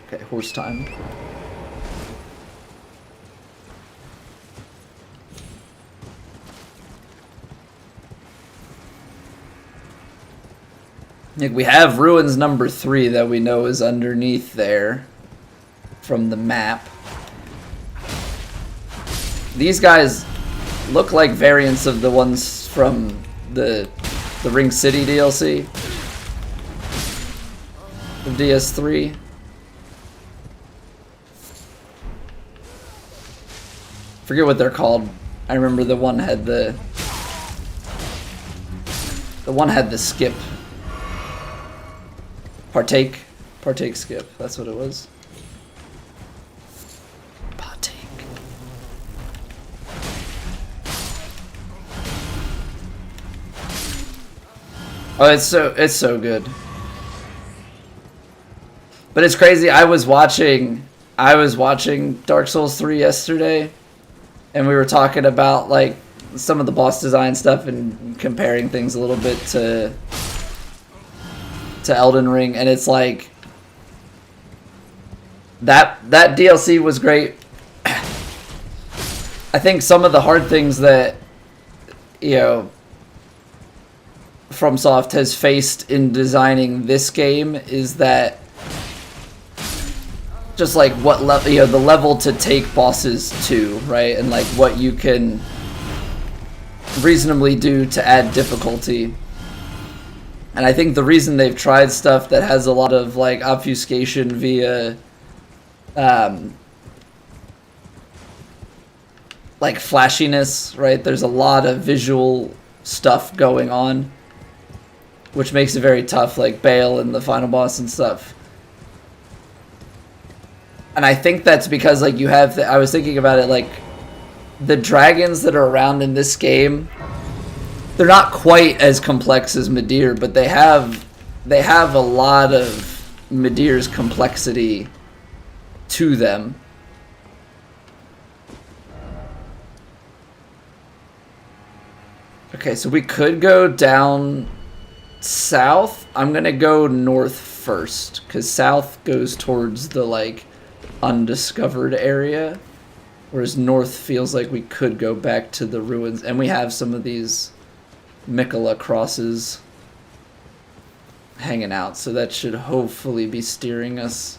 Okay, horse time. Like, we have ruins number 3 that we know is underneath there from the map. These guys look like variants of the ones from the Ring City DLC of DS3. Forget what they're called. I remember the one had the skip. Partake skip. That's what it was. Partake. Oh, it's so good. But it's crazy. I was watching Dark Souls 3 yesterday, and we were talking about like some of the boss design stuff and comparing things a little bit to Elden Ring, and it's like that DLC was great. I think some of the hard things that, you know, FromSoft has faced in designing this game is that just like what level, you know, the level to take bosses to, right? And like what you can reasonably do to add difficulty. And I think the reason they've tried stuff that has a lot of like obfuscation via like flashiness, right? There's a lot of visual stuff going on, which makes it very tough, like Bale and the final boss and stuff. And I think that's because like you have I was thinking about it, like the dragons that are around in this game, they're not quite as complex as Midir, but they have a lot of Midir's complexity to them. Okay, so we could go down south. I'm gonna go north first, because south goes towards the like undiscovered area, whereas north feels like we could go back to the ruins, and we have some of these Mikola crosses hanging out, so that should hopefully be steering us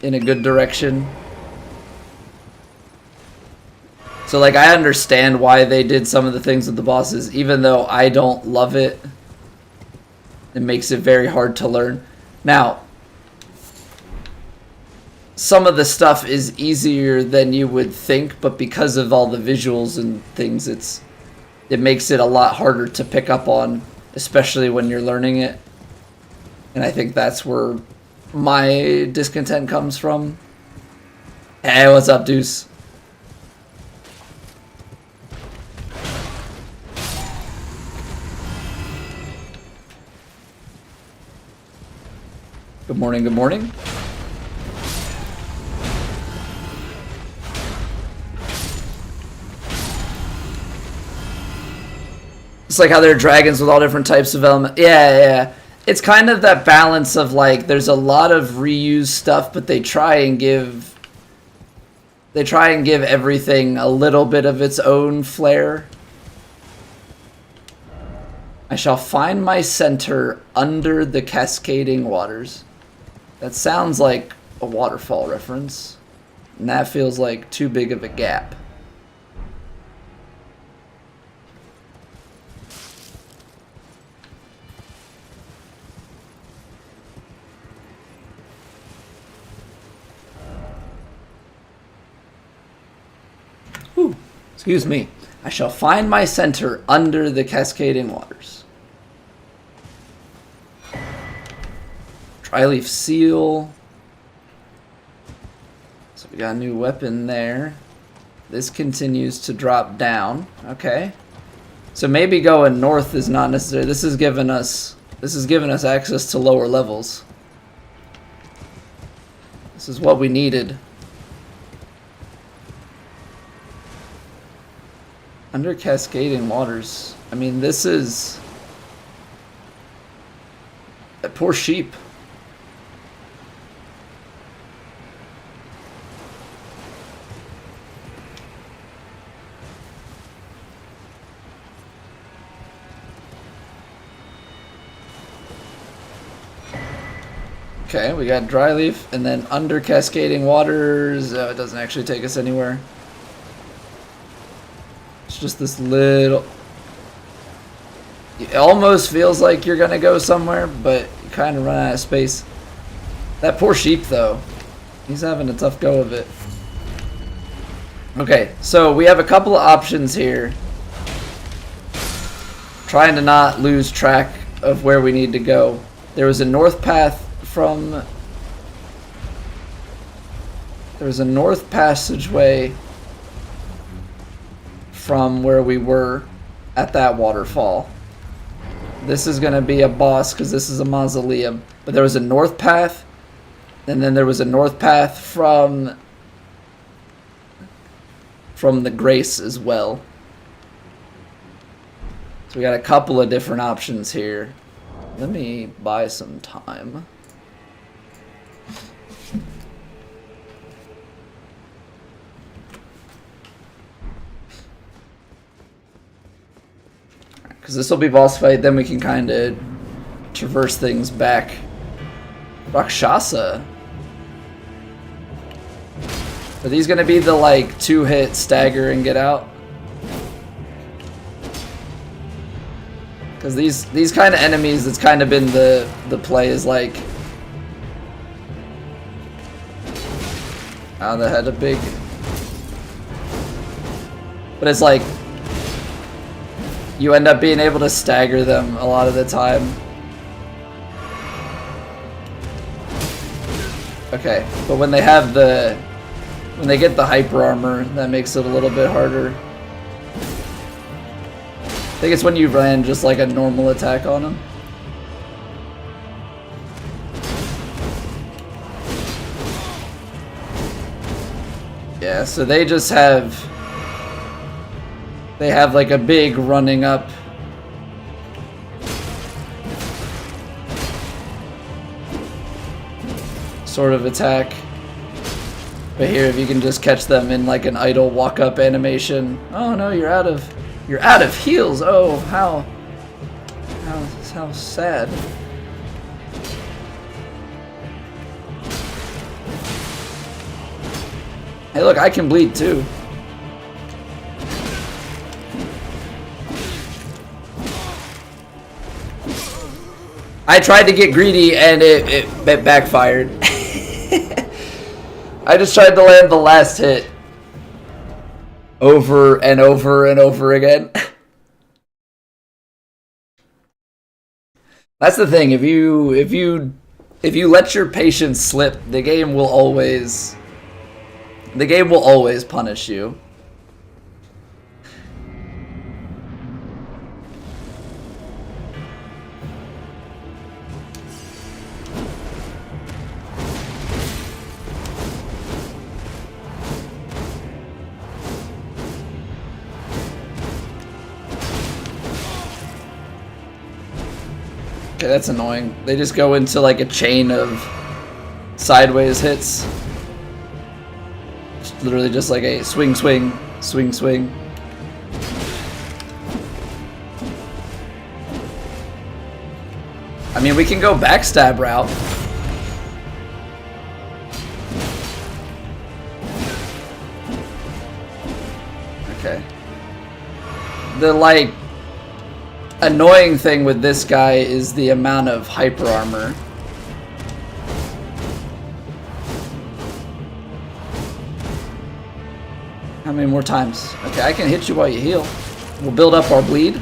in a good direction. So like I understand why they did some of the things with the bosses, even though I don't love it. It makes it very hard to learn. Now, some of the stuff is easier than you would think, but because of all the visuals and things, it makes it a lot harder to pick up on, especially when you're learning it. And I think that's where my discontent comes from. Hey, what's up, Deuce? Good morning, good morning. It's like how there are dragons with all different types of elements. Yeah. It's kind of that balance of like, there's a lot of reused stuff, but they try and give everything a little bit of its own flair. I shall find my center under the cascading waters. That sounds like a waterfall reference, and that feels like too big of a gap. Excuse me. I shall find my center under the cascading waters. Dryleaf seal. So we got a new weapon there. This continues to drop down. Okay. So maybe going north is not necessary. This has given us access to lower levels. This is what we needed. Under cascading waters. I mean, this is that poor sheep. Okay, we got Dryleaf, and then under cascading waters, it doesn't actually take us anywhere. It's just this little... It almost feels like you're gonna go somewhere, but you kind of run out of space. That poor sheep, though. He's having a tough go of it. Okay, so we have a couple of options here. Trying to not lose track of where we need to go. There was a north path from... There was a north passageway from where we were at that waterfall. This is going to be a boss because this is a mausoleum. But there was a north path, and then there was a north path from the Grace as well. So we got a couple of different options here. Let me buy some time. Because this will be boss fight, then we can kind of traverse things back. Rakshasa. Are these going to be the, like, 2-hit stagger and get out? Because these kind of enemies, it's kind of been the play is like... Oh, that had a big... But it's like... You end up being able to stagger them a lot of the time. Okay, but when they have the... When they get the hyper armor, that makes it a little bit harder. I think it's when you ran just like a normal attack on them. Yeah, so they just have... They have like a big running up. Sort of attack. But here, if you can just catch them in like an idle walk-up animation. Oh no, you're out of heals. Oh, how sad. Hey, look, I can bleed too. I tried to get greedy and it backfired. I just tried to land the last hit over and over and over again. That's the thing. If you let your patience slip, the game will always punish you. Okay, that's annoying. They just go into like a chain of sideways hits. It's literally just like a swing, swing, swing, swing. I mean, we can go backstab route. Okay. The like annoying thing with this guy is the amount of hyper armor. How many more times? Okay, I can hit you while you heal. We'll build up our bleed.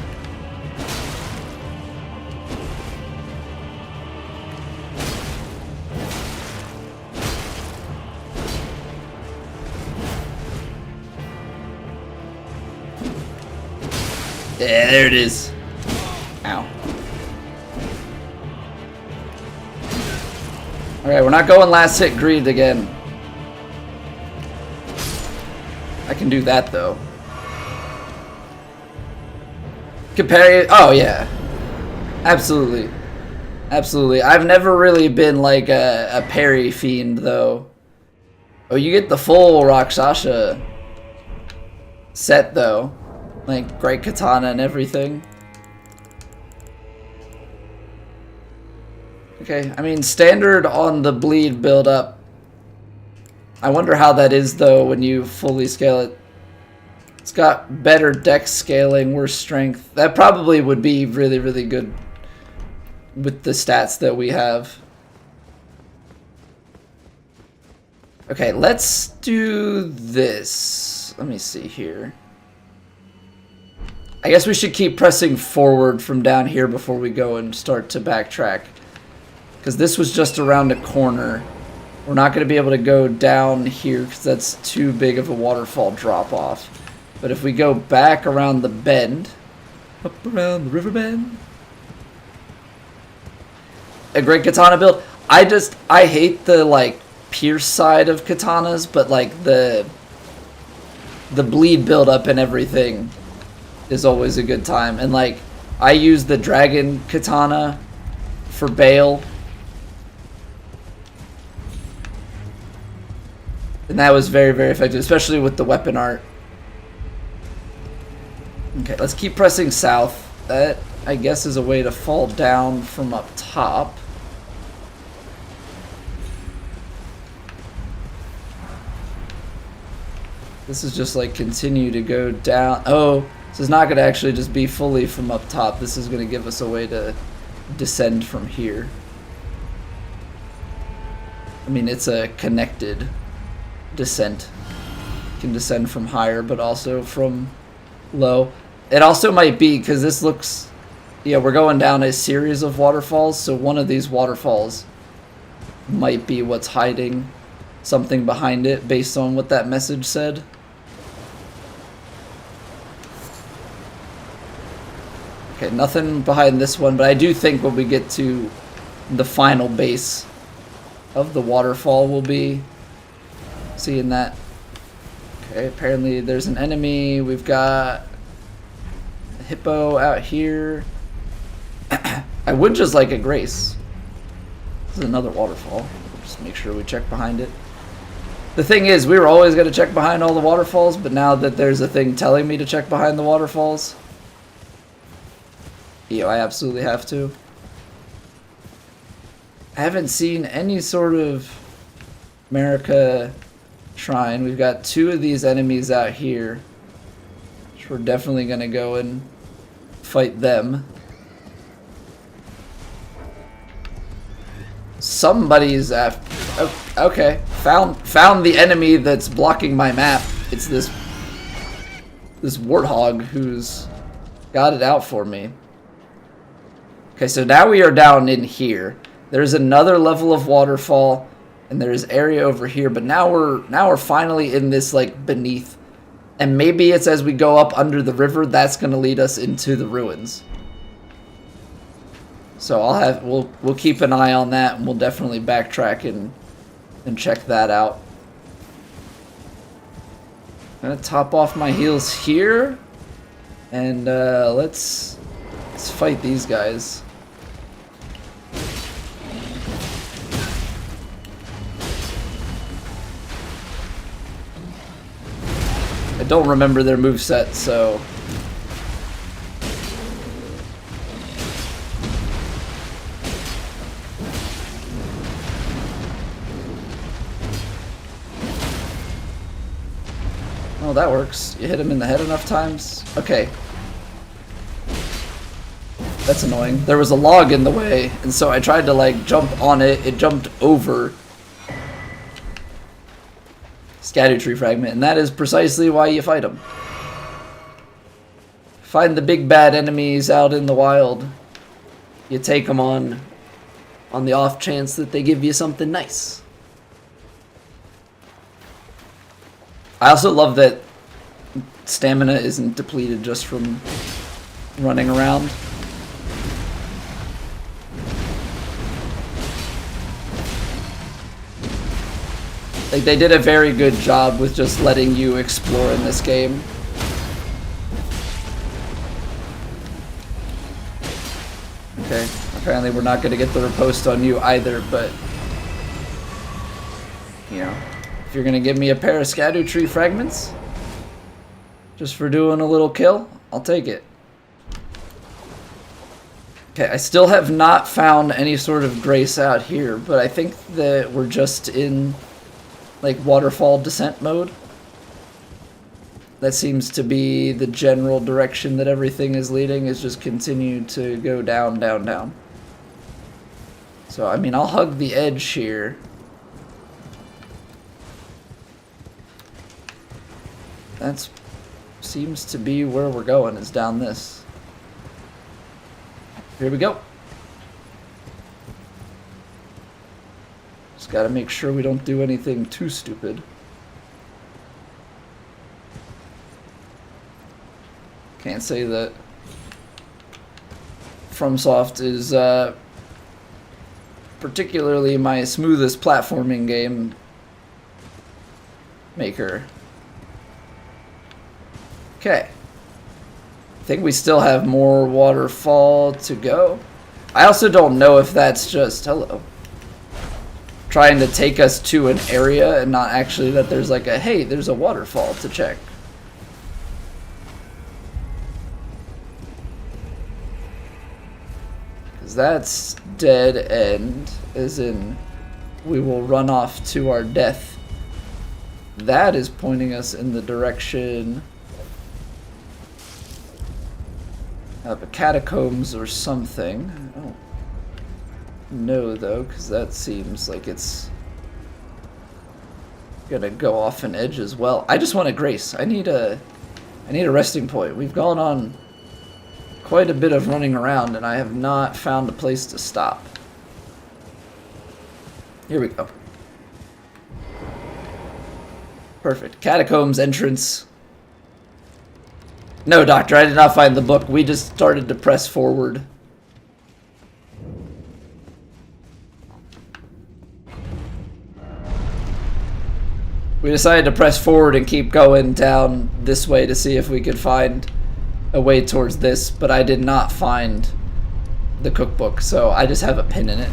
Yeah, there it is. Ow. Alright, we're not going last hit greed again. I can do that though. Compare it. Oh yeah. Absolutely. Absolutely. I've never really been like a parry fiend though. Oh, you get the full Rakshasa set though. Like great katana and everything. Okay, I mean standard on the bleed build up. I wonder how that is though when you fully scale it. It's got better dex scaling, worse strength. That probably would be really, really good with the stats that we have. Okay, let's do this. Let me see here. I guess we should keep pressing forward from down here before we go and start to backtrack. Because this was just around a corner. We're not going to be able to go down here because that's too big of a waterfall drop off. But if we go back around the bend, up around the river bend, a great katana build. I hate the like pierce side of katanas, but like the bleed build up and everything is always a good time. And like I use the dragon katana for Bale. And that was very, very effective, especially with the weapon art. Okay, let's keep pressing south. That, I guess, is a way to fall down from up top. This is just like continue to go down. Oh, this is not going to actually just be fully from up top. This is going to give us a way to descend from here. I mean, it's a connected descent. You can descend from higher, but also from low. It also might be, because this looks... Yeah, we're going down a series of waterfalls, so one of these waterfalls might be what's hiding something behind it, based on what that message said. Okay, nothing behind this one, but I do think when we get to the final base of the waterfall, we'll be seeing that. Okay, apparently there's an enemy. We've got a hippo out here. I would just like a grace. This is another waterfall. Just make sure we check behind it. The thing is, we were always going to check behind all the waterfalls, but now that there's a thing telling me to check behind the waterfalls, I absolutely have to. I haven't seen any sort of America shrine. We've got two of these enemies out here, which we're definitely going to go and fight them. Somebody's after... Okay, found the enemy that's blocking my map. It's this warthog who's got it out for me. Okay, so now we are down in here. There's another level of waterfall, and there's area over here. But now we're finally in this like beneath, and maybe it's as we go up under the river that's going to lead us into the ruins. So we'll keep an eye on that, and we'll definitely backtrack and check that out. I'm gonna top off my heals here, and let's fight these guys. I don't remember their moveset, so... Oh, that works. You hit him in the head enough times. Okay. That's annoying. There was a log in the way, and so I tried to like jump on it. It jumped over. Erdtree fragment, and that is precisely why you fight them. Find the big bad enemies out in the wild. You take them on the off chance that they give you something nice. I also love that stamina isn't depleted just from running around. Like, they did a very good job with just letting you explore in this game. Okay, apparently we're not going to get the riposte on you either, but, you know, if you're going to give me a pair of Erdtree fragments just for doing a little kill, I'll take it. Okay, I still have not found any sort of grace out here, but I think that we're just in, like, waterfall descent mode. That seems to be the general direction that everything is leading, is just continue to go down, down, down. So, I mean, I'll hug the edge here. That seems to be where we're going, is down this. Here we go. Just gotta make sure we don't do anything too stupid. Can't say that FromSoft is particularly my smoothest platforming game maker. Okay. I think we still have more waterfall to go. I also don't know if that's just, hello, trying to take us to an area and not actually that there's like a, hey, there's a waterfall to check. Because that's dead end, as in we will run off to our death. That is pointing us in the direction of a catacombs or something. I don't know though, because that seems like it's gonna go off an edge as well. I just want a grace. I need a resting point. We've gone on quite a bit of running around and I have not found a place to stop. Here we go. Perfect. Catacombs entrance. No, Doctor, I did not find the book. We just started to press forward. We decided to press forward and keep going down this way to see if we could find a way towards this, but I did not find the cookbook, so I just have a pin in it.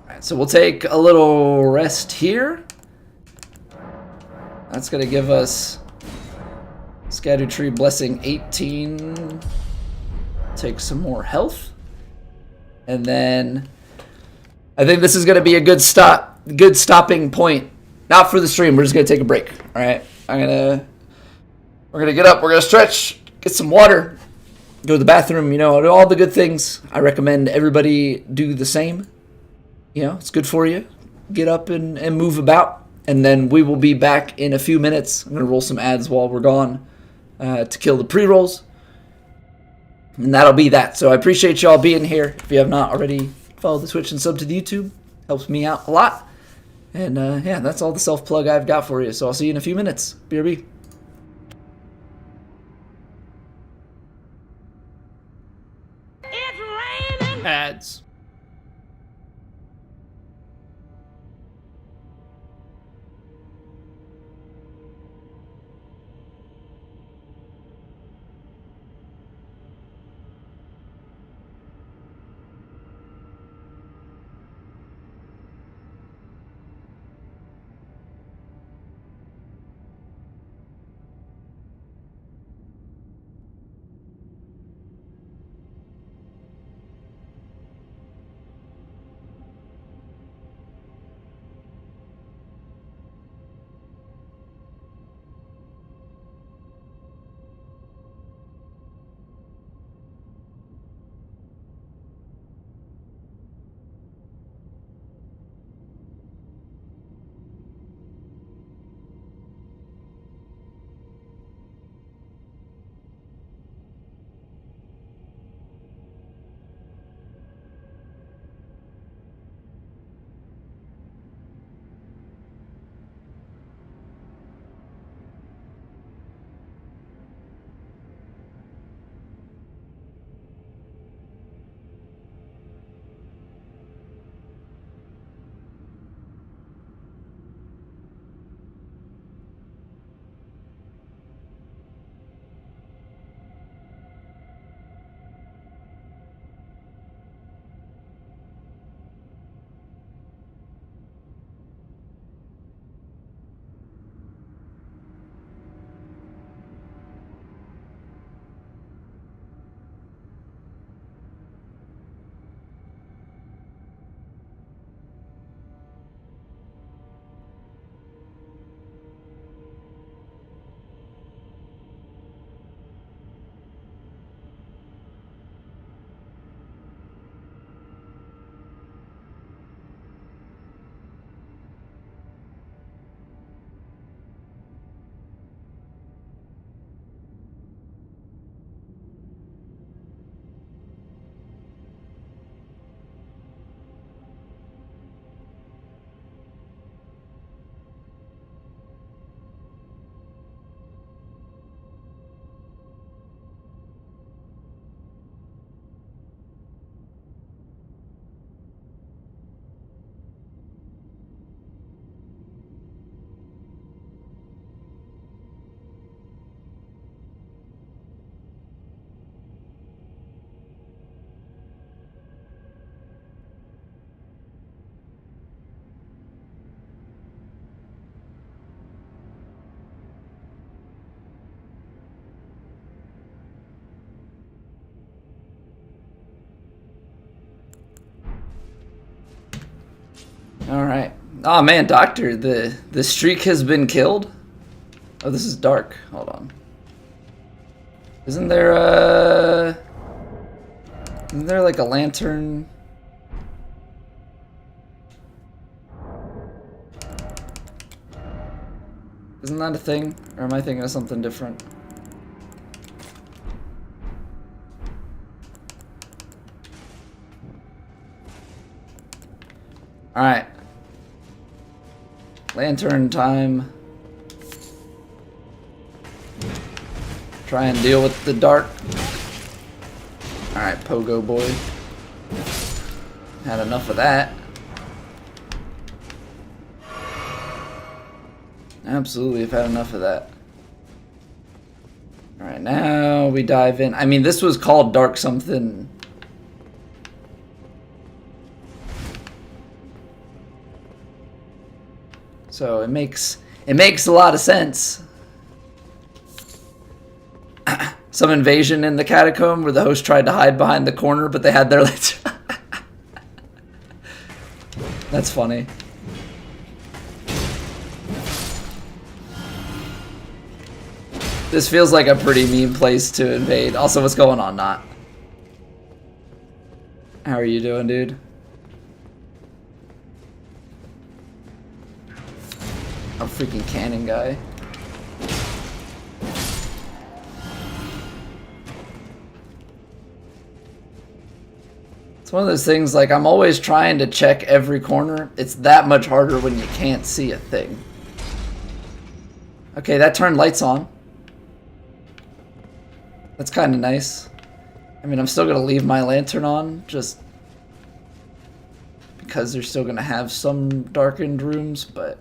Alright, so we'll take a little rest here. That's gonna give us Erdtree Blessing 18. Take some more health. And then I think this is going to be a good stopping point. Not for the stream. We're just going to take a break. All right. We're going to get up. We're going to stretch, get some water, go to the bathroom, you know, do all the good things. I recommend everybody do the same. You know, it's good for you. Get up and move about. And then we will be back in a few minutes. I'm going to roll some ads while we're gone to kill the pre-rolls. And that'll be that. So I appreciate y'all being here. If you have not already, follow the Twitch and sub to the YouTube. Helps me out a lot. And yeah, that's all the self-plug I've got for you. So I'll see you in a few minutes. BRB. It's raining. Ads. Alright. Oh man, Doctor, the streak has been killed? Oh, this is dark. Hold on. Isn't there like a lantern? Isn't that a thing? Or am I thinking of something different? Alright. Lantern time. Try and deal with the dark. Alright, Pogo boy. Had enough of that. Absolutely have had enough of that. Alright, now we dive in. I mean, this was called Dark something. So it makes a lot of sense. Some invasion in the catacomb where the host tried to hide behind the corner, but they had their lights. That's funny. This feels like a pretty mean place to invade. Also, what's going on, Not? How are you doing, dude? I'm freaking cannon guy. It's one of those things, like, I'm always trying to check every corner. It's that much harder when you can't see a thing. Okay, that turned lights on. That's kind of nice. I mean, I'm still going to leave my lantern on, just because they're still going to have some darkened rooms, but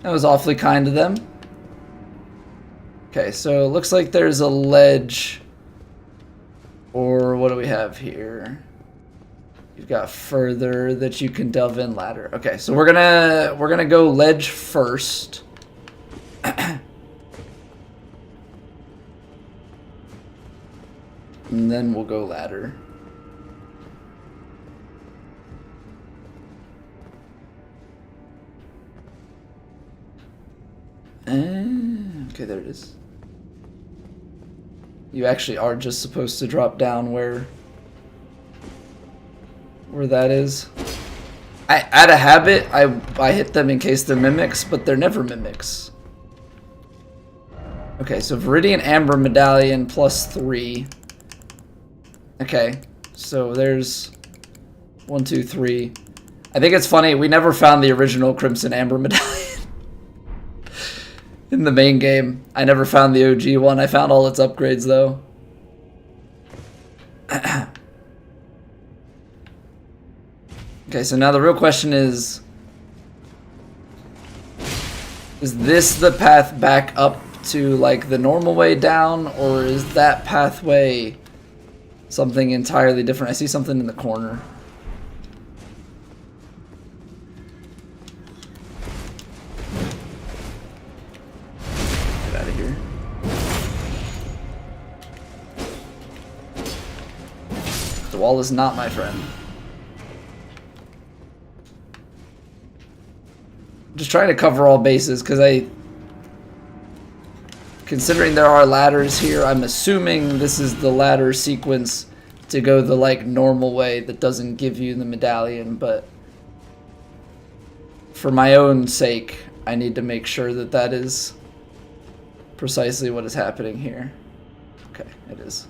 that was awfully kind of them. Okay, so it looks like there's a ledge. Or what do we have here? You've got further that you can delve in ladder. Okay, so we're gonna go ledge first. And then we'll go ladder. Okay, there it is. You actually are just supposed to drop down where that is. Out of habit, I hit them in case they're mimics, but they're never mimics. Okay, so Viridian Amber Medallion +3. Okay, so there's 1, 2, 3. I think it's funny, we never found the original Crimson Amber Medallion. In the main game. I never found the OG one. I found all its upgrades though. Okay, so now the real question is this the path back up to like the normal way down, or is that pathway something entirely different? I see something in the corner. The wall is not my friend. I'm just trying to cover all bases because considering there are ladders here, I'm assuming this is the ladder sequence to go the like normal way that doesn't give you the medallion, but for my own sake, I need to make sure that that is precisely what is happening here. Okay, it is.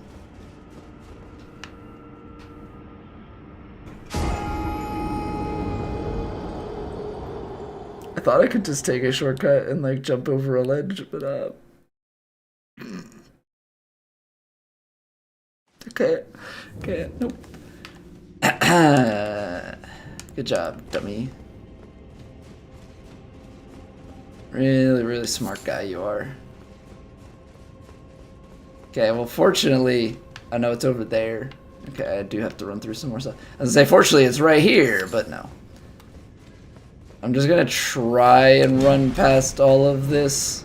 I thought I could just take a shortcut and like jump over a ledge, but okay, nope. Good job, dummy. Really, really smart guy you are. Okay, well fortunately, I know it's over there. Okay, I do have to run through some more stuff. I was gonna say, fortunately it's right here, but no. I'm just gonna try and run past all of this.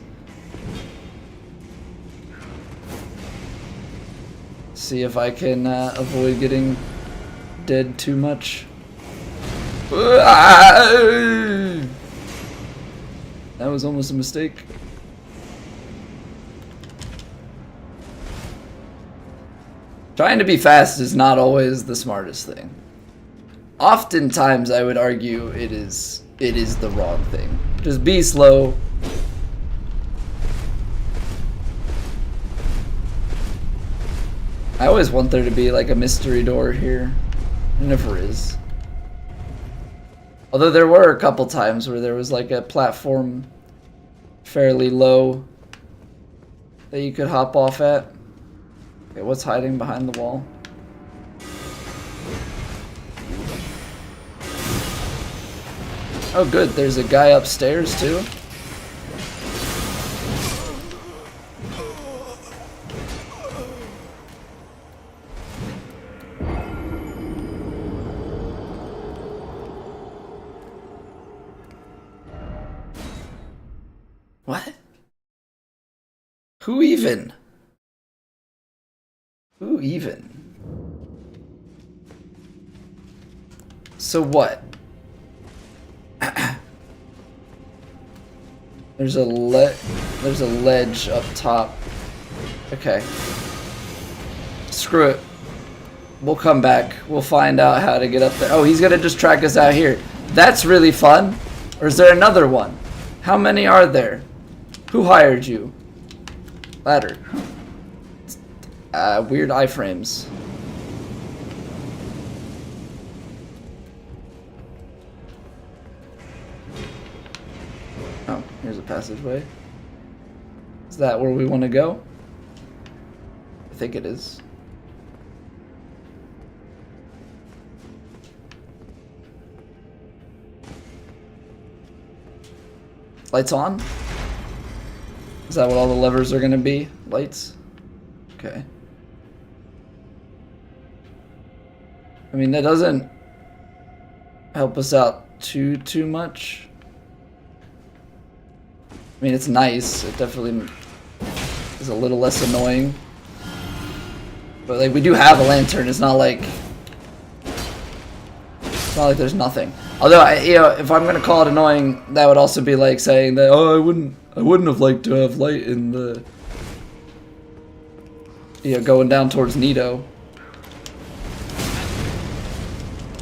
See if I can avoid getting dead too much. That was almost a mistake. Trying to be fast is not always the smartest thing. Oftentimes, I would argue it is the wrong thing. Just be slow. I always want there to be like a mystery door here. There never is. Although there were a couple times where there was like a platform fairly low that you could hop off at. Okay, what's hiding behind the wall? Oh good, there's a guy upstairs too. What? Who even? Who even? So what? There's a ledge up top. Okay. Screw it. We'll come back. We'll find out how to get up there. Oh, he's gonna just track us out here. That's really fun. Or is there another one? How many are there? Who hired you? Ladder. Weird iframes. Oh, here's a passageway. Is that where we want to go? I think it is. Lights on? Is that what all the levers are going to be? Lights? Okay. I mean, that doesn't help us out too much. I mean, it's nice. It definitely is a little less annoying. But like, we do have a lantern. It's not like there's nothing. Although, you know, if I'm gonna call it annoying, that would also be like saying that, oh, I wouldn't have liked to have light in the, you know, going down towards Nito.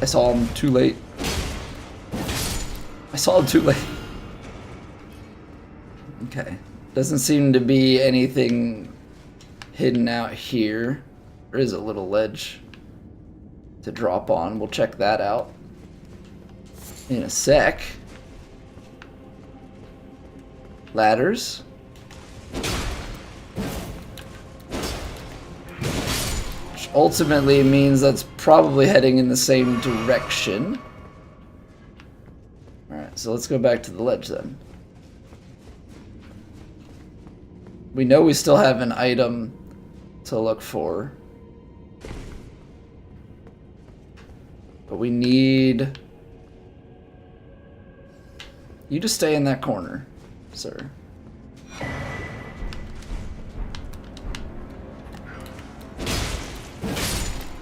I saw him too late. I saw him too late. Okay. Doesn't seem to be anything hidden out here. There is a little ledge to drop on. We'll check that out in a sec. Ladders. Which ultimately means that's probably heading in the same direction. Alright, so let's go back to the ledge then. We know we still have an item to look for. But we need... You just stay in that corner, sir.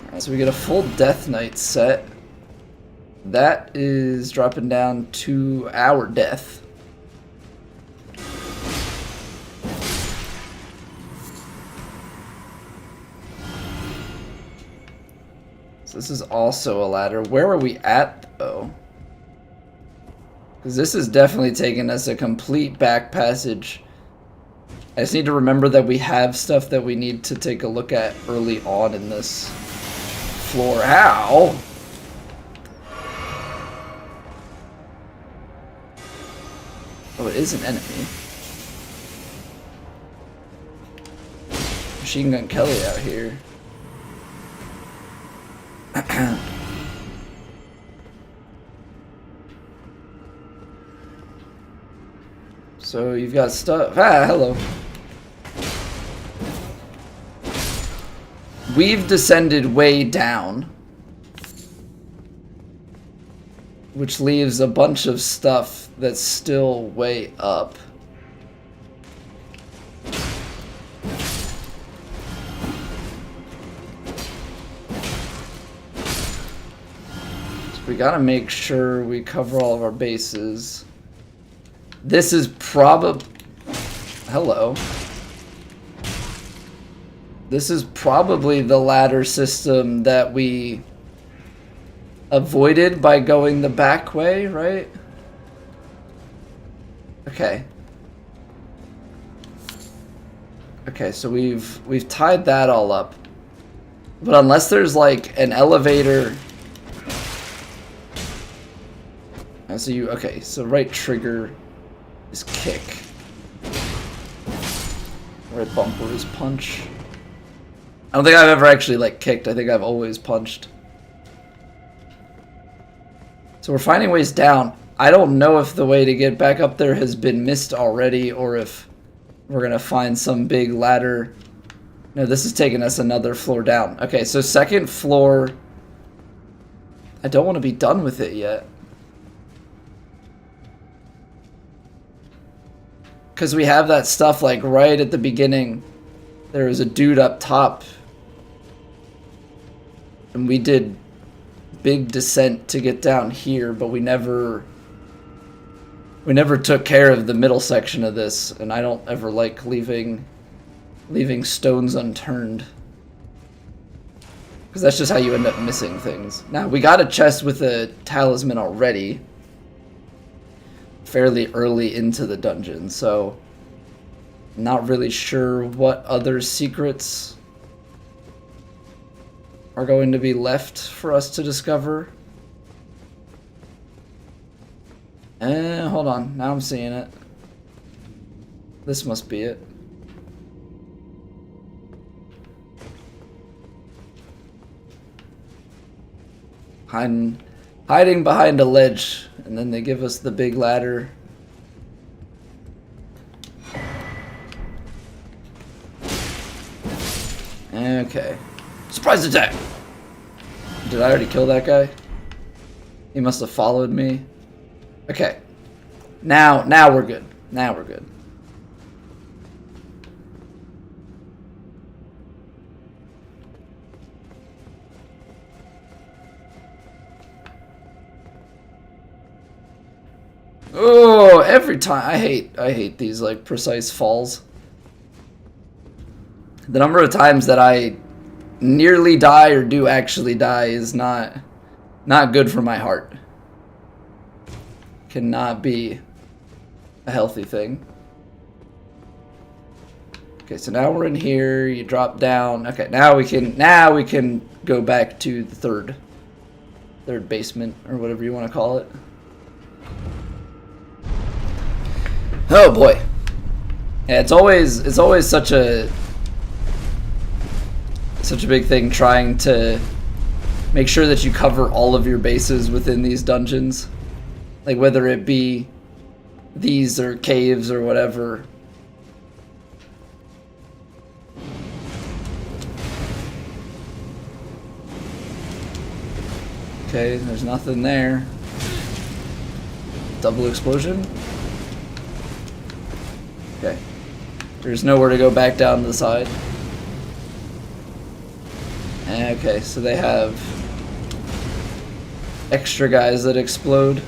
Alright, so we get a full Death Knight set. That is dropping down to our death. So this is also a ladder. Where are we at, though? Because this is definitely taking us a complete back passage. I just need to remember that we have stuff that we need to take a look at early on in this floor. Ow! Oh, it is an enemy. Machine Gun Kelly out here. So you've got stuff. Ah, hello. We've descended way down, which leaves a bunch of stuff that's still way up. we gotta make sure we cover all of our bases. This is probably... Hello. This is probably the ladder system that we avoided by going the back way, right? Okay. Okay, so we've tied that all up. But unless there's like an elevator... So you... Okay, so right trigger is kick. Right bumper is punch. I don't think I've ever actually like kicked. I think I've always punched. So we're finding ways down. I don't know if the way to get back up there has been missed already or if we're gonna find some big ladder. No, this is taking us another floor down. Okay, so second floor. I don't want to be done with it yet. Because we have that stuff like right at the beginning. There was a dude up top. And we did big descent to get down here, but we never took care of the middle section of this, and I don't ever like leaving stones unturned. Because that's just how you end up missing things. Now, we got a chest with a talisman already. Fairly early into the dungeon, so... Not really sure what other secrets are going to be left for us to discover. Hold on. Now I'm seeing it. This must be it. Hiding behind a ledge, and then they give us the big ladder. Okay. Surprise attack! Did I already kill that guy? He must have followed me. Okay. Now we're good. Now we're good. Oh, every time I hate these like precise falls. The number of times that I nearly die or do actually die is not good for my heart. Cannot be a healthy thing. Okay, so now we're in here. You drop down. Okay, now we can go back to the third basement or whatever you want to call it. Oh boy. Yeah, it's always such a big thing trying to make sure that you cover all of your bases within these dungeons. Like whether it be these or caves or whatever. Okay, there's nothing there. Double explosion? Okay. There's nowhere to go back down to the side. Okay, so they have extra guys that explode.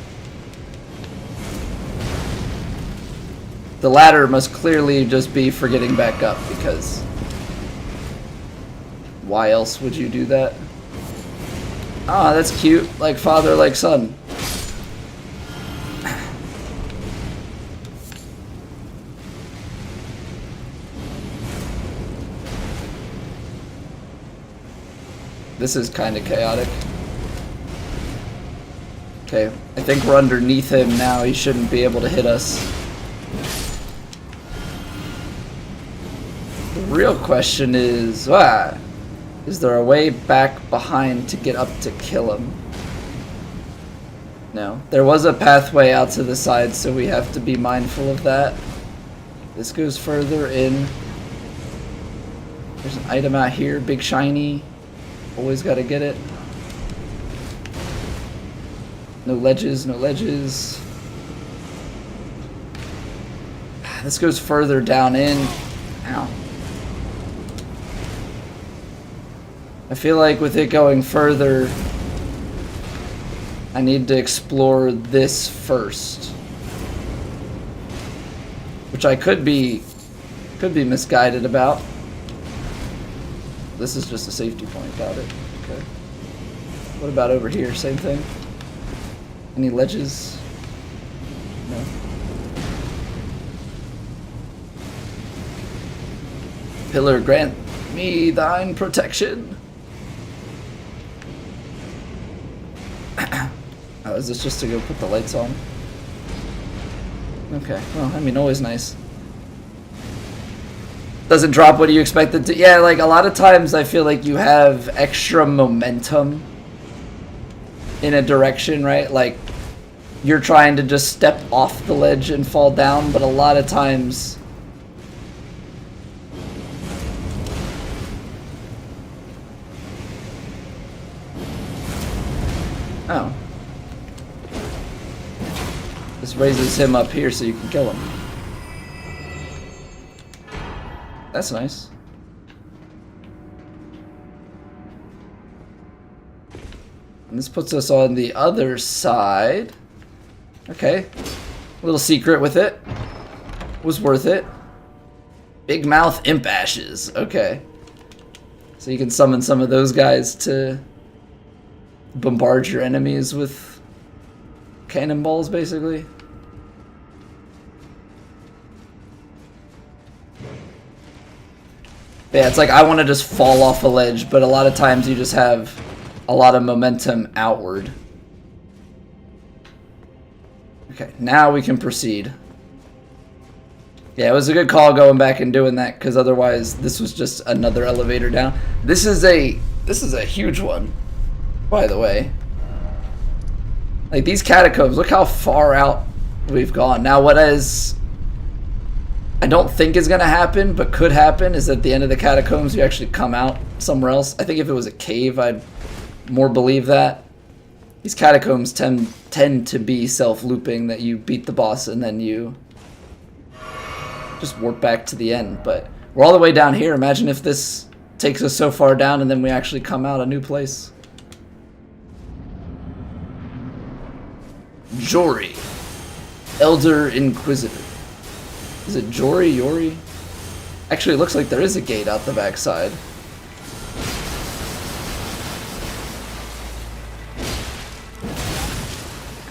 The ladder must clearly just be for getting back up, because why else would you do that? Ah, that's cute. Like father, like son. This is kind of chaotic. Okay, I think we're underneath him now. He shouldn't be able to hit us. The real question is, is there a way back behind to get up to kill him? No. There was a pathway out to the side, so we have to be mindful of that. This goes further in. There's an item out here, big shiny. Always gotta get it. No ledges, no ledges. This goes further down in. Ow. I feel like with it going further, I need to explore this first. Which I could be misguided about. This is just a safety point, got it. Okay. What about over here? Same thing? Any ledges? No. Pillar, grant me thine protection. Oh, is this just to go put the lights on? Okay, well, I mean, always nice. Doesn't drop what you expect it to. Yeah, like a lot of times I feel like you have extra momentum in a direction, right? Like you're trying to just step off the ledge and fall down, but a lot of times oh. This raises him up here so you can kill him. That's nice. And this puts us on the other side. Okay. A little secret with it. Was worth it. Big mouth imp ashes. Okay. So you can summon some of those guys to bombard your enemies with cannonballs, basically. Yeah, it's like I want to just fall off a ledge, but a lot of times you just have a lot of momentum outward. Okay, now we can proceed. Yeah, it was a good call going back and doing that, because otherwise this was just another elevator down. This is a huge one, by the way. Like these catacombs, look how far out we've gone. Now what I don't think is going to happen, but could happen, is at the end of the catacombs you actually come out somewhere else. I think if it was a cave, I'd more believe that. These catacombs tend to be self-looping, that you beat the boss and then you just warp back to the end. But we're all the way down here. Imagine if this takes us so far down and then we actually come out a new place. Jory, Elder Inquisitor. Is it Jory? Yori? Actually, it looks like there is a gate out the backside.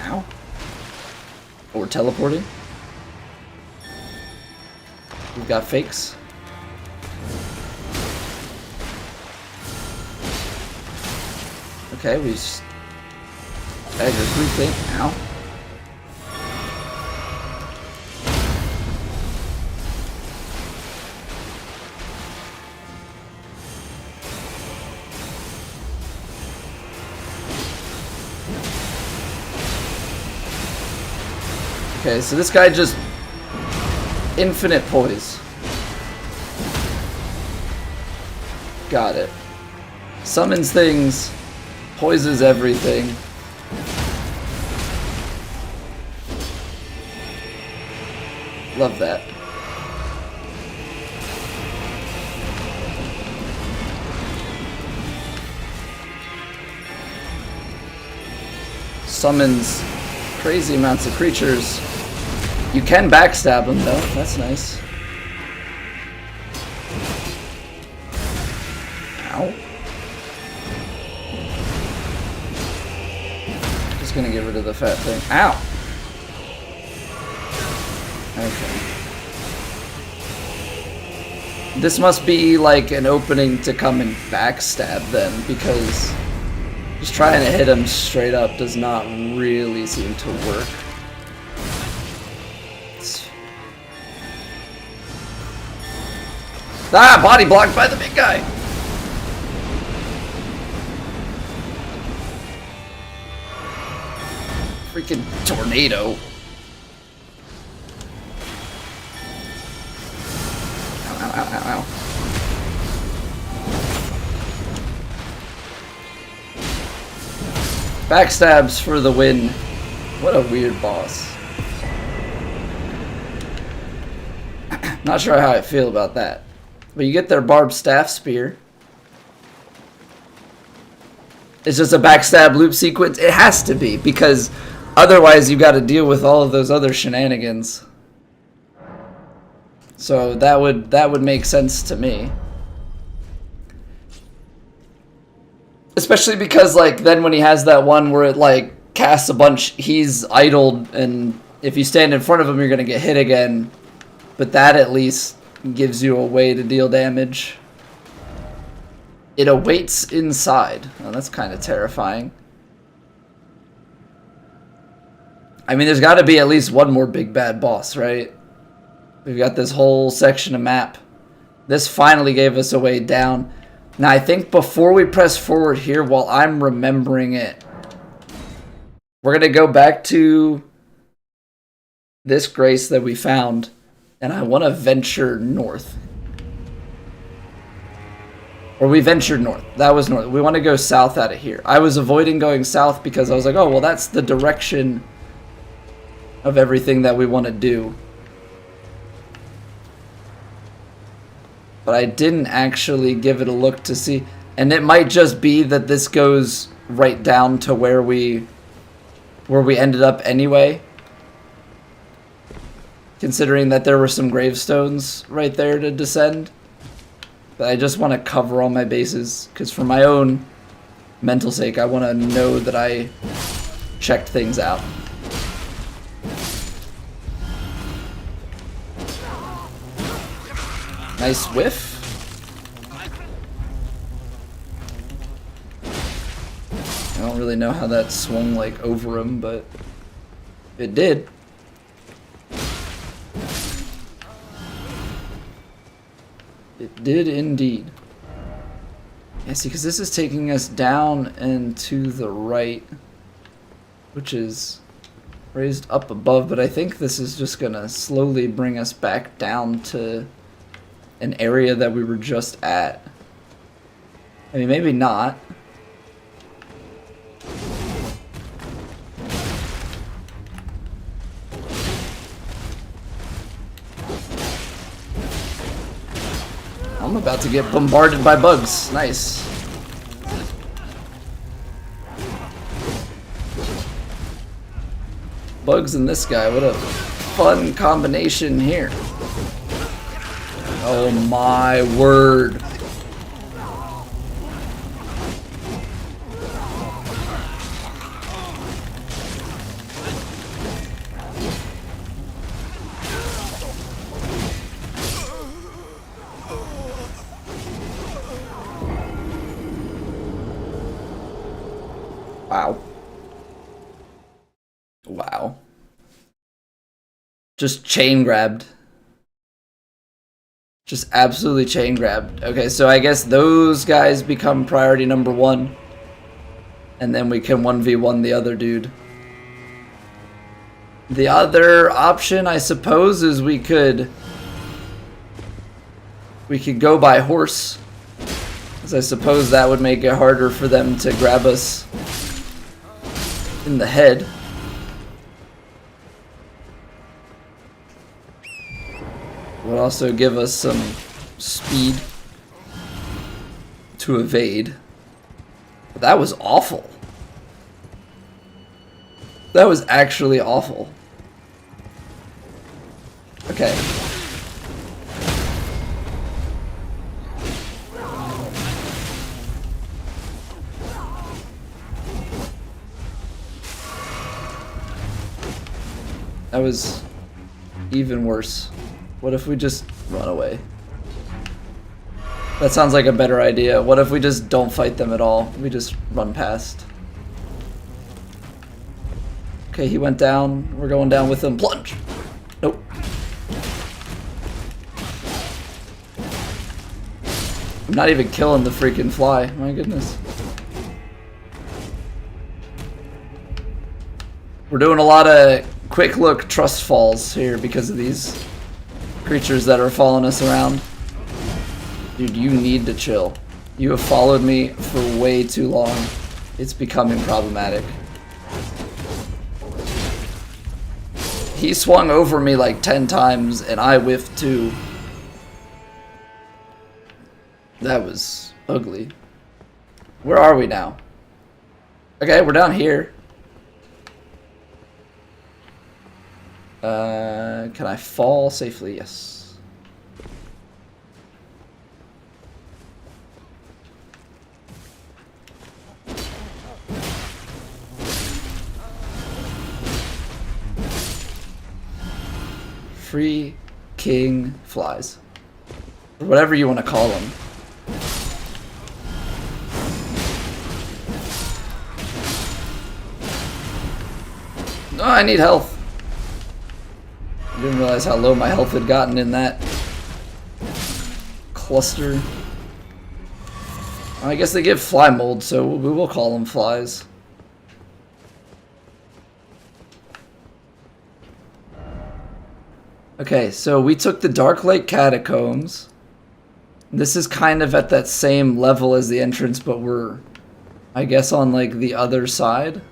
Ow. Oh, we're teleporting? We've got fakes. Okay, we stagger through thing. Ow. Okay, so this guy just infinite poise. Got it. Summons things, poises everything. Love that. Summons crazy amounts of creatures. You can backstab them though, that's nice. Ow. Just gonna get rid of the fat thing. Ow! Okay. This must be like an opening to come and backstab then, because just trying to hit him straight up does not really seem to work. Ah, body blocked by the big guy. Freaking tornado. Ow, ow, ow, ow, ow. Backstabs for the win. What a weird boss. Not sure how I feel about that. But you get their barbed staff spear. It's just a backstab loop sequence. It has to be, because otherwise you got to deal with all of those other shenanigans. So that would make sense to me. Especially because, like, then when he has that one where it, like, casts a bunch, he's idled, and if you stand in front of him, you're going to get hit again. But that at least gives you a way to deal damage. It awaits inside. Oh, that's kind of terrifying. I mean, there's got to be at least one more big bad boss, right? We've got this whole section of map. This finally gave us a way down. Now, I think before we press forward here, while I'm remembering it, we're going to go back to this grace that we found, and I want to venture north. Or we ventured north. That was north. We want to go south out of here. I was avoiding going south because I was like, oh, well, that's the direction of everything that we want to do. But I didn't actually give it a look to see. And it might just be that this goes right down to where we ended up anyway. Considering that there were some gravestones right there to descend. But I just want to cover all my bases, because for my own mental sake, I want to know that I checked things out. Nice whiff. I don't really know how that swung like over him, but it did. It did indeed. Yeah, see, because this is taking us down and to the right, which is raised up above, but I think this is just going to slowly bring us back down to an area that we were just at. I mean, maybe not. I'm about to get bombarded by bugs. Nice. Bugs and this guy. What a fun combination here. Oh my word. Wow. Wow. Just chain grabbed. Just absolutely chain grabbed. Okay, so I guess those guys become priority number 1. And then we can 1v1 the other dude. The other option, I suppose, is we could go by horse. Because I suppose that would make it harder for them to grab us in the head. Would also give us some speed to evade. But that was awful. That was actually awful. Okay. That was even worse. What if we just run away? That sounds like a better idea. What if we just don't fight them at all? We just run past. Okay, he went down. We're going down with him. Plunge! Nope. I'm not even killing the freaking fly. My goodness. We're doing a lot of quick look trust falls here because of these creatures that are following us around. Dude, you need to chill. You have followed me for way too long. It's becoming problematic. He swung over me like 10 times and I whiffed too. That was ugly. Where are we now? Okay, we're down here. Can I fall safely? Yes. Free king flies. Or whatever you want to call them. Oh, I need health. I didn't realize how low my health had gotten in that cluster. I guess they give fly mold, so we will call them flies. Okay, so we took the Dark Lake Catacombs. This is kind of at that same level as the entrance, but we're, I guess, on like the other side.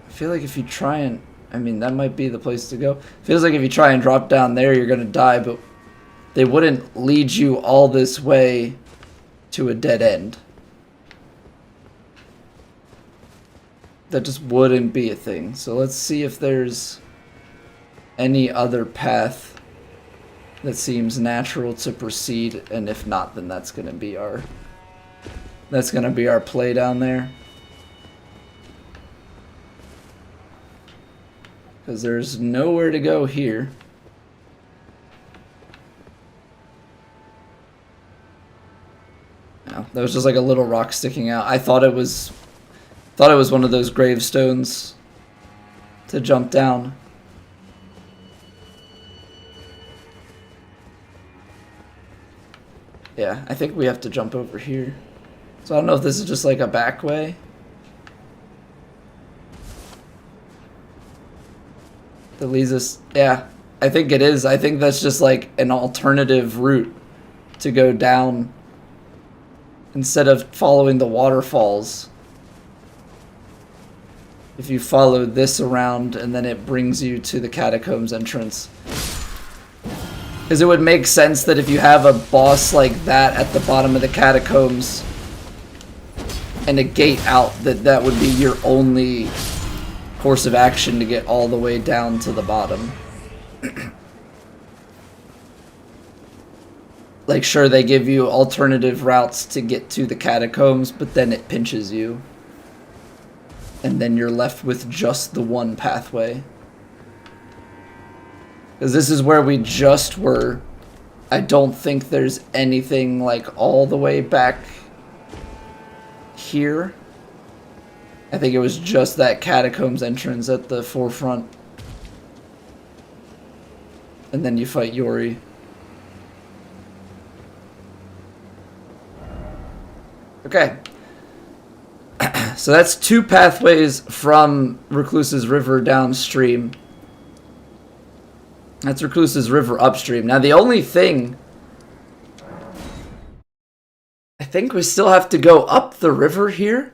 I feel like if you try and, I mean, that might be the place to go. Feels like if you try and drop down there, you're gonna die, but they wouldn't lead you all this way to a dead end. That just wouldn't be a thing. So let's see if there's any other path that seems natural to proceed, and if not, then that's gonna be our play down there. Because there's nowhere to go here. No, that was just like a little rock sticking out. I thought it was one of those gravestones to jump down. Yeah, I think we have to jump over here. So I don't know if this is just like a back way. That leads us, yeah, I think it is. I think that's just like an alternative route to go down instead of following the waterfalls. If you follow this around and then it brings you to the catacombs entrance. Because it would make sense that if you have a boss like that at the bottom of the catacombs and a gate out, that would be your only course of action to get all the way down to the bottom. Like, sure, they give you alternative routes to get to the catacombs, but then it pinches you. And then you're left with just the one pathway. Because this is where we just were. I don't think there's anything like all the way back here. I think it was just that catacombs entrance at the forefront. And then you fight Yori. Okay. So that's two pathways from Recluse's River downstream. That's Recluse's River upstream. Now the only thing, I think we still have to go up the river here.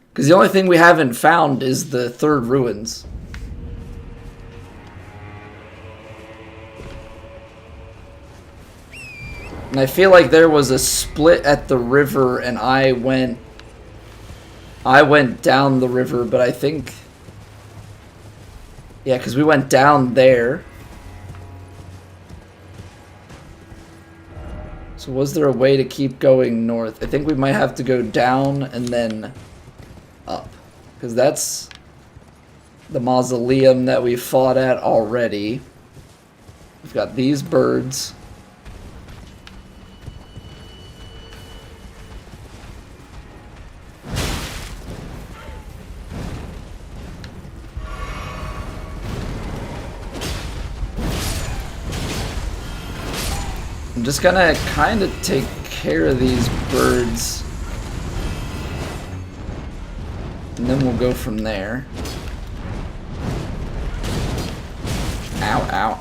Because the only thing we haven't found is the third ruins. And I feel like there was a split at the river and I went down the river, but I think, yeah, because we went down there. So was there a way to keep going north? I think we might have to go down and then up, because that's the mausoleum that we fought at already. We've got these birds. I'm just gonna kind of take care of these birds. And then we'll go from there. Ow, ow.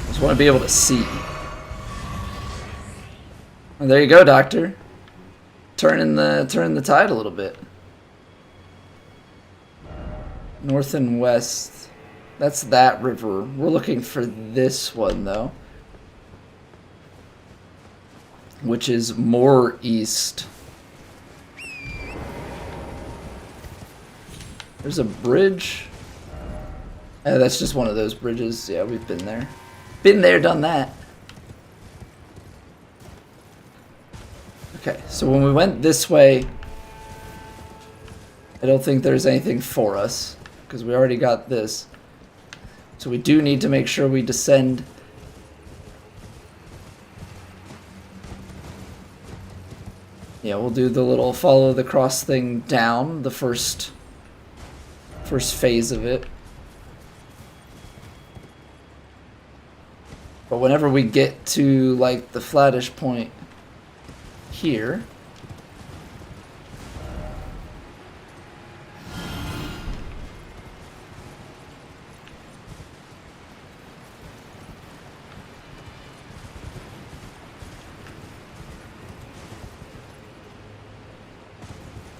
Just want to be able to see. Well, there you go, Doctor. Turning the tide a little bit. North and west. That's that river. We're looking for this one, though. which is more east. There's a bridge. That's just one of those bridges. Yeah, we've been there. Been there, done that. Okay, so when we went this way, I don't think there's anything for us, because we already got this. So we do need to make sure we descend. Yeah, we'll do the little follow the cross thing down, the first phase of it. But whenever we get to like the flattish point here,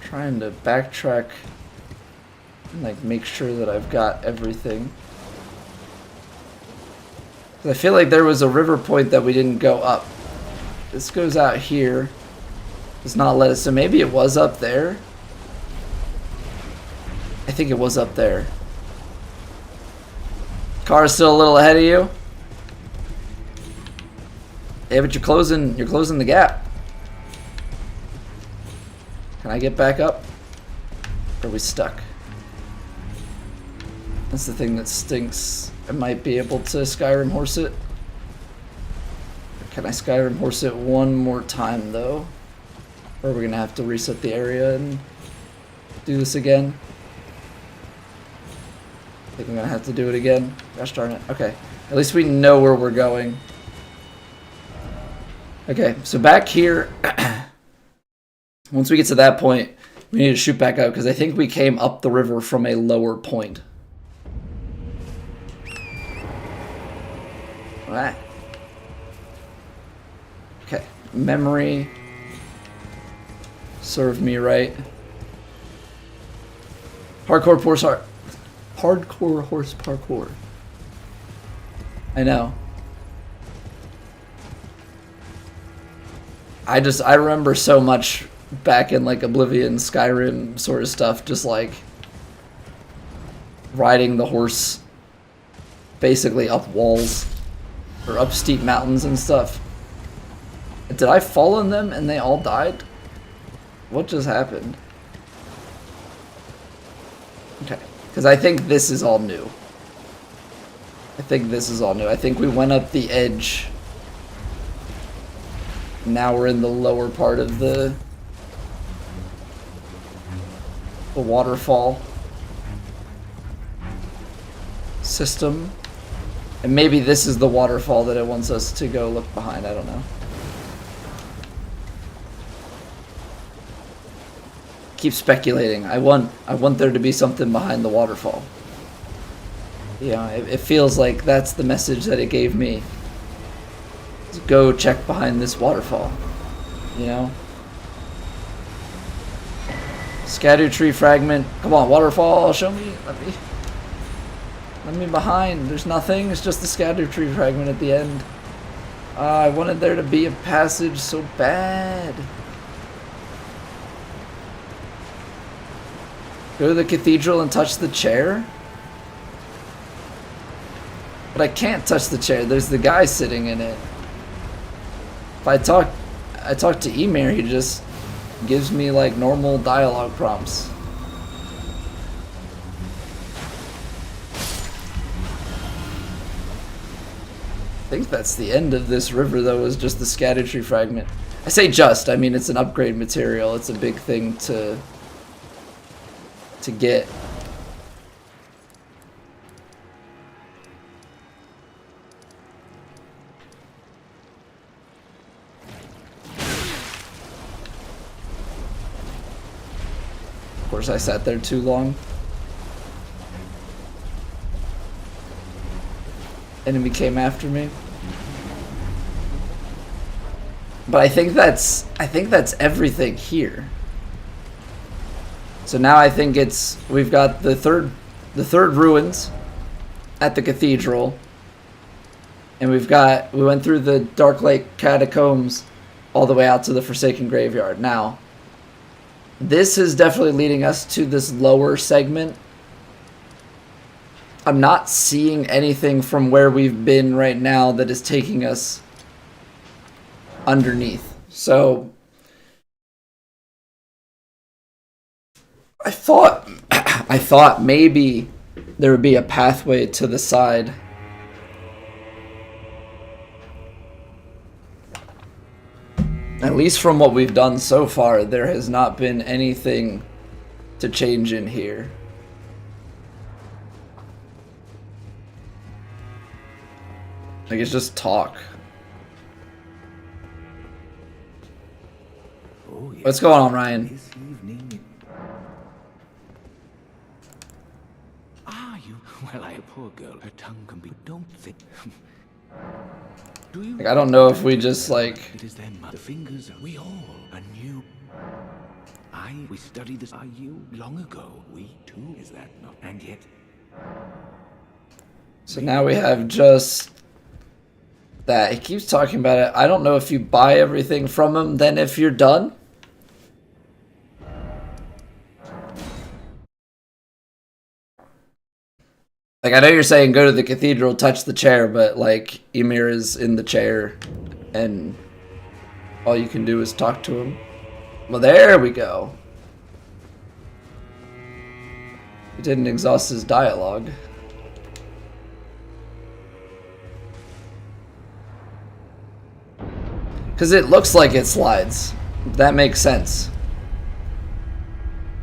trying to backtrack and like make sure that I've got everything. I feel like there was a river point that we didn't go up. This goes out here. Does not let us, so maybe it was up there. I think it was up there. Car is still a little ahead of you. Yeah, but you're closing the gap. Can I get back up? Or are we stuck? That's the thing that stinks. I might be able to Skyrim horse it. Can I Skyrim horse it one more time though? Or are we gonna have to reset the area and do this again? I think I'm gonna have to do it again. Gosh darn it. Okay. At least we know where we're going. Okay, so back here, once we get to that point, we need to shoot back up because I think we came up the river from a lower point. Alright. Okay, memory. Serve me right. Hardcore horse parkour. I know. I remember so much back in like Oblivion, Skyrim sort of stuff, just like riding the horse basically up walls or up steep mountains and stuff. Did I fall on them and they all died? What just happened? Okay, because I think this is all new. I think we went up the edge. Now we're in the lower part of the waterfall system. And maybe this is the waterfall that it wants us to go look behind. I don't know. Keep speculating. I want there to be something behind the waterfall. Yeah, it feels like that's the message that it gave me. Go check behind this waterfall, you know? Scatter tree fragment. Come on, waterfall, show me. Let me behind. There's nothing. It's just the scatter tree fragment at the end. I wanted there to be a passage so bad. Go to the cathedral and touch the chair? But I can't touch the chair. There's the guy sitting in it. If I talk to Emir, he just gives me like normal dialogue prompts. I think that's the end of this river though, is just the scatter tree fragment. I say just, I mean it's an upgrade material. It's a big thing to get. Of course, I sat there too long. Enemy came after me. But I think that's everything here. So now I think we've got the third ruins at the cathedral. And we went through the Dark Lake catacombs all the way out to the Forsaken Graveyard. Now, this is definitely leading us to this lower segment. I'm not seeing anything from where we've been right now that is taking us underneath. So I thought maybe there would be a pathway to the side. At least from what we've done so far, there has not been anything to change in here. Like, it's just talk. Oh, yes. What's going on, Ryan? This evening. Ah, you. Well, I poor girl. Her tongue can be. Don't think. Do you? Like, I don't know if we just like. It is their mother fingers. We all are new. We studied this. Are you long ago? We too. Is that not? And yet. So now we have just that. He keeps talking about it. I don't know if you buy everything from him, then if you're done. Like, I know you're saying go to the cathedral, touch the chair, but like Ymir is in the chair and all you can do is talk to him. Well, there we go. He didn't exhaust his dialogue. Because it looks like it slides. That makes sense.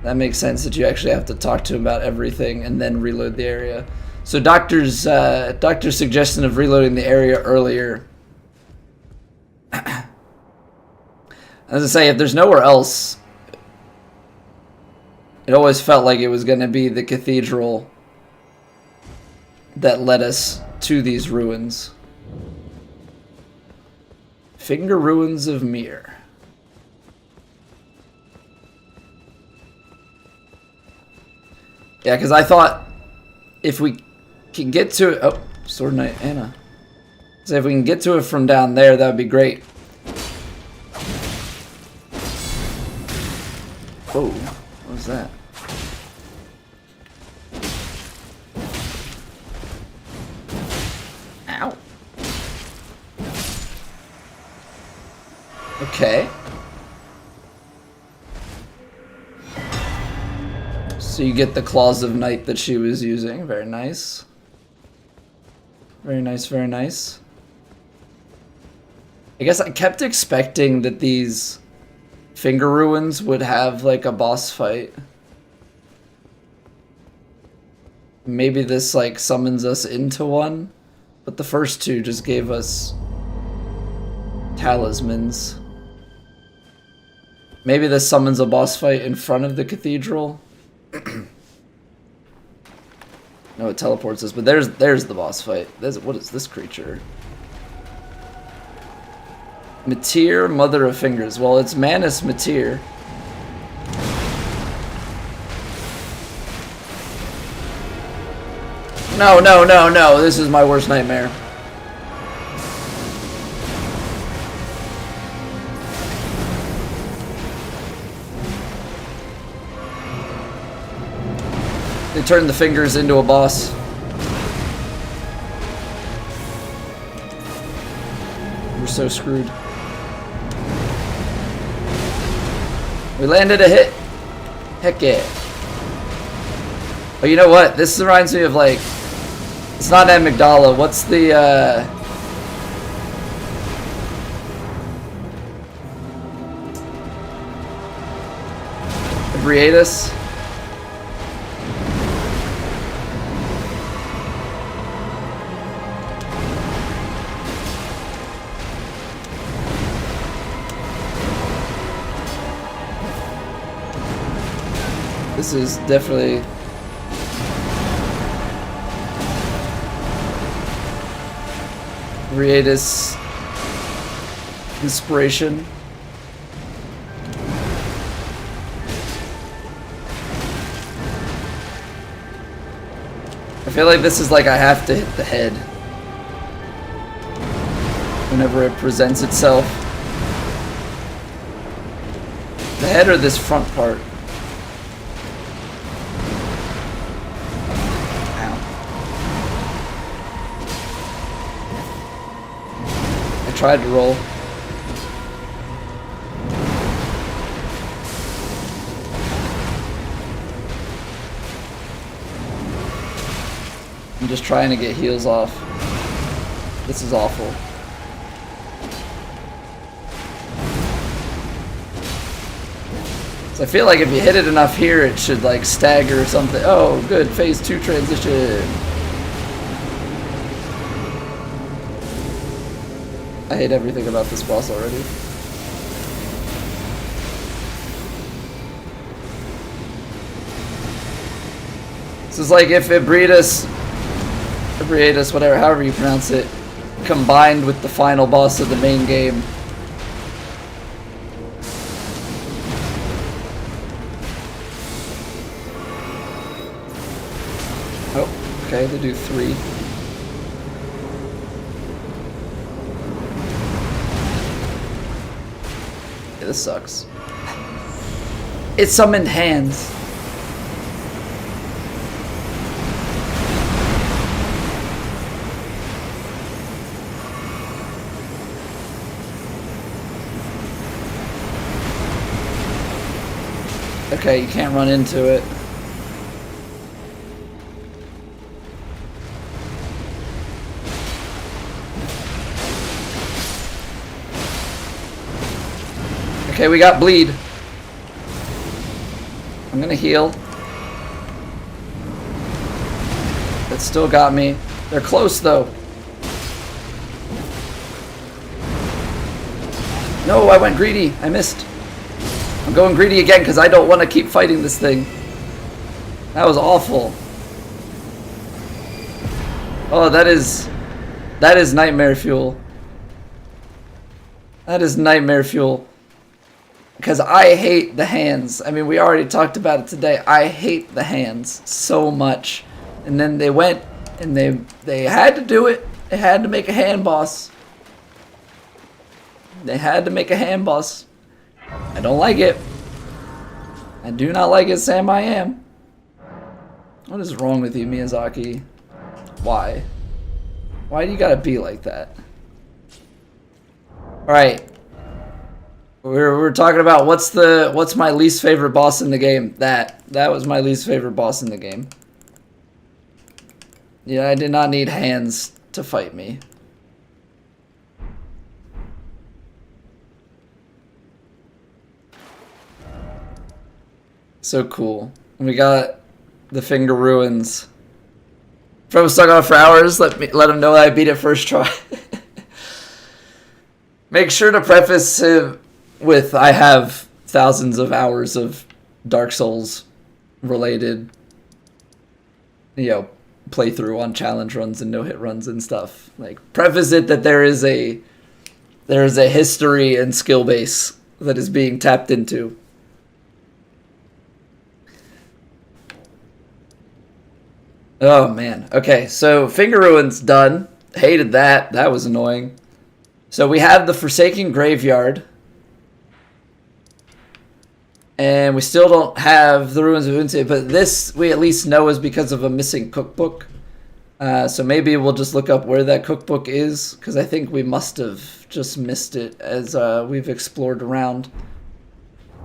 That makes sense that you actually have to talk to him about everything and then reload the area. So doctor's suggestion of reloading the area earlier. As I say, if there's nowhere else, it always felt like it was going to be the cathedral that led us to these ruins. Finger Ruins of Mir. Yeah, because I thought if we can get to it... Oh, Sword Knight Anna. So if we can get to it from down there, that would be great. Whoa, what was that? Ow. Okay. So you get the Claws of Night that she was using. Very nice. Very nice, very nice. I guess I kept expecting that these Finger Ruins would have like a boss fight. Maybe this like summons us into one, but the first two just gave us talismans. Maybe this summons a boss fight in front of the cathedral. No, it teleports us, but there's the boss fight. What is this creature? Matir, Mother of Fingers. Well, it's Manus Matir. No, no, no, no. This is my worst nightmare. They turned the fingers into a boss. We're so screwed. We landed a hit. Heck yeah. Oh, you know what? This reminds me of like... It's not Amygdala. What's the... Briatus? This is definitely Riatus inspiration. I feel like this is like I have to hit the head whenever it presents itself. The head or this front part? Ow. I tried to roll. I'm just trying to get heals off. This is awful. So I feel like if you hit it enough here, it should like stagger or something. Oh, good. Phase 2 transition. I hate everything about this boss already. This is like if Ebriatus, whatever, however you pronounce it, combined with the final boss of the main game. Oh, okay, they do 3. Yeah, this sucks. It summoned hands. Okay, you can't run into it. Okay, we got bleed. I'm gonna heal. It still got me. They're close though. No, I went greedy. I missed. I'm going greedy again because I don't want to keep fighting this thing. That was awful. Oh, that is nightmare fuel. That is nightmare fuel. Because I hate the hands. I mean, we already talked about it today. I hate the hands so much. And then they went and they had to do it. They had to make a hand boss. They had to make a hand boss. I don't like it. I do not like it, Sam. I am. What is wrong with you, Miyazaki? Why? Why do you gotta be like that? Alright. We're talking about what's my least favorite boss in the game. That was my least favorite boss in the game. Yeah, I did not need hands to fight me. So cool. We got the Finger Ruins. If I was stuck on it for hours, let him know that I beat it first try. Make sure to preface it with I have thousands of hours of Dark Souls related, playthrough on challenge runs and no-hit runs and stuff. Like, preface it that there is a history and skill base that is being tapped into. Oh man. Okay, so Finger Ruins done. Hated that. That was annoying. So we have the Forsaken Graveyard. And we still don't have the Ruins of Unse, but this we at least know is because of a missing cookbook. So maybe we'll just look up where that cookbook is, because I think we must have just missed it as we've explored around.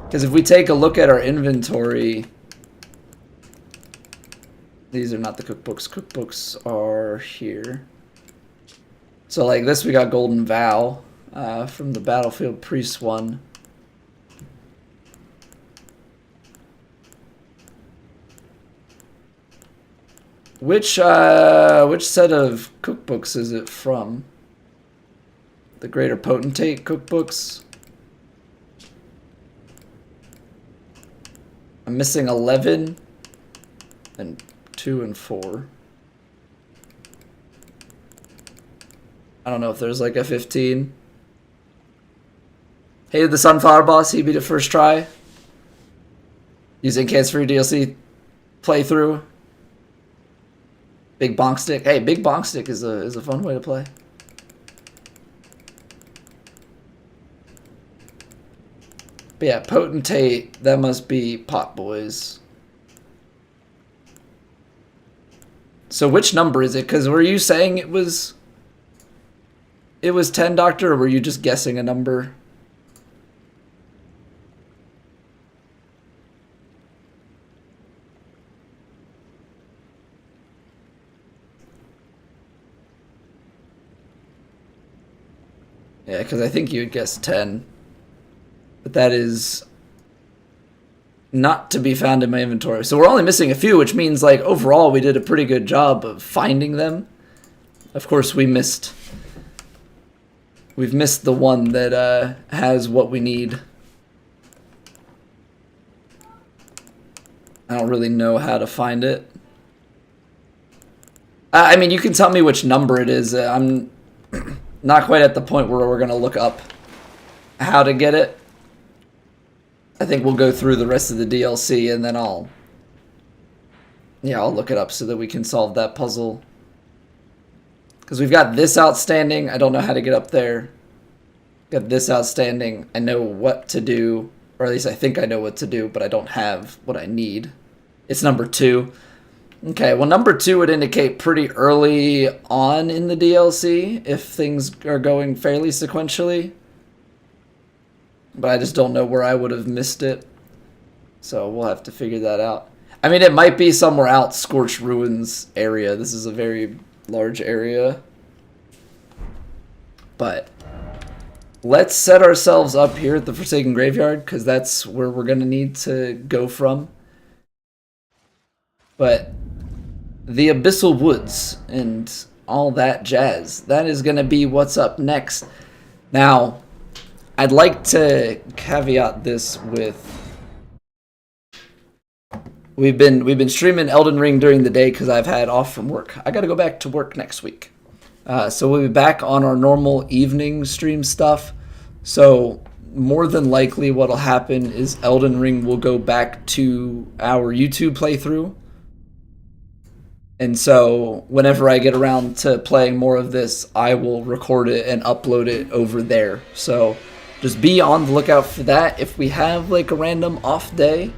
Because if we take a look at our inventory, these are not the cookbooks. Cookbooks are here. So like this, we got Golden Vow from the Battlefield Priest one. Which set of cookbooks is it from? The Greater Potentate cookbooks? I'm missing 11 and 2 and 4. I don't know if there's like a 15. Hated the Sunflower boss, he beat it first try. Using Erdtree DLC playthrough. Big bonk stick. Hey, big bonk stick is a fun way to play. But yeah, Potentate, that must be Pot Boys. So which number is it? Because were you saying it was 10, Doctor, or were you just guessing a number? Yeah, because I think you would guess 10. But that is not to be found in my inventory. So we're only missing a few, which means, like, overall we did a pretty good job of finding them. Of course, we've missed the one that has what we need. I don't really know how to find it. I mean, you can tell me which number it is. I'm not quite at the point where we're going to look up how to get it. I think we'll go through the rest of the DLC and then I'll look it up so that we can solve that puzzle. Because we've got this outstanding. I don't know how to get up there. Got this outstanding. I know what to do, or at least I think I know what to do, but I don't have what I need. It's number 2. Okay, well, number 2 would indicate pretty early on in the DLC if things are going fairly sequentially. But I just don't know where I would have missed it. So we'll have to figure that out. I mean, it might be somewhere out Scorched Ruins area. This is a very large area. But let's set ourselves up here at the Forsaken Graveyard, because that's where we're going to need to go from. But the Abyssal Woods and all that jazz, that is going to be what's up next. Now, I'd like to caveat this with we've been streaming Elden Ring during the day because I've had off from work. I got to go back to work next week. So we'll be back on our normal evening stream stuff. So more than likely what'll happen is Elden Ring will go back to our YouTube playthrough. And so whenever I get around to playing more of this, I will record it and upload it over there. So just be on the lookout for that. If we have like a random off day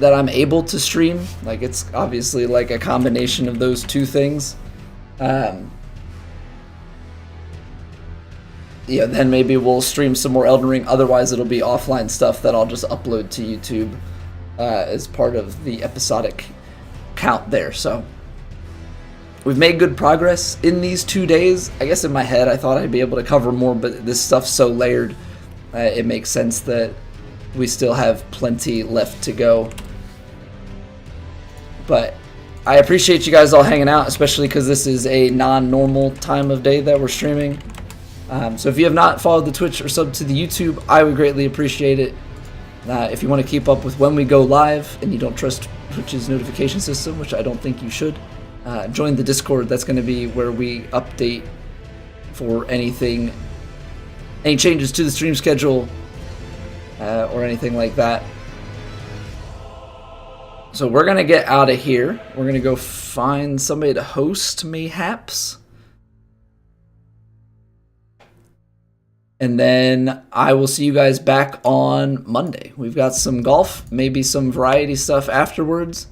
that I'm able to stream, like it's obviously like a combination of those two things. Yeah, then maybe we'll stream some more Elden Ring. Otherwise, it'll be offline stuff that I'll just upload to YouTube as part of the episodic count there. So we've made good progress in these 2 days. I guess in my head I thought I'd be able to cover more, but this stuff's so layered, it makes sense that we still have plenty left to go. But I appreciate you guys all hanging out, especially because this is a non-normal time of day that we're streaming. So if you have not followed the Twitch or subbed to the YouTube, I would greatly appreciate it. If you want to keep up with when we go live and you don't trust Twitch's notification system, which I don't think you should, join the Discord. That's going to be where we update for any changes to the stream schedule or anything like that. So we're going to get out of here. We're going to go find somebody to host, mayhaps. And then I will see you guys back on Monday. We've got some golf, maybe some variety stuff afterwards.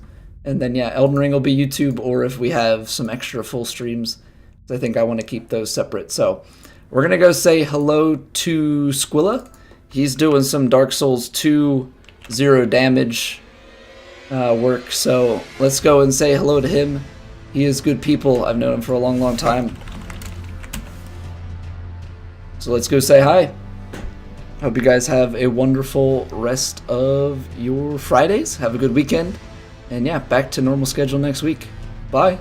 And then, yeah, Elden Ring will be YouTube, or if we have some extra full streams, I think I want to keep those separate. So we're going to go say hello to Squilla. He's doing some Dark Souls 2 0 damage work. So let's go and say hello to him. He is good people. I've known him for a long, long time. So let's go say hi. Hope you guys have a wonderful rest of your Fridays. Have a good weekend. And yeah, back to normal schedule next week. Bye.